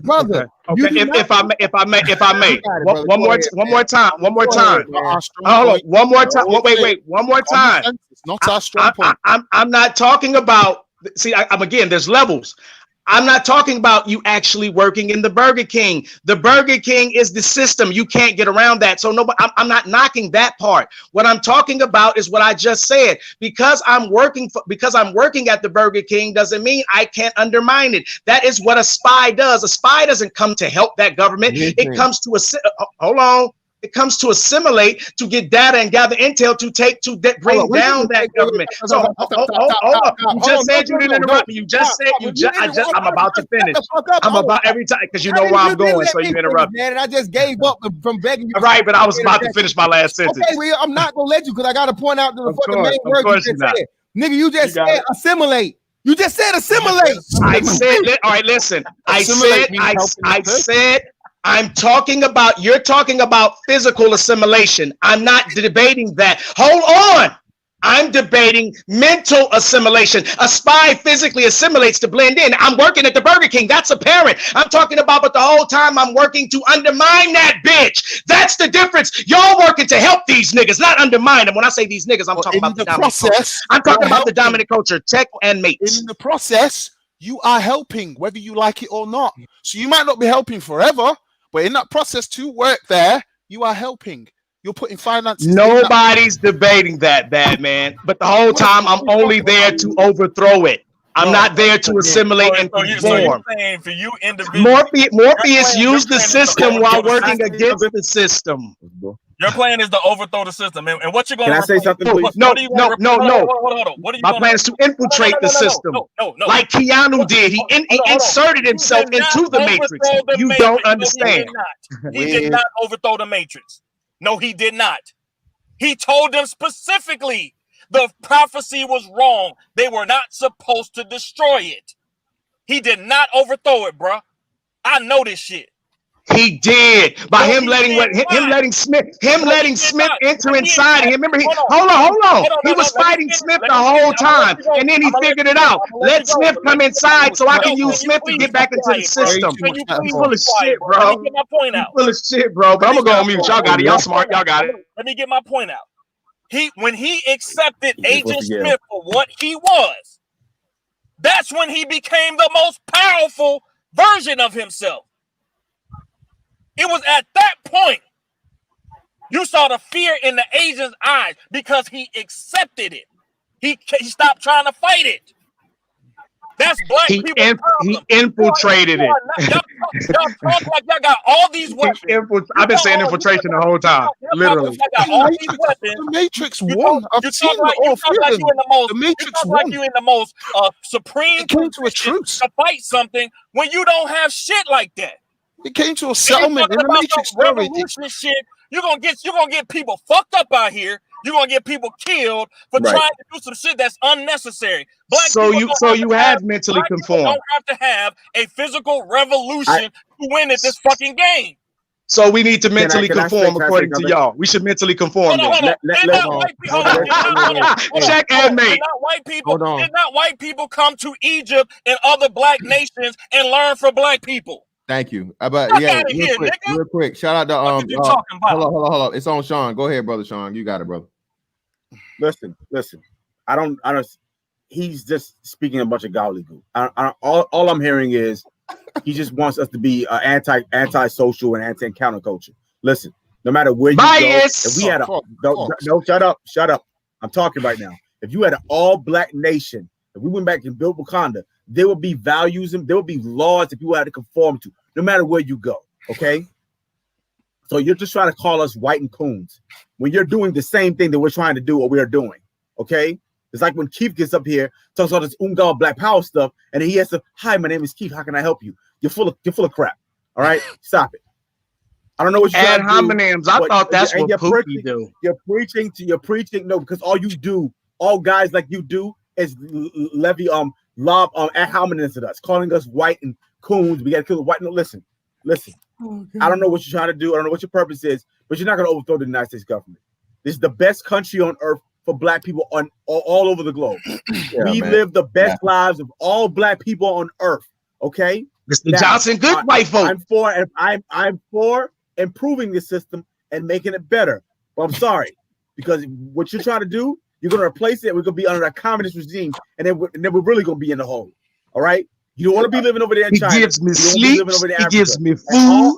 brother. Okay. If I may, one more time. Hold on, one more time. Wait, one more time. It's not our strong point. I'm not talking about. See, I'm again. There's levels. I'm not talking about you actually working in the Burger King. The Burger King is the system. You can't get around that. So I'm not knocking that part. What I'm talking about is what I just said. Because I'm working at the Burger King doesn't mean I can't undermine it. That is what a spy does. A spy doesn't come to help that government. It comes to hold on. It comes to assimilate, to get data and gather intel to bring down that government. So hold on. You just said you didn't interrupt me. You just said I'm about to finish. I'm about every time because you know where I'm going, so you interrupt me. Man, and I just gave up from begging you. All right, but I was about to finish my last sentence. Okay, well, I'm not gonna let you because I gotta point out the fucking main word you just said. Nigga, you just said assimilate. You just said assimilate. I said, all right, listen. I said. You're talking about physical assimilation. I'm not debating that. Hold on. I'm debating mental assimilation. A spy physically assimilates to blend in. I'm working at the Burger King. That's apparent. I'm talking about, but the whole time I'm working to undermine that bitch. That's the difference. Y'all working to help these niggas, not undermine them. When I say these niggas, I'm talking about the dominant culture. I'm talking about the dominant culture, tech and mates. In the process, you are helping, whether you like it or not. So you might not be helping forever, but in that process to work there, you are helping. You're putting finances. Nobody's debating that, bad man. But the whole time, I'm only there to overthrow it. I'm not there to assimilate and conform. So you're saying for you individually, Morpheus used the system while working against the system. Your plan is to overthrow the system, and what you're going to? Can I say something, please? No. What are you My plan is to infiltrate the system, like Keanu did. He inserted himself into the Matrix. You don't understand. He did not overthrow the Matrix. No, he did not. He told them specifically the prophecy was wrong. They were not supposed to destroy it. He did not overthrow it, bruh. I know this shit. He did by him letting Smith enter inside him. Remember, hold on. He was fighting Smith the whole time, and then he figured it out. Let Smith come inside so I can use Smith to get back into the system. He's full of shit, bro. Let me get my point out. Full of shit, bro. But I'm gonna go on mute. Y'all got it. Y'all smart. Y'all got it. Let me get my point out. When he accepted Agent Smith for what he was, that's when he became the most powerful version of himself. It was at that point you saw the fear in the agent's eyes because he accepted it. He stopped trying to fight it. That's black people. He infiltrated it. Y'all talk like y'all got all these weapons. I've been saying infiltration the whole time, literally. Got all these weapons. The Matrix won. I've seen all three of them. The Matrix won. Like you in the most supreme position to fight something when you don't have shit like that. It came to a settlement in the Matrix story. Revolution shit. You're gonna get people fucked up out here. You're gonna get people killed for trying to do some shit that's unnecessary. So you have mentally conformed. Don't have to have a physical revolution to win at this fucking game. So we need to mentally conform according to y'all. We should mentally conform. Checkmate. Did not white people come to Egypt and other black nations and learn from black people? Thank you. Real quick. Shout out to hold on. It's on Sean. Go ahead, brother Sean. You got it, brother. Listen. I don't. He's just speaking a bunch of gobbledygook. All I'm hearing is he just wants us to be anti-social and anti-counterculture. Listen, no matter where you go, if we had shut up. I'm talking right now. If you had an all-black nation, if we went back and built Wakanda, there would be values and there would be laws that people had to conform to, no matter where you go. Okay. So you're just trying to call us white and coons when you're doing the same thing that we're trying to do or we are doing. Okay. It's like when Keith gets up here, talks all this black power stuff, and then he has to, hi, my name is Keith. How can I help you? You're full of crap. All right. Stop it. I don't know what you're ad hominems. I thought that's what Pookie do. You're preaching. No, because all guys like you do is lob ad hominems at us, calling us white and coons. We got to kill the white. No, listen. I don't know what you're trying to do. I don't know what your purpose is, but you're not going to overthrow the United States government. This is the best country on earth for black people all over the globe. We live the best lives of all black people on earth. Okay, Mr. Johnson, good white folk. I'm for improving the system and making it better. But I'm sorry, because what you're trying to do, you're going to replace it. We're going to be under a communist regime, and then we're really going to be in the hole. All right. You don't want to be living over there in China. He gives me sleep. He gives me food.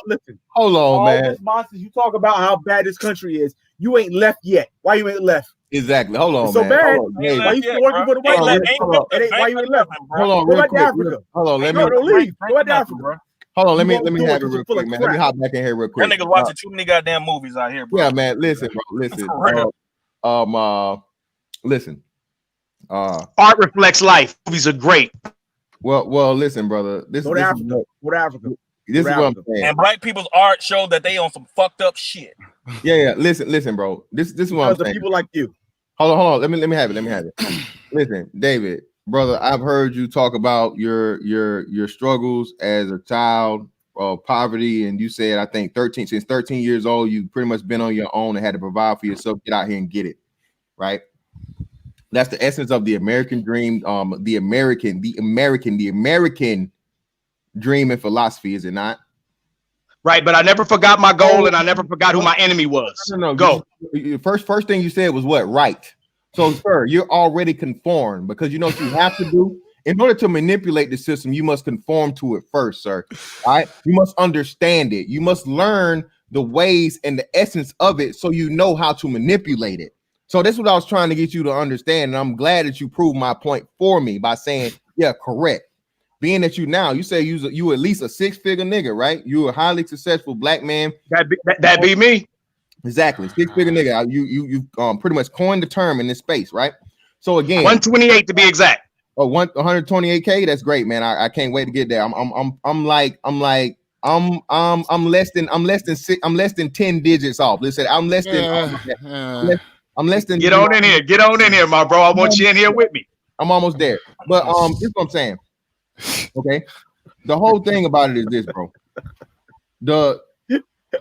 Listen. Hold on, man. All these monsters you talk about how bad this country is. You ain't left yet. Why you ain't left? Exactly. Hold on, it's so man. bad. Why you working for the white man? Why you ain't left? Hold on, real quick. Hold on, let me leave. Go back to Africa. Hold on, let me have it real quick, man. Let me hop back in here real quick. That nigga's watching too many goddamn movies out here, bro. Yeah, man. Listen, bro. Listen. Art reflects life. Movies are great. Well, listen, brother. Go to Africa. This is what I'm saying. And black people's art showed that they on some fucked up shit. Yeah. Listen, bro. This is what I'm saying. People like you. Hold on. Let me have it. Listen, David, brother. I've heard you talk about your struggles as a child of poverty, and you said I think 13 years old, you pretty much been on your own and had to provide for yourself. Get out here and get it, right? That's the essence of the American dream, the American dream and philosophy, is it not? Right, but I never forgot my goal, and I never forgot who my enemy was. No. Go. First thing you said was what? Right. So, sir, you're already conformed, because you know what you have to do? In order to manipulate the system, you must conform to it first, sir. All right? You must understand it. You must learn the ways and the essence of it so you know how to manipulate it. So that's what I was trying to get you to understand, and I'm glad that you proved my point for me by saying, yeah, correct. Being that you say you at least a 6-figure nigga, right? You a highly successful black man. That be me. Exactly, 6-figure nigga. You pretty much coined the term in this space, right? So again, 128 to be exact. Oh, 128K. That's great, man. I can't wait to get there. I'm less than 10 digits off. Listen, I'm less than. Get on in here. Get on in here, my bro. I want you in here with me. I'm almost there. But this is what I'm saying. Okay. The whole thing about it is this, bro. The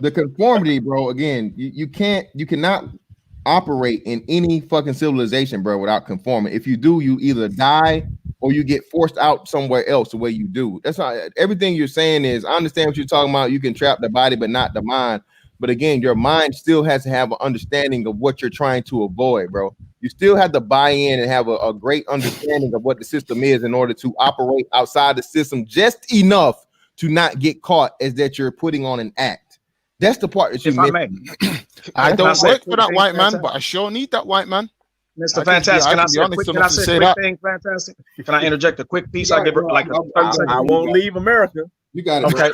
conformity, bro. Again, you cannot operate in any fucking civilization, bro, without conforming. If you do, you either die or you get forced out somewhere else the way you do. That's not everything you're saying is. I understand what you're talking about. You can trap the body, but not the mind. But again, your mind still has to have an understanding of what you're trying to avoid, bro. You still have to buy in and have a great understanding of what the system is in order to operate outside the system just enough to not get caught as that you're putting on an act. That's the part that you miss. I don't work for that white man, but I sure need that white man. Mr. Fantastic, can I say a quick thing, Fantastic? Can I interject a quick piece? I'll give it like a 30 seconds. I won't leave America. You got it. Okay.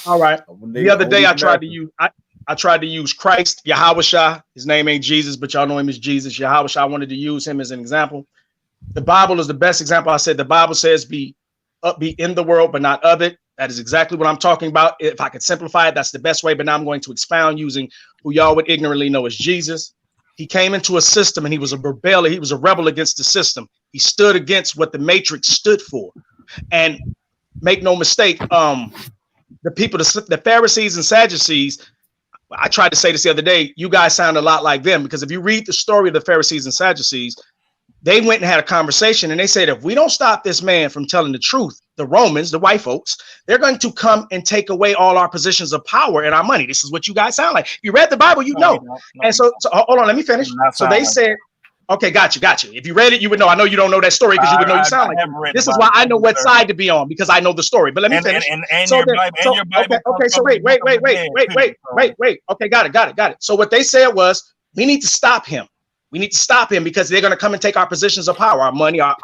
All right. The other day I tried to use Christ, Yahweh. His name ain't Jesus, but y'all know him as Jesus. Yahweh. I wanted to use him as an example. The Bible is the best example. I said the Bible says be in the world, but not of it. That is exactly what I'm talking about. If I could simplify it, that's the best way. But now I'm going to expound using who y'all would ignorantly know as Jesus. He came into a system and he was a rebel. He was a rebel against the system. He stood against what the matrix stood for. And make no mistake, the people, the Pharisees and Sadducees, I tried to say this the other day, you guys sound a lot like them, because if you read the story of the Pharisees and Sadducees, they went and had a conversation and they said, if we don't stop this man from telling the truth, the Romans, the white folks, they're going to come and take away all our positions of power and our money. This is what you guys sound like. If you read the Bible, you know. And so hold on, let me finish. So they said, okay, got you. If you read it, you would know. I know you don't know that story because you would know you sound like. This is why I know what side to be on, because I know the story. But let me finish. Okay, so wait. Okay, got it. So what they said was, we need to stop him. We need to stop him because they're going to come and take our positions of power, our money, our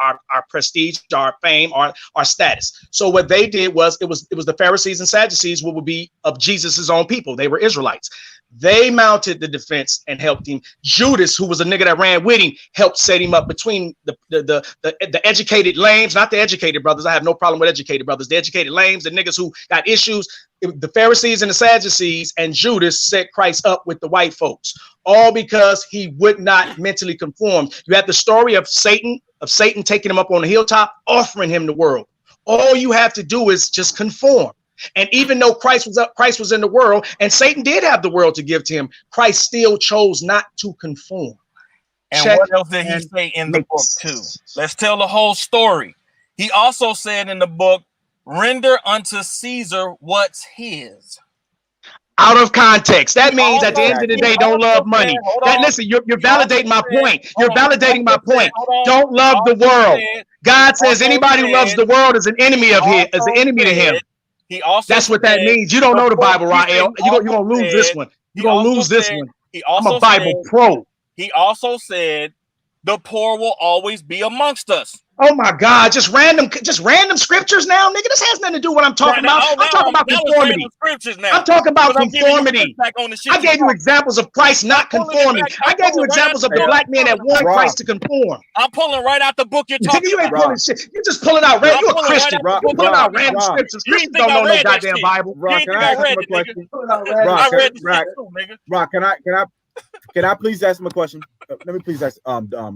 prestige, our fame, our status. So what they did was it was the Pharisees and Sadducees who would be of Jesus's own people. They were Israelites. They mounted the defense and helped him. Judas, who was a nigga that ran with him, helped set him up between the educated lames, not the educated brothers. I have no problem with educated brothers. The educated lames, the niggas who got issues. The Pharisees and the Sadducees and Judas set Christ up with the white folks, all because he would not mentally conform. You have the story of Satan taking him up on the hilltop, offering him the world. All you have to do is just conform. And even though Christ was in the world, and Satan did have the world to give to him, Christ still chose not to conform. And what else did he say in the book too? Let's tell the whole story. He also said in the book, render unto Caesar what's his. Out of context. That means at the end of the day, don't love money. Listen, you're validating my point. You're validating my point. Don't love the world. God says anybody who loves the world is an enemy of his, is an enemy to him. That's what that means. You don't know the Bible, Rael. You're gonna lose this one. You're gonna lose this one. I'm a Bible pro. He also said the poor will always be amongst us. Oh my God, just random scriptures now, nigga. This has nothing to do with what I'm talking about. I'm talking about conformity. I'm talking about conformity. I gave you examples of Christ not conforming. I gave you examples of the black man that wanted Christ to conform. I'm pulling right out the book you're talking about. You ain't pulling shit. You're just pulling out random. You're a Christian. You're pulling out random scriptures. Christians don't know no goddamn Bible. Rock, can I ask him a question? Rock, can I please ask him a question? Let me please ask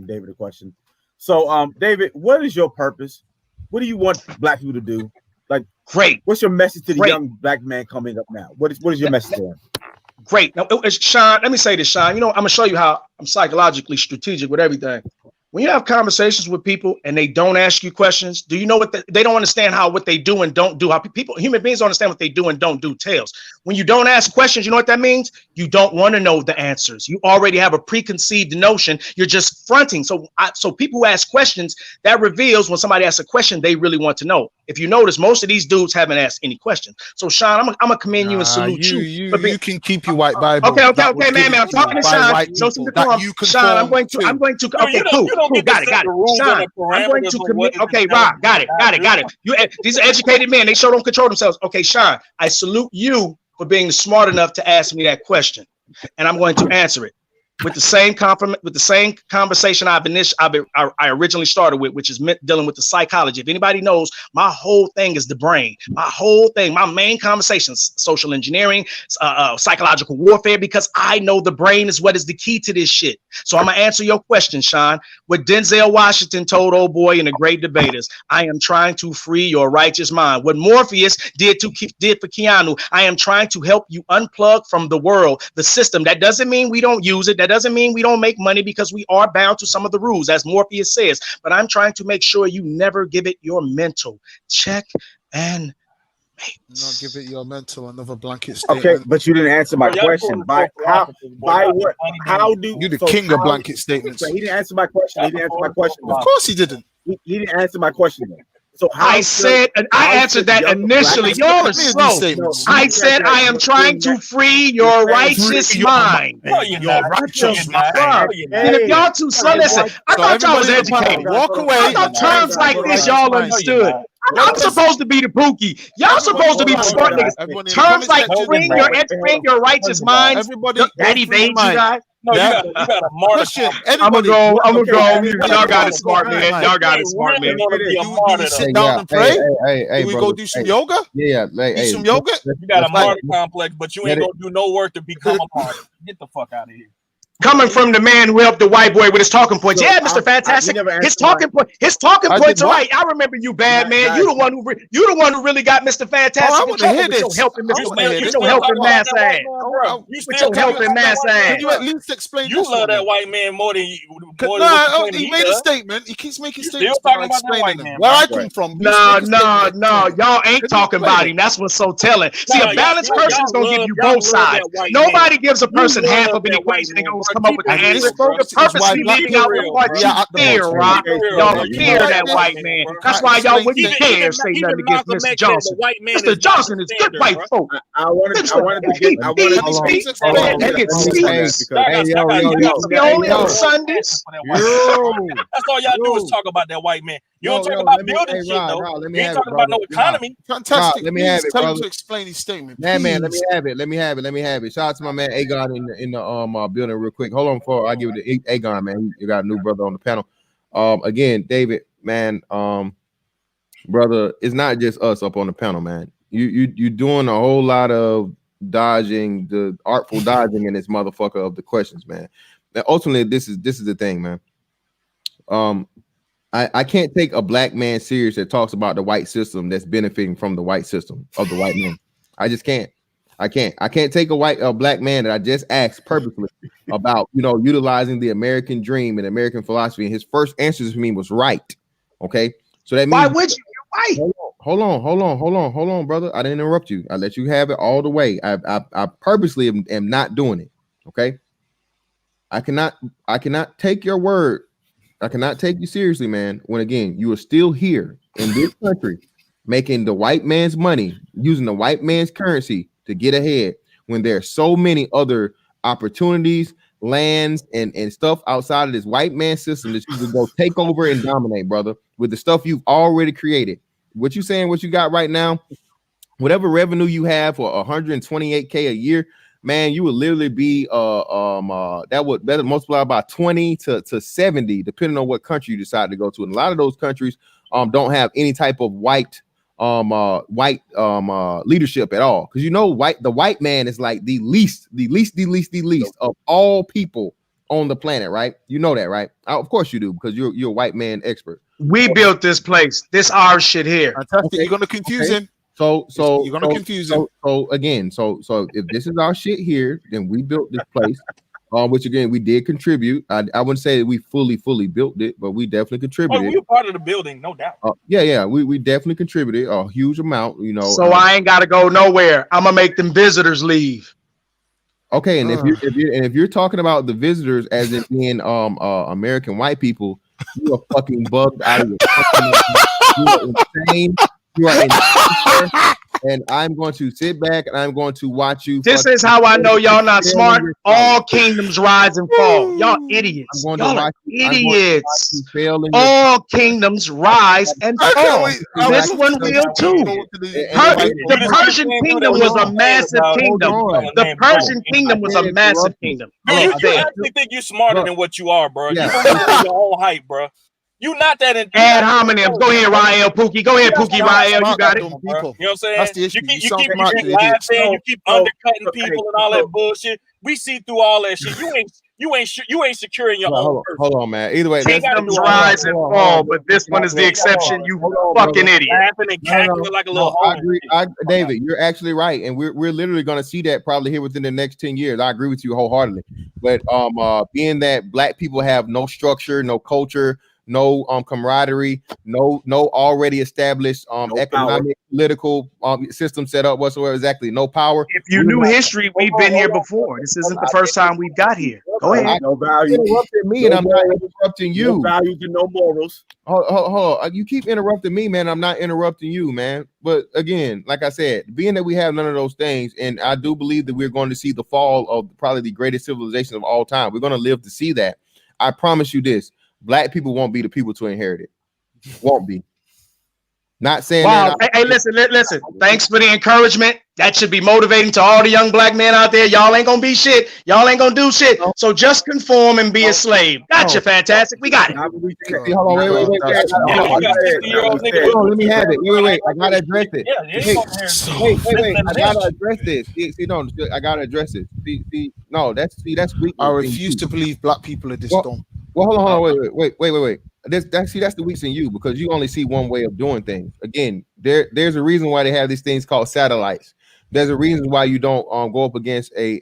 David a question. So, David, what is your purpose? What do you want black people to do? Like, great. What's your message to the young black man coming up now? What is your message to him? Great. Now, Sean, let me say this, Sean. You know, I'm gonna show you how I'm psychologically strategic with everything. When you have conversations with people and they don't ask you questions, do you know what they don't understand how what they do and don't do? How human beings don't understand what they do and don't do tells. When you don't ask questions, you know what that means? You don't want to know the answers. You already have a preconceived notion. You're just fronting. So people who ask questions, that reveals when somebody asks a question, they really want to know. If you notice, most of these dudes haven't asked any questions. So Sean, I'm gonna commend you and salute you. You can keep your white Bible. Okay, man. I'm talking to Sean. Show some decorum. Sean, I'm going to. Okay, cool. Got it. Sean, I'm going to commit. Okay, Rob, got it. These are educated men. They sure don't control themselves. Okay, Sean, I salute you for being smart enough to ask me that question. and I'm going to answer it with the same conversation I originally started with, which is dealing with the psychology. If anybody knows, my whole thing is the brain. My whole thing, my main conversations, social engineering, psychological warfare, because I know the brain is what is the key to this shit. So I'm gonna answer your question, Sean. What Denzel Washington told old boy in The Great Debaters, I am trying to free your righteous mind. What Morpheus did for Keanu, I am trying to help you unplug from the world, the system. That doesn't mean we don't use it. That doesn't mean we don't make money, because we are bound to some of the rules, as Morpheus says. But I'm trying to make sure you never give it your mental. Check and mate. Not give it your mental. Another blanket statement. Okay, but you didn't answer my question. By what? How do you the king of blanket statements? He didn't answer my question. He didn't answer my question. Of course he didn't. He didn't answer my question. So I answered that initially. Y'all are slow. I said I am trying to free your righteous mind. Your righteous mind. And if y'all too slow, listen. I thought y'all was educated. Walk away. I thought terms like this y'all understood. I'm supposed to be the Pookie. Y'all supposed to be the smart niggas. Terms like freeing your righteous minds. That evades you guys. No, you got a martyr. I'm gonna go. Y'all got it, smart man. Y'all got it, smart man. You sit down and pray. Hey, we go do some yoga. Yeah, do some yoga. You got a martyr complex, but you ain't gonna do no work to become a martyr. Get the fuck out of here. Coming from the man who helped the white boy with his talking points. Yeah, Mr. Fantastic. His talking points are right. I remember you, bad man. You the one who really got Mr. Fantastic in trouble with your helping mass ass. With your helping mass ass. Can you at least explain? You love that white man more than you. He made a statement. He keeps making statements. Still talking about the white man. Where I come from. No. Y'all ain't talking about him. That's what's so telling. See, a balanced person is gonna give you both sides. Nobody gives a person half of an equation and goes come up with the answer. Purposely leaving out the part you fear, Rock. Y'all fear that white man. That's why y'all wouldn't care say nothing against Mr. Johnson. Mr. Johnson is good white folk. I wanted to speak only on Sundays. That's all y'all do is talk about that white man. You don't talk about building shit though. You ain't talking about no economy. Fantastic. Let me have it, brother. To explain his statement. Man, let me have it. Shout out to my man Agon in the building real quick. Hold on before I give it to Agon, man. You got a new brother on the panel. Again, David, man, brother, it's not just us up on the panel, man. You doing a whole lot of dodging, the artful dodging in this motherfucker of the questions, man. Now, ultimately, this is the thing, man. I can't take a black man serious that talks about the white system that's benefiting from the white system of the white man. I just can't. I can't take a black man that I just asked purposely about, utilizing the American dream and American philosophy. And his first answer to me was right. Okay. So that means why would you? You're right. Hold on, brother. I didn't interrupt you. I let you have it all the way. I purposely am not doing it. Okay. I cannot take your word. I cannot take you seriously, man. When again, you are still here in this country, making the white man's money, using the white man's currency to get ahead, when there are so many other opportunities, lands, and stuff outside of this white man system that you can go take over and dominate, brother, with the stuff you've already created. What you saying, what you got right now, whatever revenue you have for 128K a year, man, you would literally be that would multiply by 20 to 70, depending on what country you decide to go to. And a lot of those countries don't have any type of white leadership at all, because the white man is like the least of all people on the planet, right? You know that, right? Of course you do, because you're a white man expert. We built this place. This our shit here. Fantastic. You're gonna confuse him. So you're gonna confuse him. So if this is our shit here, then we built this place. Which again we did contribute. I wouldn't say that we fully built it, but we definitely contributed. We were part of the building, no doubt. We definitely contributed a huge amount, So I ain't gotta go nowhere. I'm gonna make them visitors leave. Okay, and if you're talking about the visitors as in being American white people, you are fucking bugged out of your fucking mind. You are insane. You are insane. and I'm going to sit back and I'm going to watch you. This is how I know y'all not smart. All kingdoms rise and fall. Y'all idiots. Y'all are idiots. All kingdoms rise and fall. This one will too. The Persian kingdom was a massive kingdom. The Persian kingdom was a massive kingdom. You actually think you're smarter than what you are, bro. Yeah. You believe your own hype, bro. You not that in ad hominems. Go ahead, Rael Pookie. Go ahead, Pookie Rael. You got it. You know what I'm saying? That's the issue. You keep laughing, you keep undercutting people and all that bullshit. We see through all that shit. You ain't secure in your own person. Hold on, man. Either way, kingdoms rise and fall, but this one is the exception. You fucking idiot. Laughing and cackling like a little I agree. David, you're actually right, and we're literally going to see that probably here within the next 10 years. I agree with you wholeheartedly. But being that black people have no structure, no culture, no camaraderie, no already established economic, political system set up whatsoever. Exactly, no power. If you knew history, we've been here before. This isn't the first time we've got here. Go ahead. No value. You interrupted me, and I'm not interrupting you. No values and no morals. Hold on. You keep interrupting me, man. I'm not interrupting you, man. But again, like I said, being that we have none of those things, and I do believe that we're going to see the fall of probably the greatest civilization of all time. We're going to live to see that. I promise you this. Black people won't be the people to inherit it. Won't be. Not saying that. Hey, listen. Thanks for the encouragement. That should be motivating to all the young black men out there. Y'all ain't gonna be shit. Y'all ain't gonna do shit. So just conform and be a slave. Gotcha, fantastic. We got it. Hold on, wait. Let me have it. Wait. I gotta address it. Wait. I gotta address this. I gotta address it. That's weak. I refuse to believe black people are this dumb. Well, hold on, wait. That's the weakness in you, because you only see one way of doing things. Again, there's a reason why they have these things called satellites. There's a reason why you don't go up against a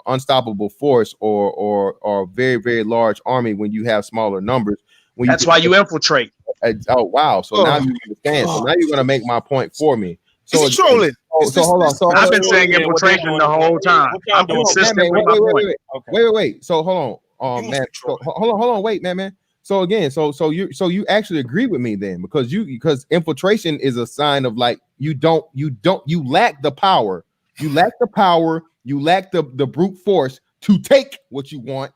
unstoppable force or very, very large army when you have smaller numbers. That's why you infiltrate. Oh wow! So now you understand. So now you're gonna make my point for me. So it's trolling. So hold on. So I've been saying infiltration the whole time. I'm consistent with my point. Wait. So hold on, man. Hold on. Wait, man. So again, so you actually agree with me then, because infiltration is a sign of like you lack the power. You lack the brute force to take what you want.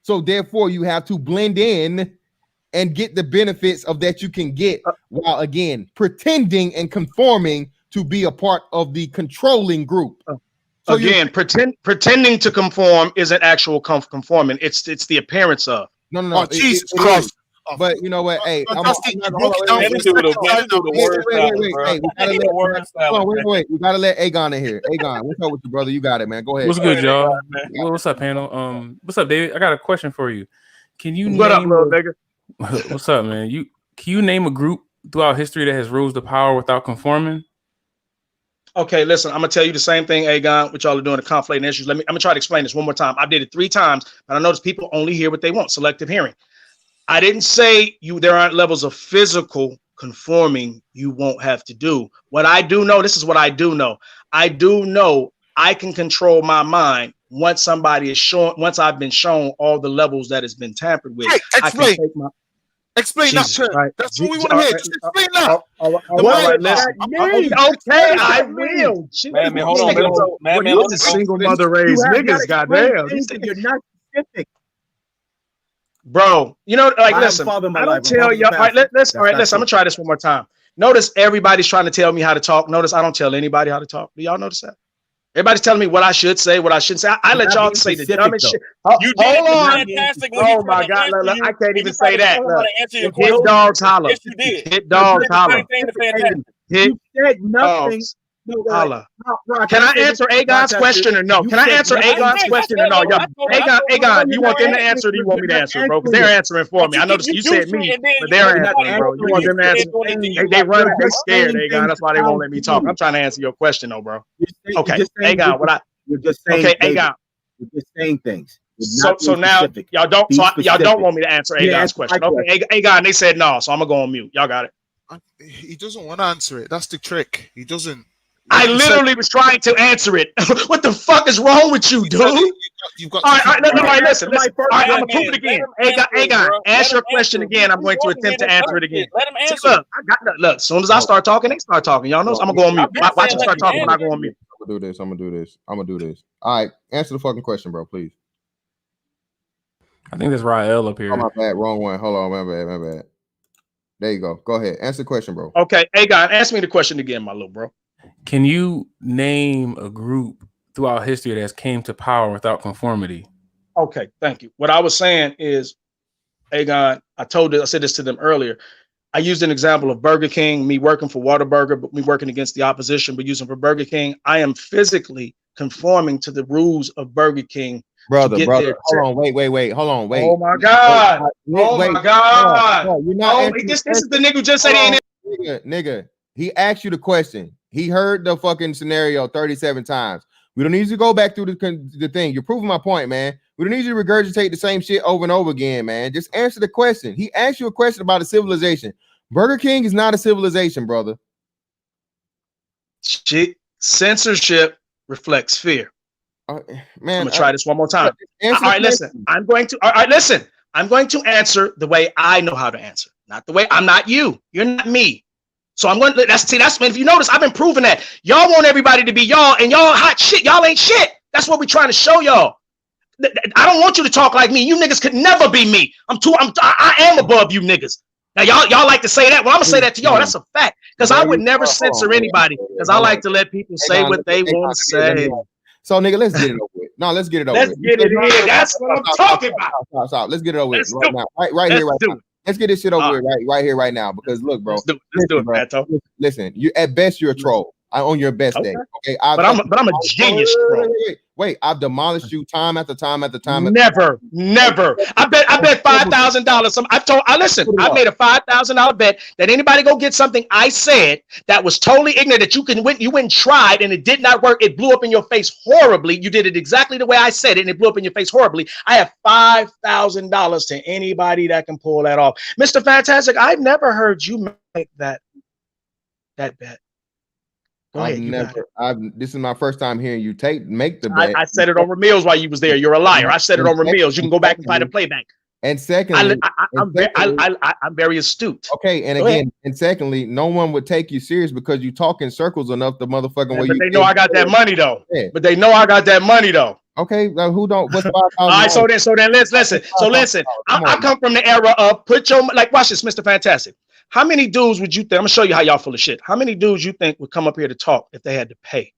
So therefore you have to blend in and get the benefits of that you can get while again pretending and conforming to be a part of the controlling group. So again, pretending to conform isn't actual conforming. It's the appearance of. No. Oh, Jesus Christ. But you know what? Hey, we gotta let Agon in here. Agon, what's up with you, brother? You got it, man. Go ahead. What's good, y'all? What's up, panel? What's up, David? I got a question for you. Can you what up, little nigga? What's up, man? Can you name a group throughout history that has rose to power without conforming? Okay, listen, I'm gonna tell you the same thing, Agon, what y'all are doing, the conflating issues. I'm gonna try to explain this one more time. I did it 3 times, but I notice people only hear what they want, selective hearing. I didn't say there aren't levels of physical conforming you won't have to do. What I do know, this is what I do know. I do know I can control my mind once once I've been shown all the levels that has been tampered with. Hey, explain that, sir. Right. That's what we want to hear. Just explain that. Okay, I will. Man, hold on, man. You're the single mother raised niggas, goddamn. You're not specific. Bro, listen, I don't tell y'all. All right, listen. I'm gonna try this one more time. Notice everybody's trying to tell me how to talk. Notice I don't tell anybody how to talk. Do y'all notice that? Everybody's telling me what I should say, what I shouldn't say. I let y'all say the dumbest shit. Hold on. Oh my God, I can't even say that. Hit dogs holler. Yes, you did. Hit dogs holler. You said nothing. Holla. Can I answer Agon's question or no? Can I answer Agon's question or no? Agon, you want them to answer or do you want me to answer, bro? Because they're answering for me. I noticed you said me, but they're answering, bro. You want them to answer? They run, they scared, Agon. That's why they won't let me talk. I'm trying to answer your question, though, bro. Okay, Agon, you're just saying. Okay, Agon. You're just saying things. So now y'all don't want me to answer Agon's question. Okay, Agon, they said no, so I'm gonna go on mute. Y'all got it. He doesn't want to answer it. That's the trick. He doesn't. I literally was trying to answer it. What the fuck is wrong with you, dude? You've got. All right, listen. All right, I'm gonna prove it again. Hey, guy, ask your question again. I'm going to attempt to answer it again. Let him answer. See, look. As soon as I start talking, they start talking. Y'all know. I'm gonna go on mute. Watch them start talking when I go on mute. I'm gonna do this. All right, answer the fucking question, bro, please. I think that's Rael up here. Oh, my bad, wrong one. Hold on, my bad. There you go. Go ahead. Answer the question, bro. Okay, hey, guy, ask me the question again, my little bro. Can you name a group throughout history that's came to power without conformity? Okay, thank you. What I was saying is, Aegon, I said this to them earlier. I used an example of Burger King, me working for Whataburger, but me working against the opposition, but using for Burger King. I am physically conforming to the rules of Burger King. Brother, hold on, wait. Oh my God. My God. You're not this is the nigga who just said ain't nigga. He asked you the question. He heard the fucking scenario 37 times. We don't need to go back through the thing. You're proving my point, man. We don't need you to regurgitate the same shit over and over again, man. Just answer the question. He asked you a question about a civilization. Burger King is not a civilization, brother. Shit. Censorship reflects fear. Man, I'm gonna try this one more time. All right, listen. I'm going to answer the way I know how to answer, not the way I'm not you. You're not me. So I'm going to that's if you notice, I've been proving that y'all want everybody to be y'all, and y'all hot shit. Y'all ain't shit. That's what we're trying to show y'all. I don't want you to talk like me. You niggas could never be me. I am above you niggas. Now y'all like to say that. Well, I'm gonna say that to y'all. That's a fact. Because I would never censor anybody. Because I like to let people say what they want to say. So, nigga, let's get it over with. No, let's get it over with. Let's get it in. That's what I'm talking about. Stop. Let's get it over with right now. Right here, right now. Let's get this shit over with right here, right now. Because look, bro. Let's do it, Pato. Listen, you at best you're a troll. On your best day. Okay. But I'm a genius troll. Wait, I've demolished you time after time after time. Never. I bet $5,000. I made a $5,000 bet that anybody go get something I said that was totally ignorant that you went and tried and it did not work. It blew up in your face horribly. You did it exactly the way I said it and it blew up in your face horribly. I have $5,000 to anybody that can pull that off. Mr. Fantastic, I've never heard you make that bet. This is my first time hearing you make the bet. I said it on Ramil's while you was there. You're a liar. I said it on Ramil's. You can go back and find a playback. And secondly, I'm very astute. Okay, and secondly, no one would take you serious because you talk in circles enough. The motherfucking way. But they know I got that money though. Yeah. But they know I got that money though. Okay, now who don't? What's all right, so then let's listen. So listen, I come from the era of watch this, Mr. Fantastic. How many dudes would you think? I'm gonna show you how y'all full of shit. How many dudes you think would come up here to talk if they had to pay?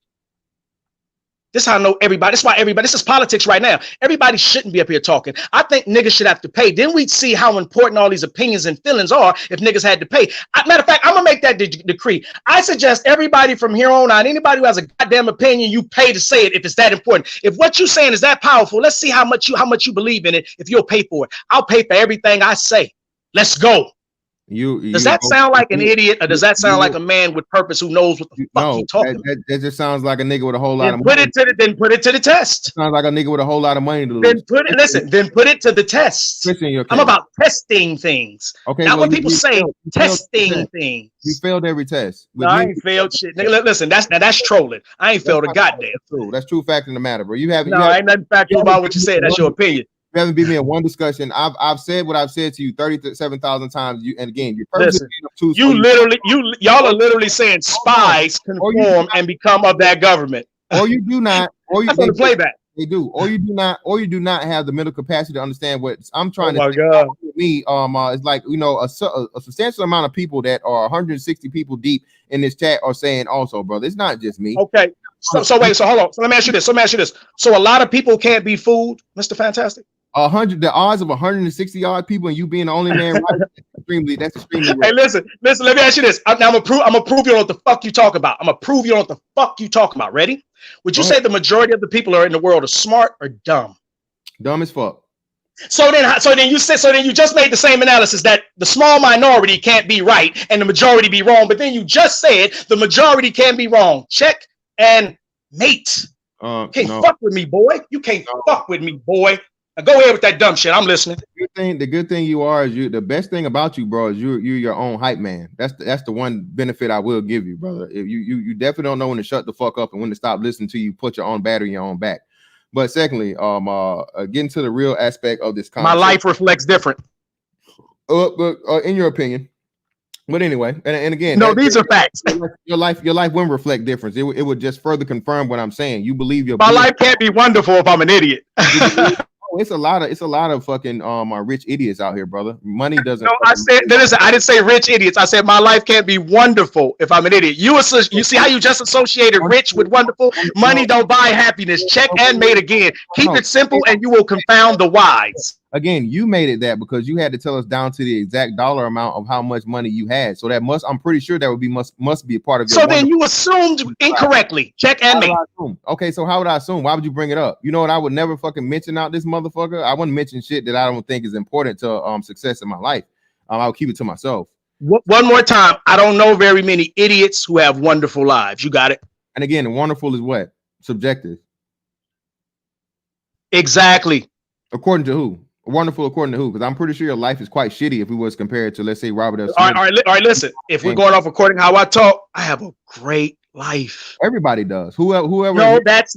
This is how I know everybody. This is why everybody. This is politics right now. Everybody shouldn't be up here talking. I think niggas should have to pay. Then we'd see how important all these opinions and feelings are if niggas had to pay. Matter of fact, I'm gonna make that decree. I suggest everybody from here on out, anybody who has a goddamn opinion, you pay to say it if it's that important. If what you're saying is that powerful, let's see how much you believe in it. If you'll pay for it, I'll pay for everything I say. Let's go. Does that sound like an idiot, or does that sound like a man with purpose who knows what the fuck he's talking about? That just sounds like a nigga with a whole lot of money. Then put it to the test. Sounds like a nigga with a whole lot of money to lose. Then put it to the test. I'm about testing things. Okay, not what people say, testing things. You failed every test. No, I ain't failed shit. Nigga, listen, that's trolling. I ain't failed a goddamn. That's true fact in the matter, bro. Ain't nothing factual about what you said. That's your opinion. You haven't beat me in one discussion. I've said what I've said to you 37,000 times. And again, y'all are literally saying spies conform and become of that government. Or you do not. Or you the playback. They do. Or you do not. Or you do not have the mental capacity to understand what I'm trying to. Oh my God. Me, it's like a substantial amount of people that are 160 people deep in this chat are saying also, brother. It's not just me. Okay. So wait. So hold on. So let me ask you this. So a lot of people can't be fooled, Mr. Fantastic. The odds of 160 odd people and you being the only man, right? That's extremely rare. Hey, listen. Let me ask you this. I'm gonna prove you know what the fuck you talk about. I'm gonna prove you know what the fuck you talk about. Ready? Would you say the majority of the people in the world are smart or dumb? Dumb as fuck. So then you just made the same analysis that the small minority can't be right and the majority be wrong. But then you just said the majority can be wrong. Check and mate. Fuck with me, boy. You can't fuck with me, boy. Now go ahead with that dumb shit. I'm listening. The good thing you are is the best thing about you, bro, is you're your own hype man. That's the one benefit I will give you, brother. If you definitely don't know when to shut the fuck up and when to stop listening to you, put your own battery in your own back. But secondly, getting to the real aspect of this My life reflects different. In your opinion. But anyway, and again, no, these are facts. Your life wouldn't reflect difference. It would just further confirm what I'm saying. You believe my life can't be wonderful if I'm an idiot. It's a lot of fucking rich idiots out here, brother. Money doesn't. No, I didn't say rich idiots. I said my life can't be wonderful if I'm an idiot. You see how you just associated rich with wonderful? Money don't buy happiness. Check and mate again. Keep it simple, and you will confound the wise. Again, you made it that because you had to tell us down to the exact dollar amount of how much money you had. So that I'm pretty sure that would be must be a part of your. So then you assumed incorrectly. Check and mate. Okay, so how would I assume? Why would you bring it up? You know what? I would never fucking mention out this motherfucker. I wouldn't mention shit that I don't think is important to success in my life. I'll keep it to myself. One more time. I don't know very many idiots who have wonderful lives. You got it. And again, wonderful is what? Subjective. Exactly. According to who? Wonderful according to who? Because I'm pretty sure your life is quite shitty if we was compared to, let's say, Robert F. Smith. All right, listen. If we're going off according to how I talk, I have a great life. Everybody does. Whoever. No, that's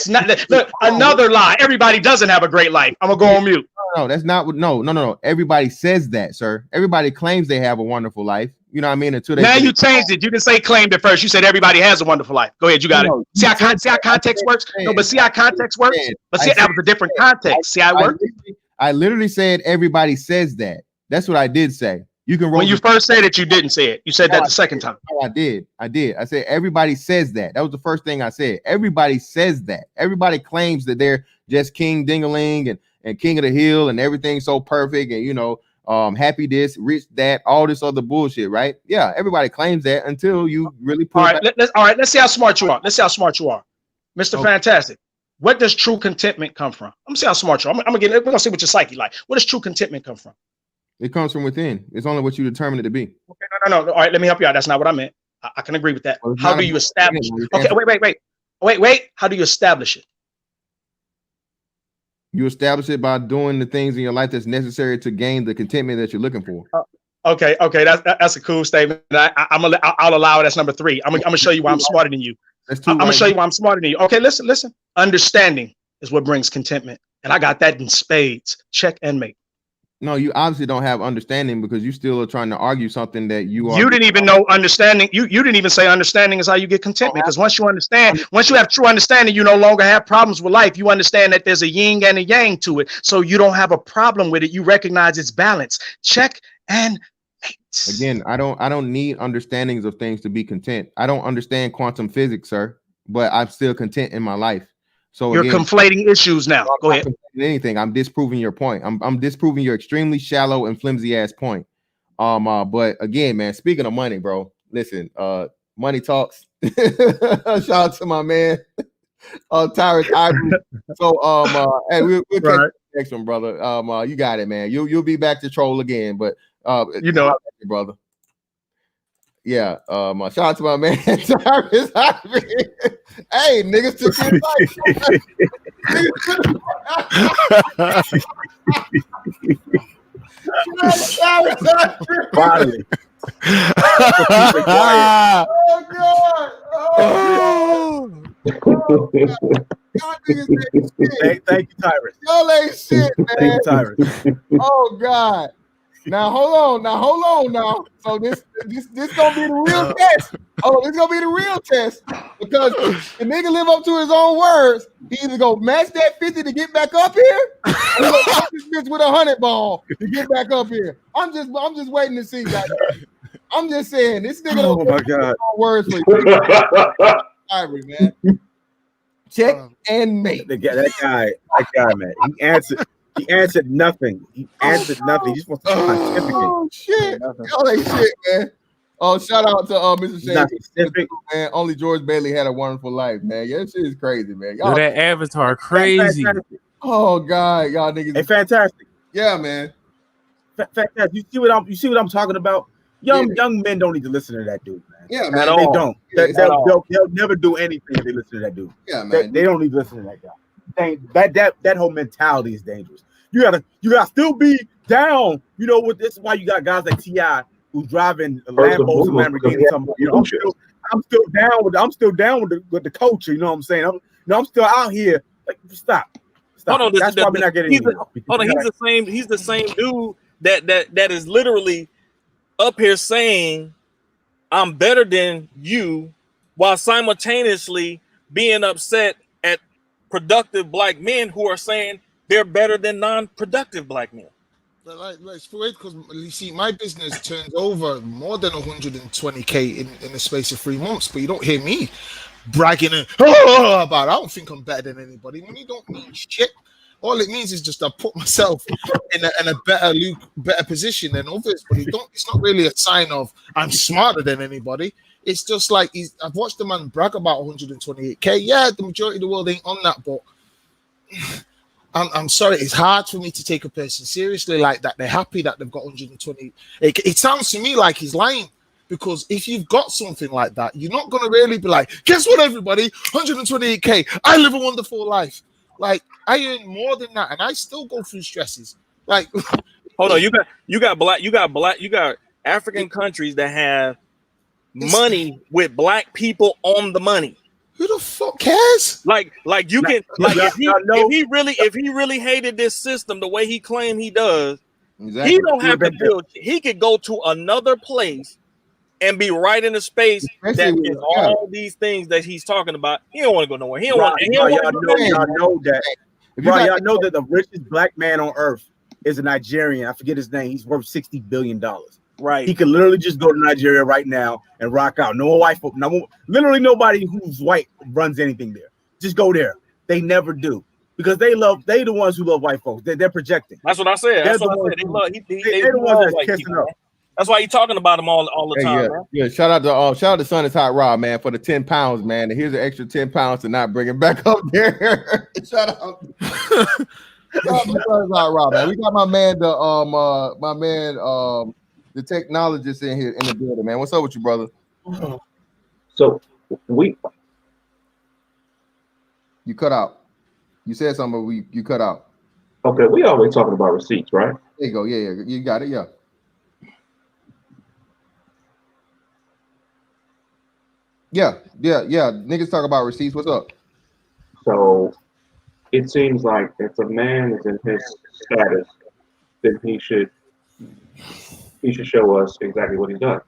not. Look, another lie. Everybody doesn't have a great life. I'm gonna go on mute. No, that's not what. No. Everybody says that, sir. Everybody claims they have a wonderful life. You know what I mean? Until they. Now you changed it. You didn't say claimed at first. You said everybody has a wonderful life. Go ahead. You got it. See how context works. No, but see how context works. But see, that was a different context. See how it works. I literally said everybody says that. That's what I did say. You can roll. When you first said it, you didn't say it. You said that the second time. I did. I said everybody says that. That was the first thing I said. Everybody says that. Everybody claims that they're just king ding-a-ling and king of the hill and everything's so perfect and happy this, rich that, all this other bullshit, right? Yeah, everybody claims that until you really pull let's see how smart you are. Mr. Okay. Fantastic. What does true contentment come from? I'm gonna see how smart you are. We're gonna see what your psyche like. What does true contentment come from? It comes from within. It's only what you determine it to be. Okay, no. All right, let me help you out. That's not what I meant. I can agree with that. Well, how do you establish it? Okay, wait. How do you establish it? You establish it by doing the things in your life that's necessary to gain the contentment that you're looking for. Okay. That's a cool statement. I'll allow it as number 3. I'm gonna show you why I'm smarter than you. I'm gonna show you why I'm smarter than you. Okay, listen. Understanding is what brings contentment, and I got that in spades. Check and mate. No, you obviously don't have understanding because you still are trying to argue something that you are. You didn't even know understanding. You didn't even say understanding is how you get contentment. Because once you have true understanding, you no longer have problems with life. You understand that there's a yin and a yang to it, so you don't have a problem with it. You recognize its balance. Check and mate. Again, I don't need understandings of things to be content. I don't understand quantum physics, sir, but I'm still content in my life. So you're conflating issues now. Go ahead. Anything. I'm disproving your point. I'm disproving your extremely shallow and flimsy ass point. But again, man, speaking of money, bro, listen, money talks. Shout out to my man, Tyrus Ivory. So hey, we'll catch the next one, brother. You got it, man. You'll be back to troll again, but brother. Yeah, shout out to my man Tyrus Ivory. Hey, niggas took his life. Finally. Oh God! Oh God! Thank you, Tyrus. Y'all ain't shit, man. Thank you, Tyrus. Oh God! Now hold on. So this gonna be the real test. Oh, this gonna be the real test because the nigga live up to his own words. He either go match that 50 to get back up here, or he go match this bitch with a 100 ball to get back up here. I'm just waiting to see, guys. I'm just saying this nigga. Oh my God! Words for you, Ivory, man. Check and mate. That guy, man. He answered nothing. He just wants to pontificate. Oh shit! Y'all ain't shit, man. Oh, shout out to Mr. Shane, man. Only George Bailey had a wonderful life, man. Yeah, that shit is crazy, man. Y'all, that avatar crazy. Oh God, y'all niggas. Hey, fantastic. Yeah, man. Fantastic. You see what I'm talking about? Young men don't need to listen to that dude, man. Yeah, man. They don't. They'll never do anything if they listen to that dude. Yeah, man. They don't need to listen to that guy. That whole mentality is dangerous. You gotta still be down. You know what? This is why you got guys like T.I. who's driving Lambos and Lamborghinis. You know, I'm still down with the culture. You know what I'm saying? I'm still out here Like, stop. Hold on, That's why we're not getting. He's the same dude that is literally up here saying I'm better than you, while simultaneously being upset at productive black men who are saying they're better than non-productive black men. Like it's weird because you see, my business turns over more than 120K in the space of 3 months, but you don't hear me bragging and about. I don't think I'm better than anybody. Money don't mean shit. All it means is just I put myself in a better position than others, but it's not really a sign of I'm smarter than anybody. It's just like I've watched the man brag about 128K. Yeah, the majority of the world ain't on that, but I'm sorry, it's hard for me to take a person seriously like that. They're happy that they've got 120. It sounds to me like he's lying, because if you've got something like that, you're not going to really be like, guess what, everybody, 128K, I live a wonderful life. Like, I earn more than that, and I still go through stresses. Like, hold on, you got African countries that have money with black people on the money. Who the fuck cares? Like you can like if he really hated this system the way he claimed he does, exactly. He don't have to build. He could go to another place and be right in the space that is all these things that he's talking about. He don't want to go nowhere. He don't want. Y'all know that the richest black man on earth is a Nigerian. I forget his name. He's worth $60 billion. Right. He could literally just go to Nigeria right now and rock out. No white folk. No, literally nobody who's white runs anything there. Just go there. They never do, because they the ones who love white folks. They're projecting. That's what I said. They're the ones that's kissing up. That's why he's talking about them all the time. Yeah. Shout out to Son is Hot Rob, man, for the 10 pounds, man. And here's an extra 10 pounds to not bring it back up there. Shout out. Rob, man. We got my man, the technologist in here in the building, man. What's up with you, brother? So you cut out. You said something, but you cut out. Okay, we always talking about receipts, right? There you go. Yeah, you got it. Yeah. Yeah. Niggas talk about receipts. What's up? So it seems like if a man is in his status, then he should show us exactly what he's done.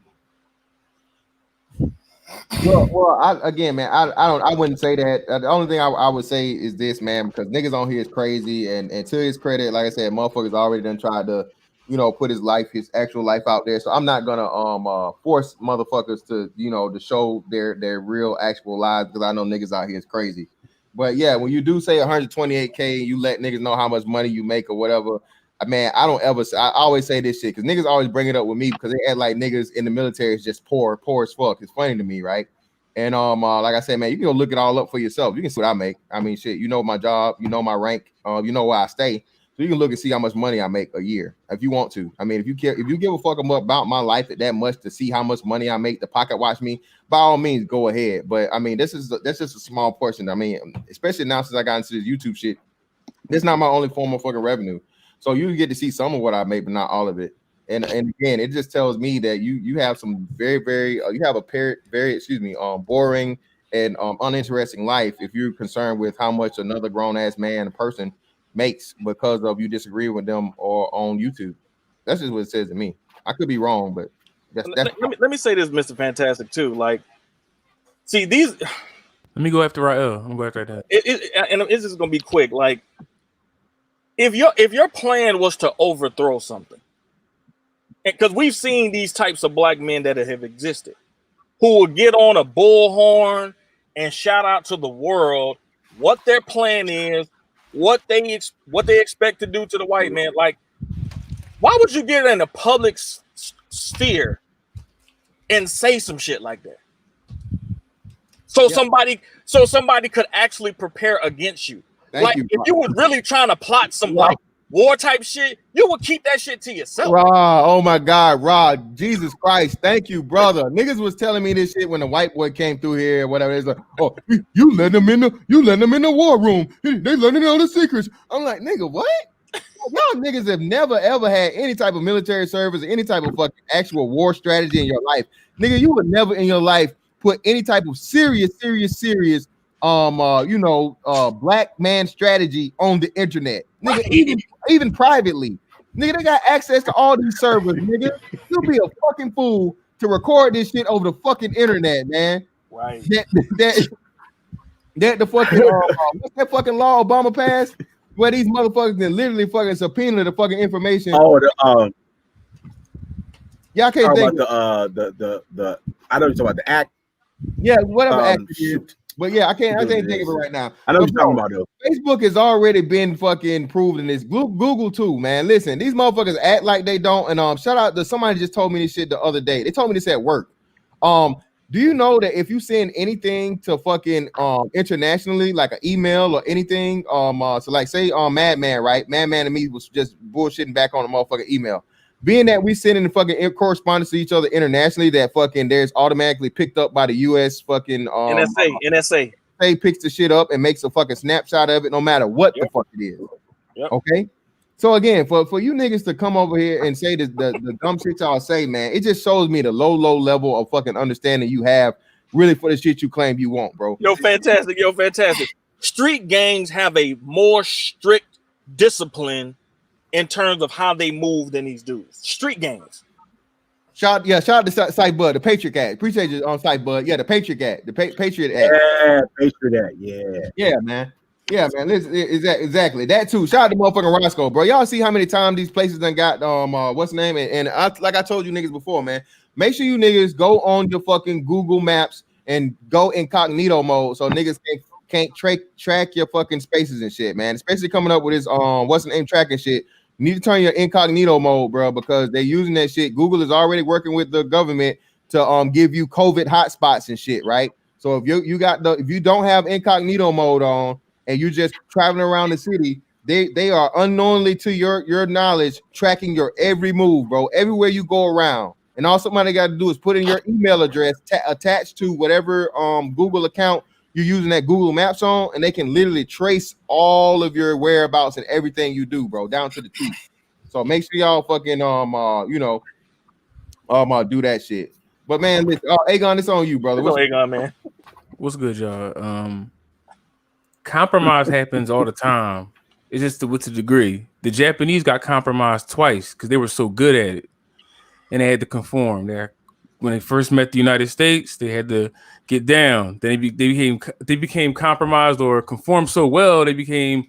Well, I wouldn't say that. The only thing I would say is this, man, because niggas on here is crazy, and to his credit, like I said, motherfuckers already done tried to, put his actual life out there. So I'm not gonna force motherfuckers to, to show their real actual lives, because I know niggas out here is crazy. But yeah, when you do say 128K, you let niggas know how much money you make or whatever. Man, I always say this shit because niggas always bring it up with me because they act like niggas in the military is just poor as fuck. It's funny to me, right? And like I said, man, you can go look it all up for yourself. You can see what I make. I mean, shit, you know my job, you know my rank, you know where I stay. So you can look and see how much money I make a year if you want to. I mean, if you give a fuck about my life that much to see how much money I make, to pocket watch me, by all means, go ahead. But I mean, that's just a small portion. I mean, especially now since I got into this YouTube shit, this is not my only form of fucking revenue. So you get to see some of what I make, but not all of it. And again, it just tells me that you have some very, very you have a very boring and uninteresting life if you're concerned with how much another grown ass man, person makes because of you disagree with them or on YouTube. That's just what it says to me. I could be wrong, but that's let me say this, Mr. Fantastic, too. Like, see these. Let me go after Rael. I'm gonna go after that. And it's just gonna be quick. Like, if your plan was to overthrow something, because we've seen these types of black men that have existed, who will get on a bullhorn and shout out to the world what their plan is, what they expect to do to the white man. Like, why would you get in a public sphere and say some shit like that? So somebody could actually prepare against you. If you was really trying to plot some like war type shit, you would keep that shit to yourself. Oh my God, Rod, Jesus Christ, thank you, brother. Niggas was telling me this shit when the white boy came through here, whatever. It's like, oh, you let them in the war room. They learning all the secrets. I'm like, nigga, what? Y'all niggas have never ever had any type of military service or any type of fucking actual war strategy in your life. Nigga, you would never in your life put any type of serious black man strategy on the internet. Nigga, even privately. Nigga, they got access to all these servers, nigga. You'll be a fucking fool to record this shit over the fucking internet, man. Right. That the fucking what's that fucking law Obama passed? Where these motherfuckers can literally fucking subpoena the fucking information. Oh, y'all can't think about the I know you're talking about the act. Yeah, whatever act it is. But yeah, I can't think of it right now. I know what you're talking about though. Facebook has already been fucking proved in this. Google too, man. Listen, these motherfuckers act like they don't. And shout out to somebody just told me this shit the other day. They told me this at work. Do you know that if you send anything to fucking internationally, like an email or anything, so like say Madman, right? Madman and me was just bullshitting back on the motherfucking email. Being that we sending the fucking correspondence to each other internationally, that fucking there's automatically picked up by the U.S. fucking NSA. They picks the shit up and makes a fucking snapshot of it, no matter what the fuck it is. Yep. Okay. So again, for you niggas to come over here and say the dumb shit y'all say, man, it just shows me the low level of fucking understanding you have really for the shit you claim you want, bro. Yo, fantastic. Street gangs have a more strict discipline in terms of how they move than these dudes. Street gangs. Shout out to Sight Bud, the Patriot Act. Appreciate you on Sight Bud. Yeah, the Patriot Act. The Patriot Act. Yeah, Patriot Act. Yeah. Yeah, man. Yeah, man. Exactly. That too. Shout out to motherfucking Roscoe, bro. Y'all see how many times these places done got what's the name? And like I told you niggas before, man. Make sure you niggas go on your fucking Google Maps and go incognito mode so niggas can't track your fucking spaces and shit, man. Especially coming up with this what's the name tracking shit. You need to turn your incognito mode, bro, because they're using that shit. Google is already working with the government to give you COVID hotspots and shit, right? So if you don't have incognito mode on and you're just traveling around the city, they are unknowingly to your knowledge tracking your every move, bro. Everywhere you go around. And all somebody got to do is put in your email address attached to whatever Google account you're using that Google Maps on, and they can literally trace all of your whereabouts and everything you do, bro, down to the T. So make sure y'all fucking do that shit. But man, listen, Aegon, it's on you, brother. What's Aegon, man? What's good, y'all? Compromise happens all the time. It's just with a degree. The Japanese got compromised twice because they were so good at it, and they had to conform. When they first met the United States, they had to get down. Then they became compromised or conformed so well they became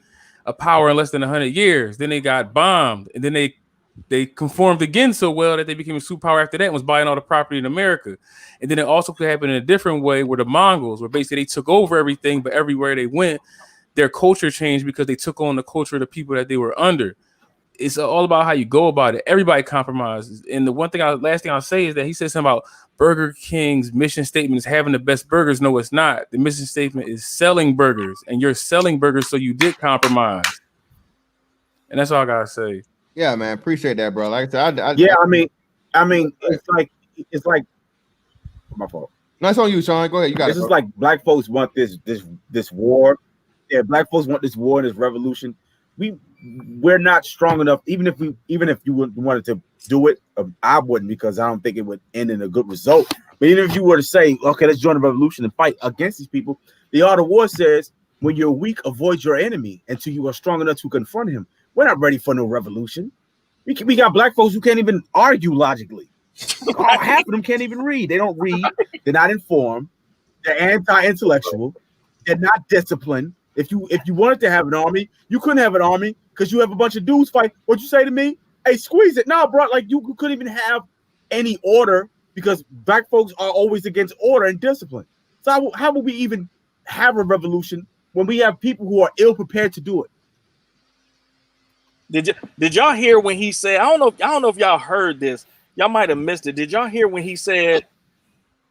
a power in less than 100 years. Then they got bombed, and then they conformed again so well that they became a superpower after that and was buying all the property in America. And then it also could happen in a different way where the Mongols, where basically they took over everything, but everywhere they went, their culture changed because they took on the culture of the people that they were under. It's all about how you go about it. Everybody compromises. And the last thing I'll say is that he said something about Burger King's mission statement is having the best burgers. No, it's not. The mission statement is selling burgers, and you're selling burgers, so you did compromise. And that's all I gotta say. Yeah, man, appreciate that, bro. Like I said, I mean, it's like my fault. No, it's on you, Sean. Go ahead. You got it. It's just like black folks want this war. Yeah, black folks want this war and this revolution. We're not strong enough. Even if you wanted to do it, I wouldn't, because I don't think it would end in a good result. But even if you were to say, okay, let's join the revolution and fight against these people, the art of war says, when you're weak, avoid your enemy until you are strong enough to confront him. We're not ready for no revolution. We got black folks who can't even argue logically. Half of them can't even read. They don't read. They're not informed. They're anti-intellectual. They're not disciplined. If you wanted to have an army, you couldn't have an army because you have a bunch of dudes fight. What'd you say to me? Hey, squeeze it. No, bro, like you couldn't even have any order because black folks are always against order and discipline. So how would we even have a revolution when we have people who are ill prepared to do it? Did y'all hear when he said, I don't know if y'all heard this. Y'all might have missed it. Did y'all hear when he said,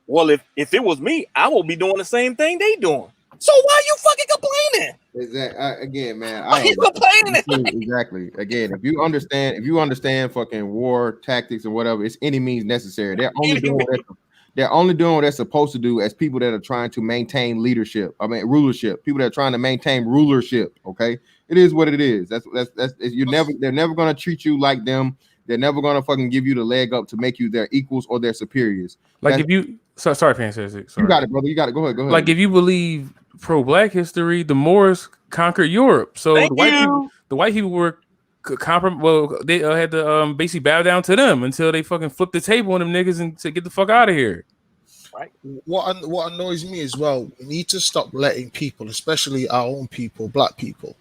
well, if it was me, I will be doing the same thing they doing. So why are you fucking complaining? Exactly. Again, man. Why are you complaining? Exactly. Again, if you understand fucking war tactics and whatever, it's any means necessary. They're only doing what they're supposed to do as people that are trying to maintain leadership. I mean, rulership. People that are trying to maintain rulership. Okay, it is what it is. That's they're never gonna treat you like them. They're never gonna fucking give you the leg up to make you their equals or their superiors. Like if you sorry, Fantastic. You got it, brother. You got it. Go ahead. Like if you believe pro-black history, the Moors conquered Europe. So Thank the white people were well, they had to basically bow down to them until they fucking flipped the table on them niggas and to get the fuck out of here. Right. What annoys me as well, we need to stop letting people, especially our own people, black people,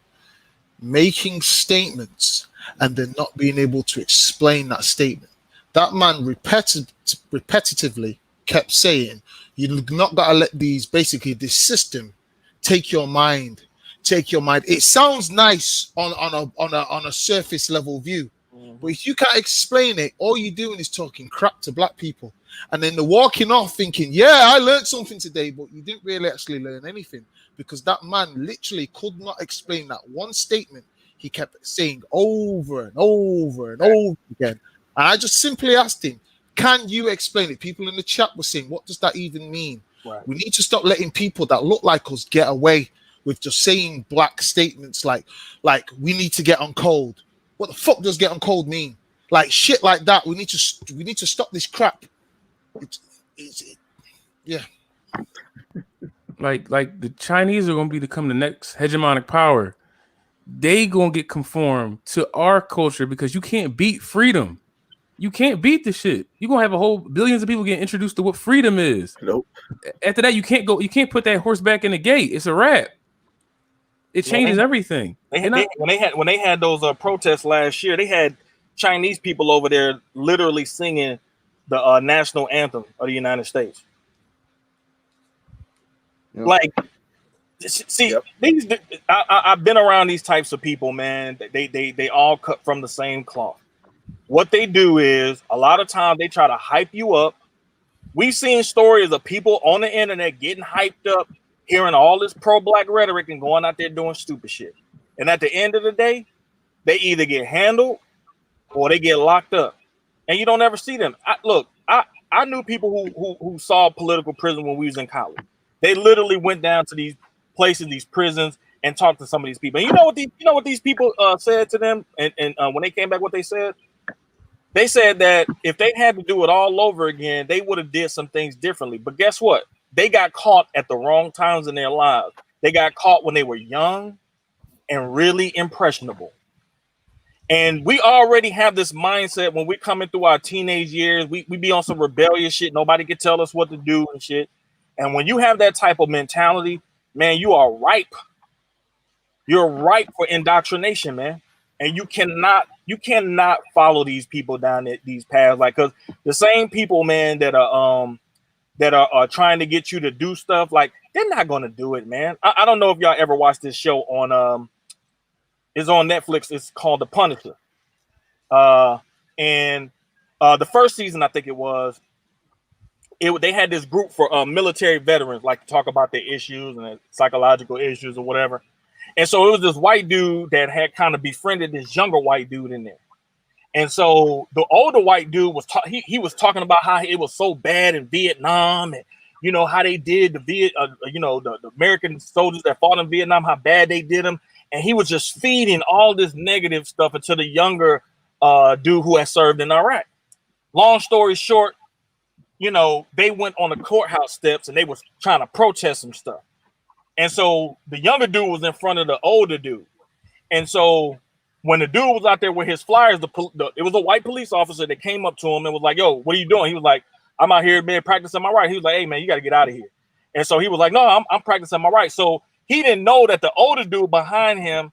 making statements and then not being able to explain that statement. That man repetitively kept saying, "You've not got to let these, basically this system, take your mind. It sounds nice on a surface level view, but if you can't explain it, all you're doing is talking crap to black people, and then they're walking off thinking, yeah, I learned something today, but you didn't really actually learn anything, because that man literally could not explain that one statement he kept saying over and over and over again. And I just simply asked him, can you explain it? People in the chat were saying, what does that even mean? Right. We need to stop letting people that look like us get away with just saying black statements like we need to get on cold. What the fuck does get on cold mean? Like shit like that. We need to stop this crap. Yeah. Like the Chinese are gonna become the next hegemonic power. They gonna get conformed to our culture because you can't beat freedom. You can't beat the shit. You're gonna have a whole billions of people getting introduced to what freedom is. Nope. After that, you can't put that horse back in the gate. It's a wrap. It changes everything. When they had those protests last year, they had Chinese people over there literally singing the national anthem of the United States. Yep. Like, see, I've been around these types of people, man. They all cut from the same cloth. What they do is a lot of times they try to hype you up. We've seen stories of people on the internet getting hyped up, hearing all this pro-black rhetoric and going out there doing stupid shit. And at the end of the day, they either get handled or they get locked up. And you don't ever see them. I knew people who saw political prison when we was in college. They literally went down to these places, these prisons, and talked to some of these people. And you know what these people said to them? And when they came back, what they said? They said that if they had to do it all over again, they would have did some things differently. But guess what? They got caught at the wrong times in their lives. They got caught when they were young and really impressionable. And we already have this mindset when we're coming through our teenage years. We be on some rebellious shit. Nobody can tell us what to do and shit. And when you have that type of mentality, man, you are ripe. You're ripe for indoctrination, man. And you cannot follow these people down these paths, like, because the same people, man, that are trying to get you to do stuff, like, they're not going to do it, man. I don't know if y'all ever watched this show on it's on Netflix. It's called The Punisher. And the first season, I think they had this group for military veterans, like, to talk about their issues and their psychological issues or whatever. And so it was this white dude that had kind of befriended this younger white dude in there. And so the older white dude was he was talking about how it was so bad in Vietnam, and you know how they did the American soldiers that fought in Vietnam, how bad they did them. And he was just feeding all this negative stuff into the younger dude who had served in Iraq. Long story short, they went on the courthouse steps and they was trying to protest some stuff. And so the younger dude was in front of the older dude. And so when the dude was out there with his flyers, it was a white police officer that came up to him and was like, "Yo, what are you doing?" He was like, "I'm out here, man, practicing my right." He was like, "Hey, man, you got to get out of here." And so he was like, "No, I'm practicing my right." So he didn't know that the older dude behind him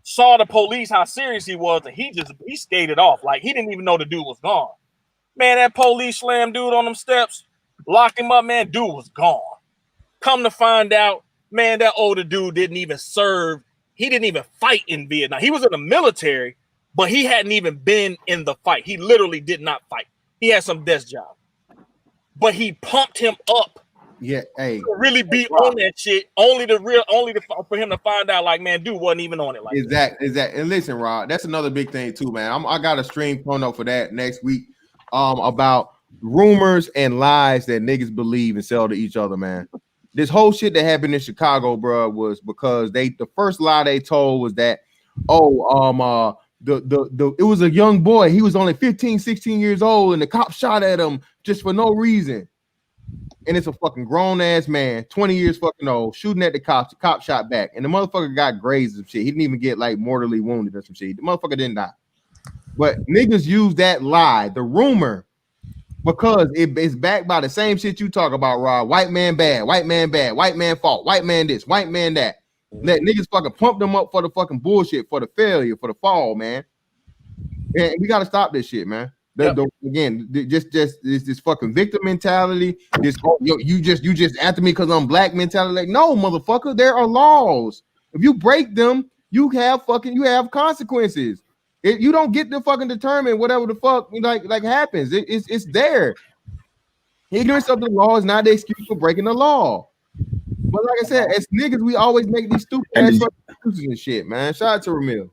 saw the police, how serious he was, and he skated off. Like, he didn't even know the dude was gone. Man, that police slammed dude on them steps, locked him up, man, dude was gone. Come to find out, man, that older dude didn't even serve. He didn't even fight in Vietnam. He was in the military, but he hadn't even been in the fight. He literally did not fight. He had some desk job. But he pumped him up. Yeah, hey. To really be on that shit, only for him to find out, like, man, dude wasn't even on it. Like, exactly. And listen, Rod, that's another big thing too, man. I got a stream coming up for that next week, about rumors and lies that niggas believe and sell to each other, man. This whole shit that happened in Chicago, bro, was because the first lie they told was that, it was a young boy. He was only 15, 16 years old, and the cop shot at him just for no reason. and it's a fucking grown ass man, 20 years fucking old, shooting at the cops. The cop shot back, and the motherfucker got grazed and shit. He didn't even get like mortally wounded or some shit. The motherfucker didn't die. But niggas use that lie, the rumor, because it's backed by the same shit you talk about, Rob. White man bad, white man bad, white man fault, white man this, white man that. Let niggas fucking pump them up for the fucking bullshit, for the failure, for the fall, man. And we gotta stop this shit, man. Again, just this fucking victim mentality. This you just after me because I'm black mentality. Like, no, motherfucker, there are laws. If you break them, you have consequences. You don't get to fucking determine whatever the fuck like happens. It's there. Ignorance of the law is not the excuse for breaking the law. But like I said, as niggas, we always make these stupid ass excuses and shit, man. Shout out to Ramil.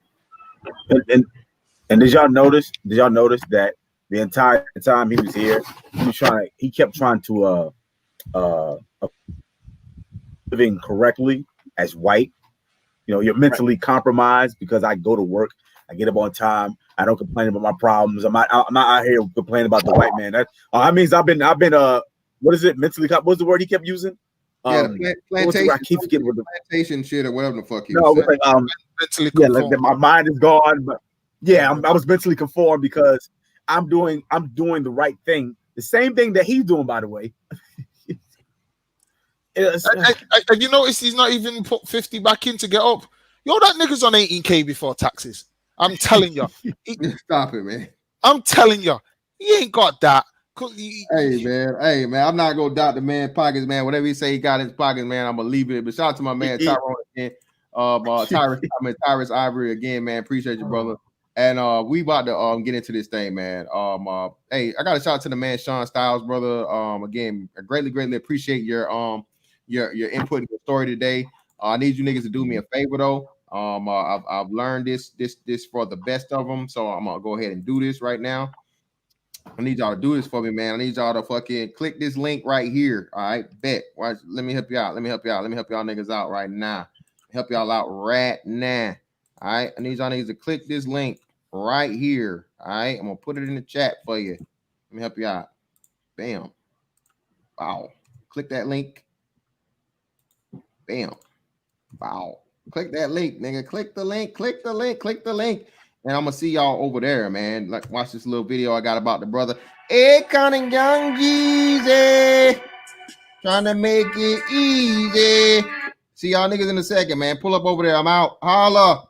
And did y'all notice that the entire time he was here, he kept trying to living correctly as white. You know, you're mentally compromised because I go to work, I get up on time, I don't complain about my problems. I'm not out here complaining about the white man. That means I've been what is it? Mentally, what's the word he kept using? Plantation. I keep forgetting what the plantation shit or whatever the fuck he was saying. Mentally conformed. Like my mind is gone, but yeah, I was mentally conformed because I'm doing the right thing. The same thing that he's doing, by the way. And you notice he's not even put 50 back in to get up. Yo, that nigga's on 18K before taxes. I'm telling you. Stop it, man. I'm telling you. He ain't got that. Hey, man. I'm not gonna doubt the man's pockets, man. Whatever he say he got in his pockets, man, I'm gonna leave it. But shout out to my man Tyrone again. Tyrus Ivory again, man. Appreciate you, brother. And we about to get into this thing, man. Hey, I got a shout out to the man Sean Styles, brother. Again, I greatly appreciate your input in the story today. I need you niggas to do me a favor though. I've learned this for the best of them, so I'm gonna go ahead and do this right now. I need y'all to do this for me, man. I need y'all to fucking click this link right here. All right, bet. Watch. Let me help you out. Let me help y'all niggas out right now. Help y'all out right now. All right, I need y'all niggas to click this link right here. All right, I'm gonna put it in the chat for you. Let me help you out. Bam. Wow. Click that link. Bam. Wow. Click that link, nigga. Click the link. Click the link. Click the link. And I'm gonna see y'all over there, man. Like, watch this little video I got about the brother Akon and Young Jeezy trying to make it easy. See y'all niggas in a second, man. Pull up over there. I'm out. Holla.